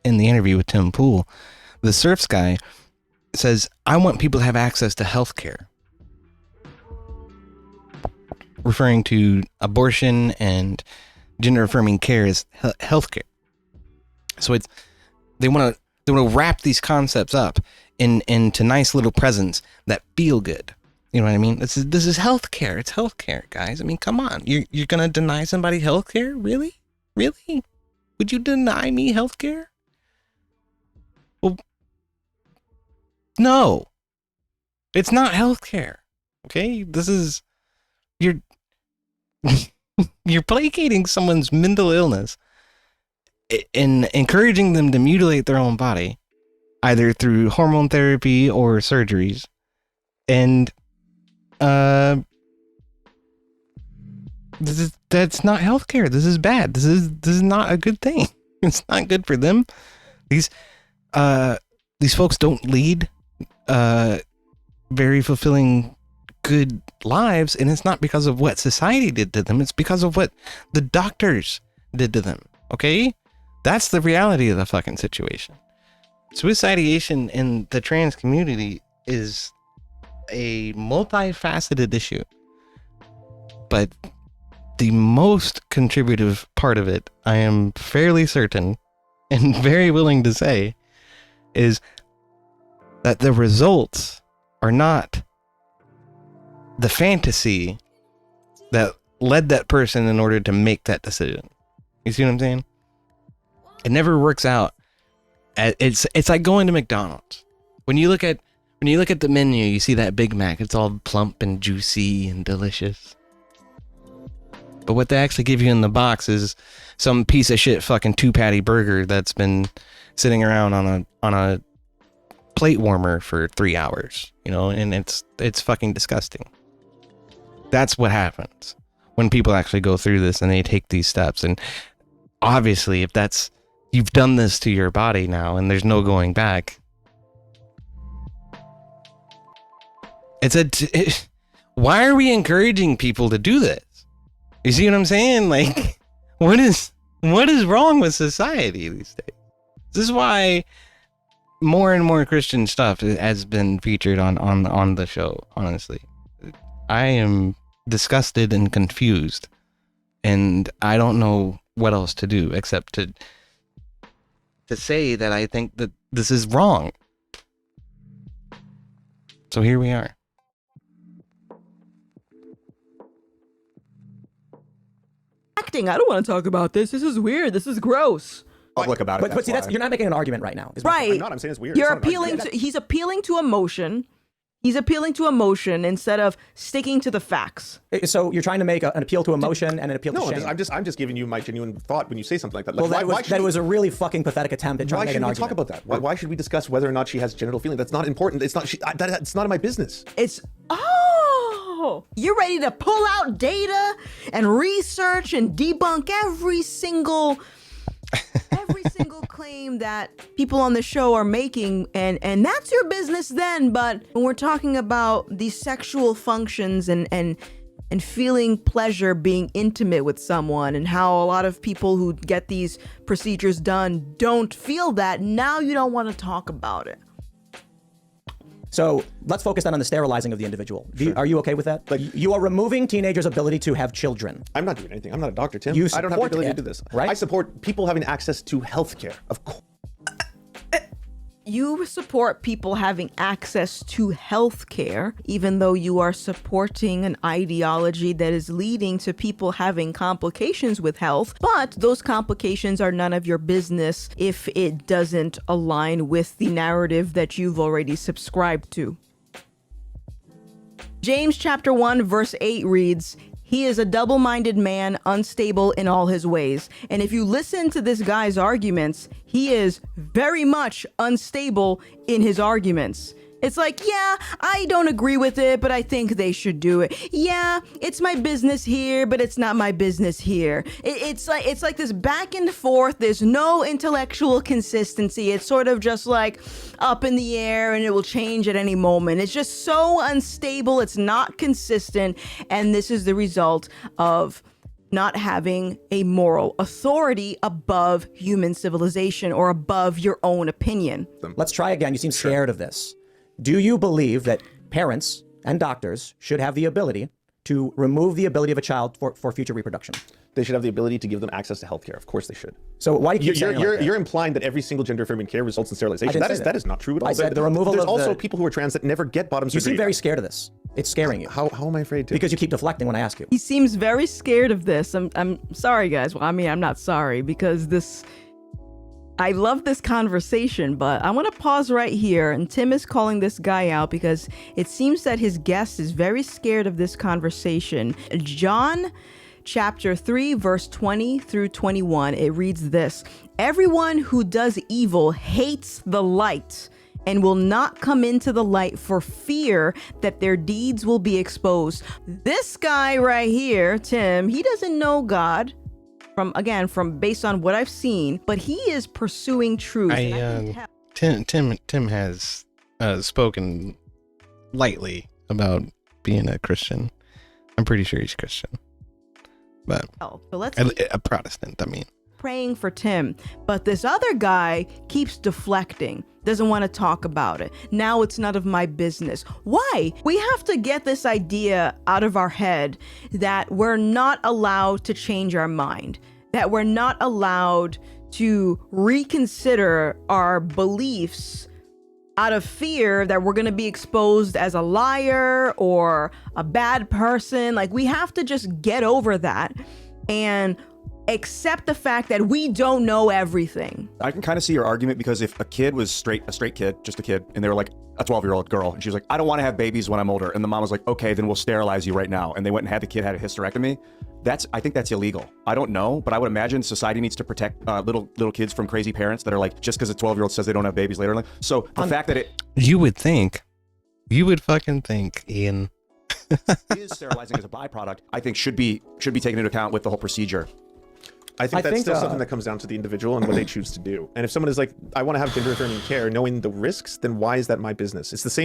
in the interview with Tim Pool, the Surfs guy says, I want people to have access to health care, referring to abortion and gender affirming care as health care. So it's they want to wrap these concepts up into nice little presents that feel good. You know what I mean? This is healthcare. It's healthcare, guys. I mean, come on. You're gonna deny somebody healthcare? Really? Really? Would you deny me healthcare? Well, no. It's not healthcare. Okay? This is you're placating someone's mental illness and encouraging them to mutilate their own body, either through hormone therapy or surgeries, and that's not healthcare. This is bad. This is not a good thing. It's not good for them. These folks don't lead very fulfilling, good lives, and it's not because of what society did to them. It's because of what the doctors did to them. Okay, that's the reality of the fucking situation. Suicidation in the trans community is a multifaceted issue, but the most contributive part of it, I am fairly certain and very willing to say, is that the results are not the fantasy that led that person in order to make that decision. You see what I'm saying? It never works out. It's like going to McDonald's. When you look at the menu, you see that Big Mac. It's all plump and juicy and delicious. But what they actually give you in the box is some piece of shit fucking 2-patty burger that's been sitting around on a plate warmer for 3 hours, you know, and it's fucking disgusting. That's what happens when people actually go through this and they take these steps. And obviously, if you've done this to your body now and there's no going back, why are we encouraging people to do this? You see what I'm saying? Like, what is wrong with society these days? This is why more and more Christian stuff has been featured on the show, honestly. I am disgusted and confused, and I don't know what else to do except to say that I think that this is wrong. So here we are. I don't want to talk about this. This is weird. This is gross. Public about it. But see, you're not making an argument right now. Right. I'm not. I'm saying it's weird. You're appealing to. He's appealing to emotion. He's appealing to emotion instead of sticking to the facts. So you're trying to make an appeal to emotion and an appeal to shame. I'm just giving you my genuine thought when you say something like that. Like, well, that was a really fucking pathetic attempt at trying to make an argument. Why should we talk about that? Why should we discuss whether or not she has genital feeling? That's not important. It's not. It's not in my business. You're ready to pull out data and research and debunk every single claim that people on the show are making, and that's your business then. But when we're talking about these sexual functions and feeling pleasure being intimate with someone, and how a lot of people who get these procedures done don't feel that, now you don't want to talk about it. So let's focus then on the sterilizing of the individual. Are you okay with that? Like, you are removing teenagers' ability to have children. I'm not doing anything. I'm not a doctor, Tim. I don't have the ability to do this. Right? I support people having access to healthcare. Of course. You support people having access to health care, even though you are supporting an ideology that is leading to people having complications with health. But those complications are none of your business if it doesn't align with the narrative that you've already subscribed to. James chapter 1 verse 8 reads, "He is a double-minded man, unstable in all his ways." And if you listen to this guy's arguments, he is very much unstable in his arguments. It's like, yeah, I don't agree with it, but I think they should do it. Yeah, it's my business here, but it's not my business here. It's like this back and forth. There's no intellectual consistency. It's sort of just like up in the air, and it will change at any moment. It's just so unstable. It's not consistent, and this is the result of not having a moral authority above human civilization or above your own opinion. Let's try again. You seem scared of this. Do you believe that parents and doctors should have the ability to remove the ability of a child for future reproduction? They should have the ability to give them access to healthcare. Of course they should. So why do you keep saying like that? You're implying that every single gender-affirming care results in sterilization. That is not true at all. I said the removal There's of also people who are trans that never get bottom surgery. You seem very scared of this. It's scaring you. How am I afraid to? Because you keep deflecting when I ask you. He seems very scared of this. I'm sorry, guys. Well, I mean, I'm not sorry because I love this conversation, but I want to pause right here. And Tim is calling this guy out because it seems that his guest is very scared of this conversation. John chapter 3, verse 20 through 21, it reads this: "Everyone who does evil hates the light and will not come into the light for fear that their deeds will be exposed." This guy right here, Tim, he doesn't know God. From based on what I've seen, but he is pursuing truth. Tim has spoken lightly about being a Christian. I'm pretty sure he's Christian, but so let's a Protestant. I mean, praying for Tim, but this other guy keeps deflecting, doesn't want to talk about it. Now it's none of my business. Why? We have to get this idea out of our head that we're not allowed to change our mind, that we're not allowed to reconsider our beliefs out of fear that we're going to be exposed as a liar or a bad person. Like, we have to just get over that and accept the fact that we don't know everything. I can kind of see your argument, because if a kid was a straight kid, just a kid, and they were like a 12-year-old girl, and she was like, I don't want to have babies when I'm older, and the mom was like, okay, then we'll sterilize you right now, and they went and had the kid had a hysterectomy. I think that's illegal. I don't know, but I would imagine society needs to protect little kids from crazy parents that are like, just because a 12-year-old says they don't have babies later in life. So the fact that you would fucking think, Ian, is sterilizing as a byproduct, I think should be taken into account with the whole procedure. I think that's still something that comes down to the individual and what they choose to do. And if someone is like, I want to have gender-affirming care, knowing the risks, then why is that my business? It's the same.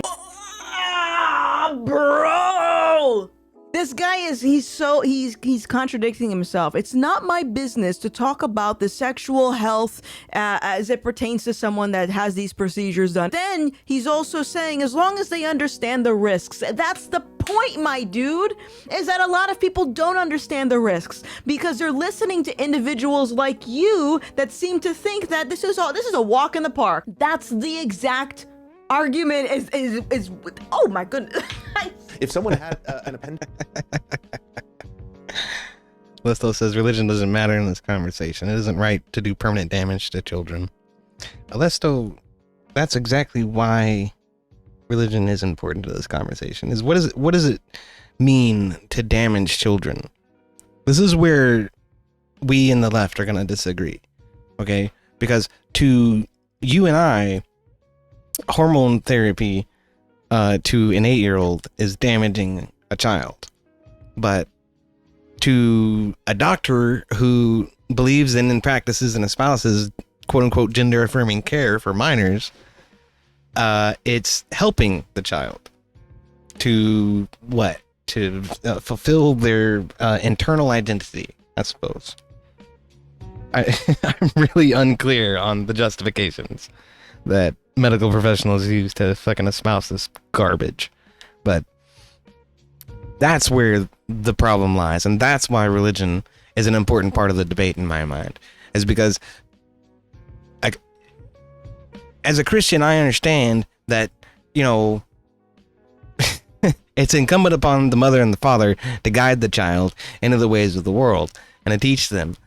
Bro! This guy he's contradicting himself. It's not my business to talk about the sexual health as it pertains to someone that has these procedures done. Then he's also saying, as long as they understand the risks. That's the point, my dude, is that a lot of people don't understand the risks because they're listening to individuals like you that seem to think that this is a walk in the park. That's the exact argument is oh my goodness. If someone had an appendix. Listo says religion doesn't matter in this conversation. It isn't right to do permanent damage to children. Listo, that's exactly why religion is important to this conversation. Is what does it mean to damage children? This is where we in the left are going to disagree. Okay? Because to you and I, hormone therapy to an 8-year-old is damaging a child, but to a doctor who believes in and practices and espouses quote-unquote gender-affirming care for minors, it's helping the child to fulfill their internal identity, I suppose. I'm really unclear on the justifications that medical professionals use to fucking espouse this garbage, but that's where the problem lies, and that's why religion is an important part of the debate in my mind, is because as a Christian, I understand that, you know, it's incumbent upon the mother and the father to guide the child into the ways of the world and to teach them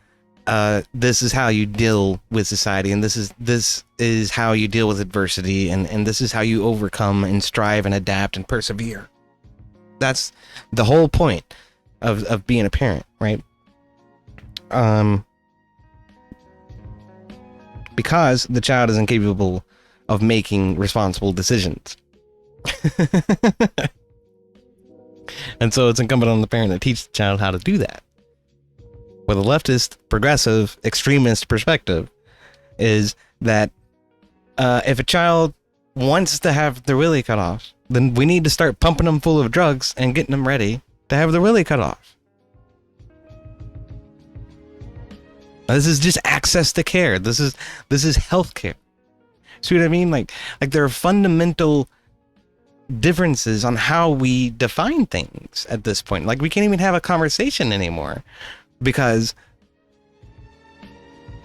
this is how you deal with society, and this is how you deal with adversity, and this is how you overcome and strive and adapt and persevere. That's the whole point of being a parent, right? Because the child is incapable of making responsible decisions. And so it's incumbent on the parent to teach the child how to do that. Where the leftist, progressive, extremist perspective is that if a child wants to have their willy cut off, then we need to start pumping them full of drugs and getting them ready to have their willy cut off. This is just access to care. This is health care. See what I mean? Like there are fundamental differences on how we define things at this point. Like we can't even have a conversation anymore because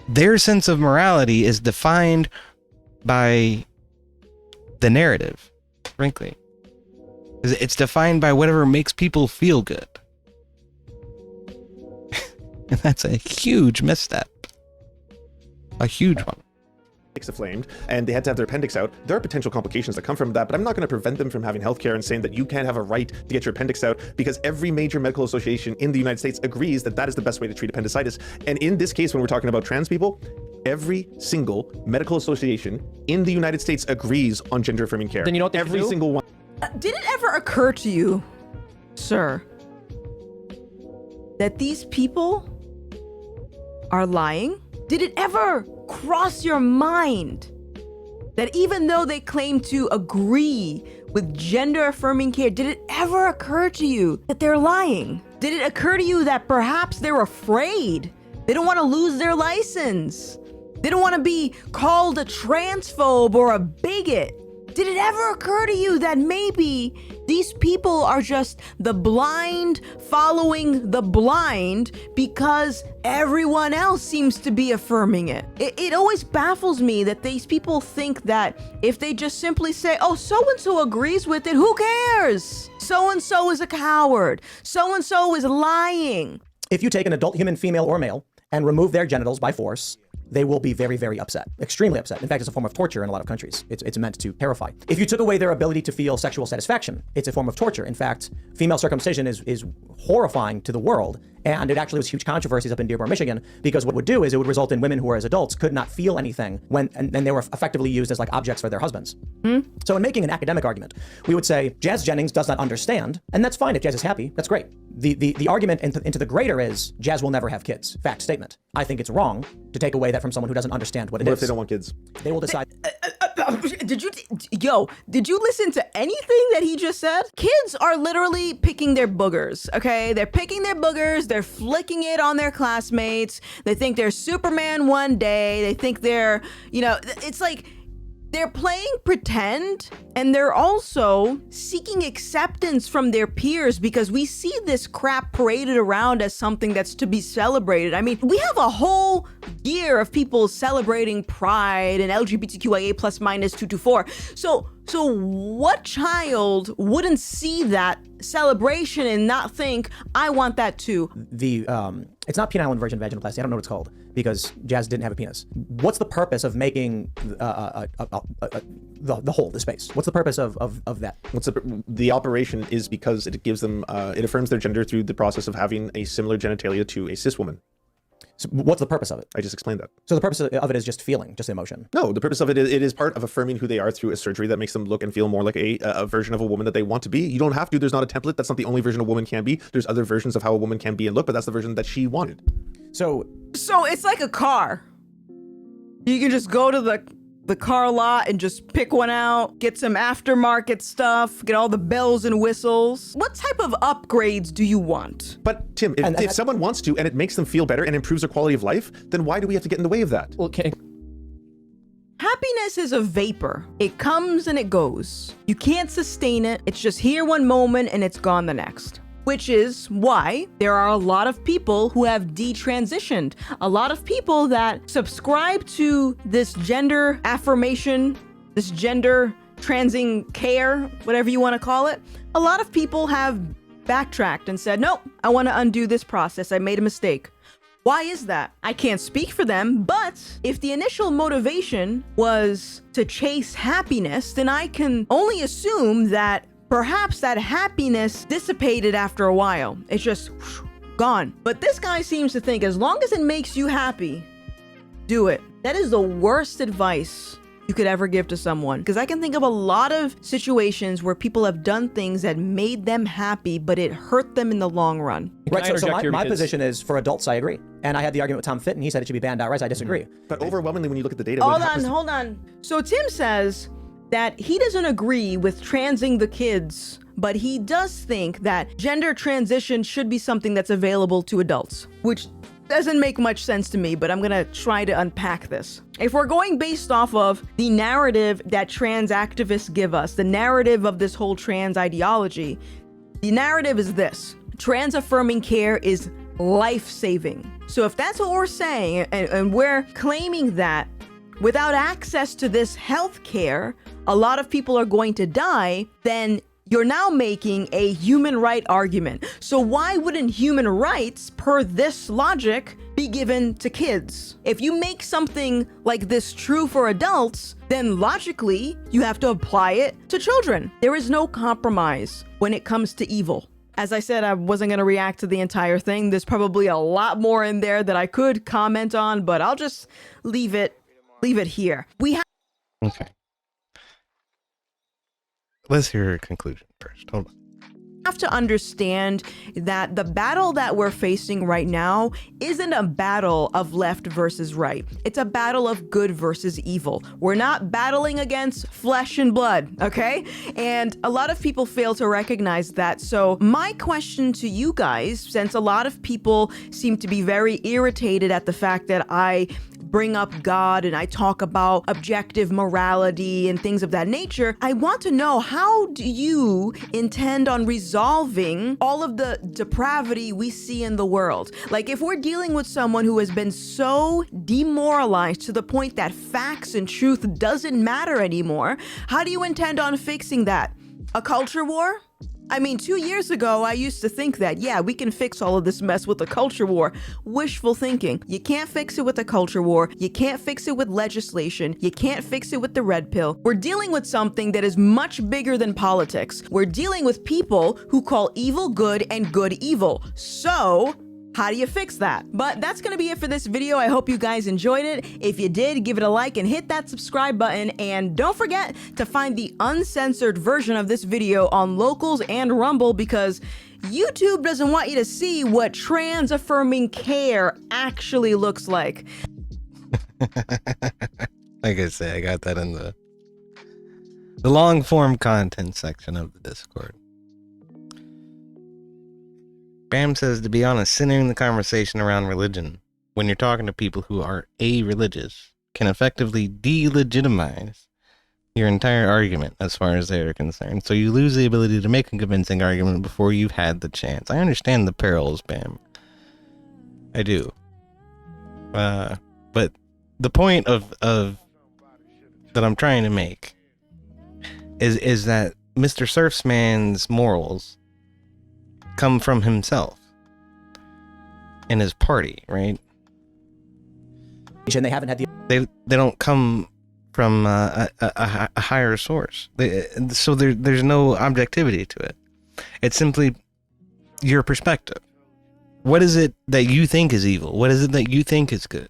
their sense of morality is defined by the narrative, frankly. It's defined by whatever makes people feel good. And that's a huge misstep. A huge one. Inflamed, and they had to have their appendix out. There are potential complications that come from that, but I'm not going to prevent them from having healthcare and saying that you can't have a right to get your appendix out, because every major medical association in the United States agrees that that is the best way to treat appendicitis. And in this case, when we're talking about trans people, every single medical association in the United States agrees on gender-affirming care. Then you know what every single one. Did it ever occur to you, sir, that these people are lying? Did it ever cross your mind that even though they claim to agree with gender-affirming care, did it ever occur to you that they're lying? Did it occur to you that perhaps they're afraid? They don't want to lose their license. They don't want to be called a transphobe or a bigot. Did it ever occur to you that maybe These people are just the blind following the blind because everyone else seems to be affirming it. It always baffles me that these people think that if they just simply say, oh, so-and-so agrees with it, who cares? So-and-so is a coward. So-and-so is lying. If you take an adult human, female or male, and remove their genitals by force, they will be very, very upset, extremely upset. In fact, it's a form of torture in a lot of countries. It's meant to terrify. If you took away their ability to feel sexual satisfaction, it's a form of torture. In fact, female circumcision is horrifying to the world. And it actually was huge controversies up in Dearborn, Michigan, because what it would do is it would result in women who are as adults could not feel anything and they were effectively used as like objects for their husbands. So in making an academic argument, we would say Jazz Jennings does not understand, and that's fine if Jazz is happy, that's great. The argument into the greater is Jazz will never have kids. Fact statement. I think it's wrong to take away that from someone who doesn't understand what it is. What if they don't want kids? They will decide. Did you listen to anything that he just said? Kids are literally picking their boogers, okay? They're picking their boogers, they're flicking it on their classmates. They think they're Superman one day. They think they're, it's like they're playing pretend, and they're also seeking acceptance from their peers because we see this crap paraded around as something that's to be celebrated. I mean, we have a whole year of people celebrating Pride and LGBTQIA plus minus 224. So what child wouldn't see that celebration and not think, I want that too? It's not penile inversion vaginoplasty. I don't know what it's called because Jazz didn't have a penis. What's the purpose of making the hole, the space? What's the purpose of that? The operation is because it gives them, it affirms their gender through the process of having a similar genitalia to a cis woman. So what's the purpose of it? I just explained that. So the purpose of it is just feeling, just emotion? No, the purpose of it is part of affirming who they are through a surgery that makes them look and feel more like a version of a woman that they want to be. You don't have to. There's not a template. That's not the only version a woman can be. There's other versions of how a woman can be and look, but that's the version that she wanted. So it's like a car. You can just go to the car lot and just pick one out, get some aftermarket stuff, get all the bells and whistles. What type of upgrades do you want? But Tim, if someone wants to and it makes them feel better and improves their quality of life, then why do we have to get in the way of that? Okay. Happiness is a vapor. It comes and it goes. You can't sustain it. It's just here one moment and it's gone the next. Which is why there are a lot of people who have detransitioned. A lot of people that subscribe to this gender affirmation, this gender transing care, whatever you want to call it. A lot of people have backtracked and said, nope, I want to undo this process. I made a mistake. Why is that? I can't speak for them, but if the initial motivation was to chase happiness, then I can only assume that perhaps that happiness dissipated after a while. It's just gone. But this guy seems to think as long as it makes you happy, do it. That is the worst advice you could ever give to someone. Because I can think of a lot of situations where people have done things that made them happy, but it hurt them in the long run. Right, so my position is for adults, I agree. And I had the argument with Tom Fitton. He said it should be banned outright. I disagree. But overwhelmingly, when you look at the data... Hold on. So Tim says that he doesn't agree with transing the kids, but he does think that gender transition should be something that's available to adults, which doesn't make much sense to me, but I'm gonna try to unpack this. If we're going based off of the narrative that trans activists give us, the narrative of this whole trans ideology, the narrative is this: trans affirming care is life-saving. So if that's what we're saying, and we're claiming that without access to this health care, a lot of people are going to die, then you're now making a human right argument. So why wouldn't human rights, per this logic, be given to kids? If you make something like this true for adults, then logically, you have to apply it to children. There is no compromise when it comes to evil. As I said, I wasn't going to react to the entire thing. There's probably a lot more in there that I could comment on, but I'll just leave it here. Okay. Let's hear your conclusion first. Hold on. Have to understand that the battle that we're facing right now isn't a battle of left versus right. It's a battle of good versus evil. We're not battling against flesh and blood, okay? And a lot of people fail to recognize that. So my question to you guys, since a lot of people seem to be very irritated at the fact that I bring up God and I talk about objective morality and things of that nature, I want to know, how do you intend on resolving all of the depravity we see in the world? Like, if we're dealing with someone who has been so demoralized to the point that facts and truth doesn't matter anymore, how do you intend on fixing that? A culture war? I mean, 2 years ago, I used to think that, yeah, we can fix all of this mess with a culture war. Wishful thinking. You can't fix it with a culture war. You can't fix it with legislation. You can't fix it with the red pill. We're dealing with something that is much bigger than politics. We're dealing with people who call evil good and good evil. So, how do you fix that? But that's gonna be it for this video. I hope you guys enjoyed it. If you did, give it a like and hit that subscribe button. And don't forget to find the uncensored version of this video on Locals and Rumble, because YouTube doesn't want you to see what trans-affirming care actually looks like. Like I say, I got that in the long form content section of the Discord. Bam says, to be honest, centering the conversation around religion when you're talking to people who are a-religious can effectively delegitimize your entire argument as far as they're concerned. So you lose the ability to make a convincing argument before you've had the chance. I understand the perils, Bam. I do. But the point of that I'm trying to make is that Mr. Surfsman's morals come from himself and his party, right? And they haven't had the... They don't come from a higher source. So there's no objectivity to it. It's simply your perspective. What is it that you think is evil? What is it that you think is good?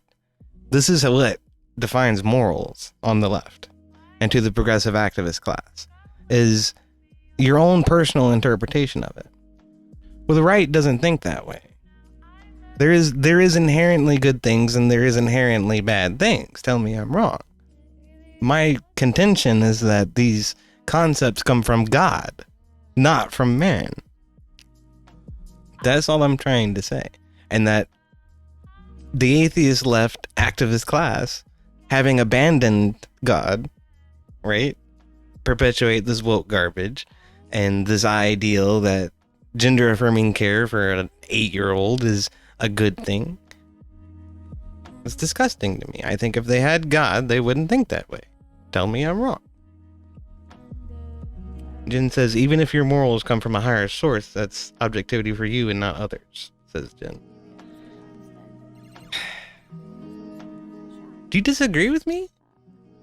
This is what defines morals on the left and to the progressive activist class, is your own personal interpretation of it. Well, the right doesn't think that way. There is inherently good things and there is inherently bad things. Tell me I'm wrong. My contention is that these concepts come from God, not from man. That's all I'm trying to say. And that the atheist left activist class, having abandoned God, right, perpetuate this woke garbage and this ideal that gender affirming care for an 8-year-old is a good thing. It's disgusting to me. I think if they had God, they wouldn't think that way. Tell me I'm wrong. Jen says, even if your morals come from a higher source, that's objectivity for you and not others, says Jen. Do you disagree with me?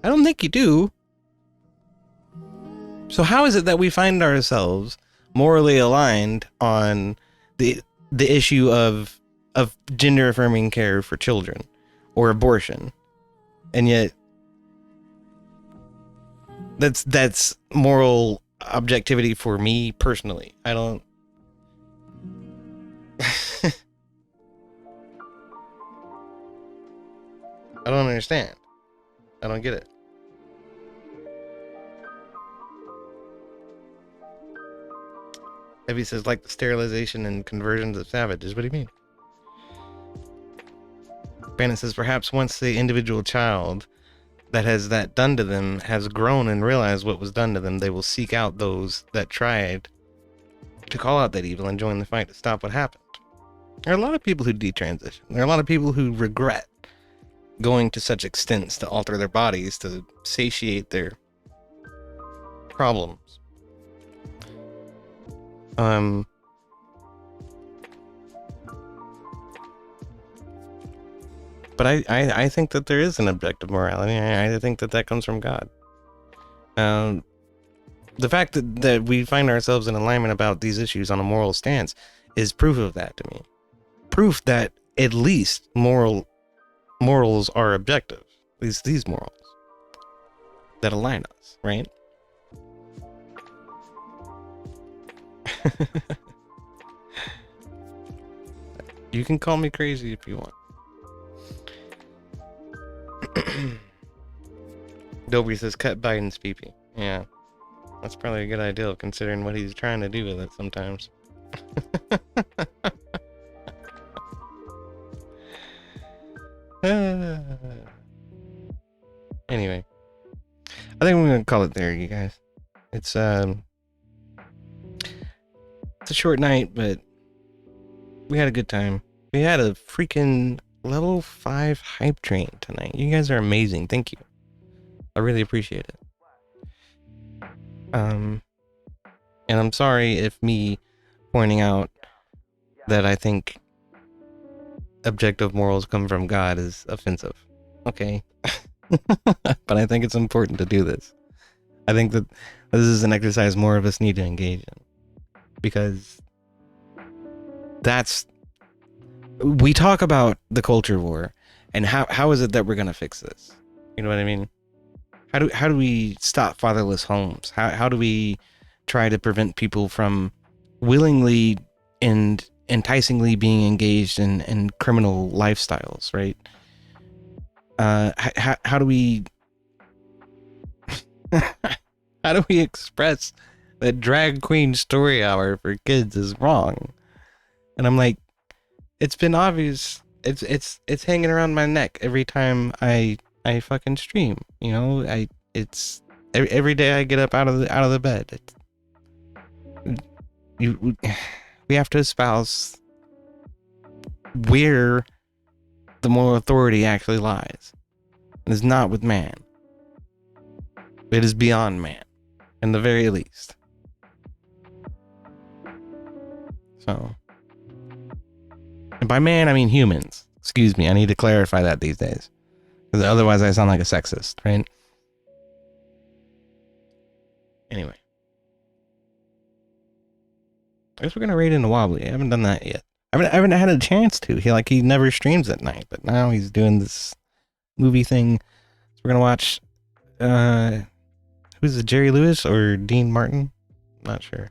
I don't think you do. So how is it that we find ourselves morally aligned on the issue of gender affirming care for children or abortion, and yet that's moral objectivity for me personally? I don't I don't understand. I don't get it. Evie says, like the sterilization and conversions of savages. What do you mean? Bannon says, perhaps once the individual child that has that done to them has grown and realized what was done to them, they will seek out those that tried to call out that evil and join the fight to stop what happened. There are a lot of people who detransition. There are a lot of people who regret going to such extents to alter their bodies to satiate their problems. But I think that there is an objective morality. I think that comes from God. The fact that we find ourselves in alignment about these issues on a moral stance is proof of that to me. Proof that at least morals are objective. These morals that align us, right? You can call me crazy if you want. Dobry says, cut Biden's pee-pee. Yeah, that's probably a good idea considering what he's trying to do with it sometimes. gonna call it there, you guys. It's a short night, but we had a good time. We had a freaking level 5 hype train tonight. You guys are amazing. Thank you. I really appreciate it. And I'm sorry if me pointing out that I think objective morals come from God is offensive. Okay. But I think it's important to do this. I think that this is an exercise more of us need to engage in. Because we talk about the culture war and how is it that we're going to fix this? You know what I mean? How do we stop fatherless homes? How do we try to prevent people from willingly and enticingly being engaged in criminal lifestyles, right? How do we how do we express that drag queen story hour for kids is wrong? And I'm like, it's been obvious. It's hanging around my neck every time I fucking stream. You know, it's every day I get up out of the bed. We have to espouse where the moral authority actually lies. And it's not with man. It is beyond man, in the very least. So, and by man I mean humans. Excuse me, I need to clarify that these days, because otherwise I sound like a sexist, right? Anyway, I guess we're gonna raid into Wobbly. I haven't done that yet. I haven't had a chance to. He never streams at night, but now he's doing this movie thing. So we're gonna watch. Who's it, Jerry Lewis or Dean Martin? Not sure.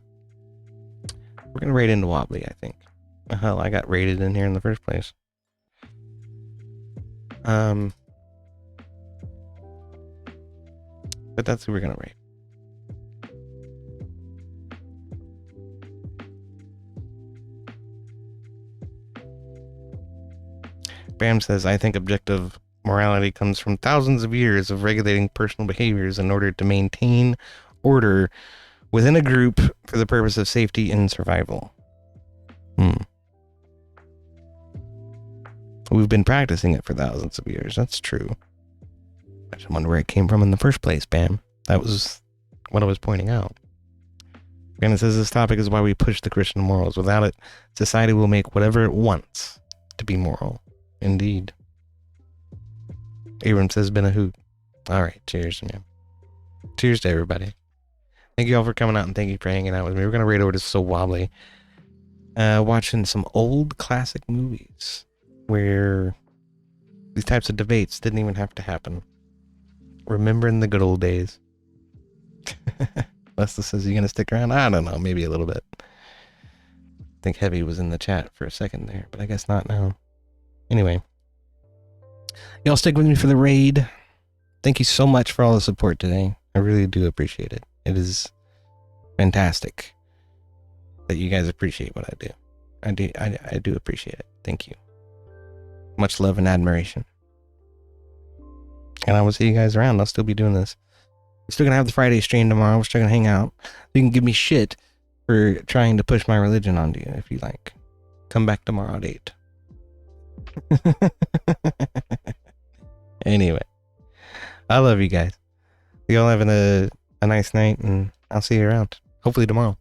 We're gonna raid into Wobbly, I think. Hell, I got raided in here in the first place. But that's who we're gonna raid. Bam says, I think objective morality comes from thousands of years of regulating personal behaviors in order to maintain order within a group for the purpose of safety and survival. We've been practicing it for thousands of years. That's true. I just wonder where it came from in the first place, Bam. That was what I was pointing out. And it says this topic is why we push the Christian morals. Without it, society will make whatever it wants to be moral. Indeed. Abram says, been a hoot. All right, cheers, man. Cheers to everybody. Thank you all for coming out, and thank you for hanging out with me. We're gonna raid over to So Wobbly, watching some old classic movies where these types of debates didn't even have to happen. Remembering the good old days. Leslie says, you gonna stick around? I don't know, maybe a little bit. I think Heavy was in the chat for a second there, but I guess not now. Anyway, y'all stick with me for the raid. Thank you so much for all the support today. I really do appreciate it. It is fantastic that you guys appreciate what I do. I do appreciate it. Thank you. Much love and admiration. And I will see you guys around. I'll still be doing this. We're still gonna have the Friday stream tomorrow. We're still gonna hang out. You can give me shit for trying to push my religion onto you if you like. Come back tomorrow at 8. Anyway, I love you guys. You all having a nice night, and I'll see you around. Hopefully tomorrow.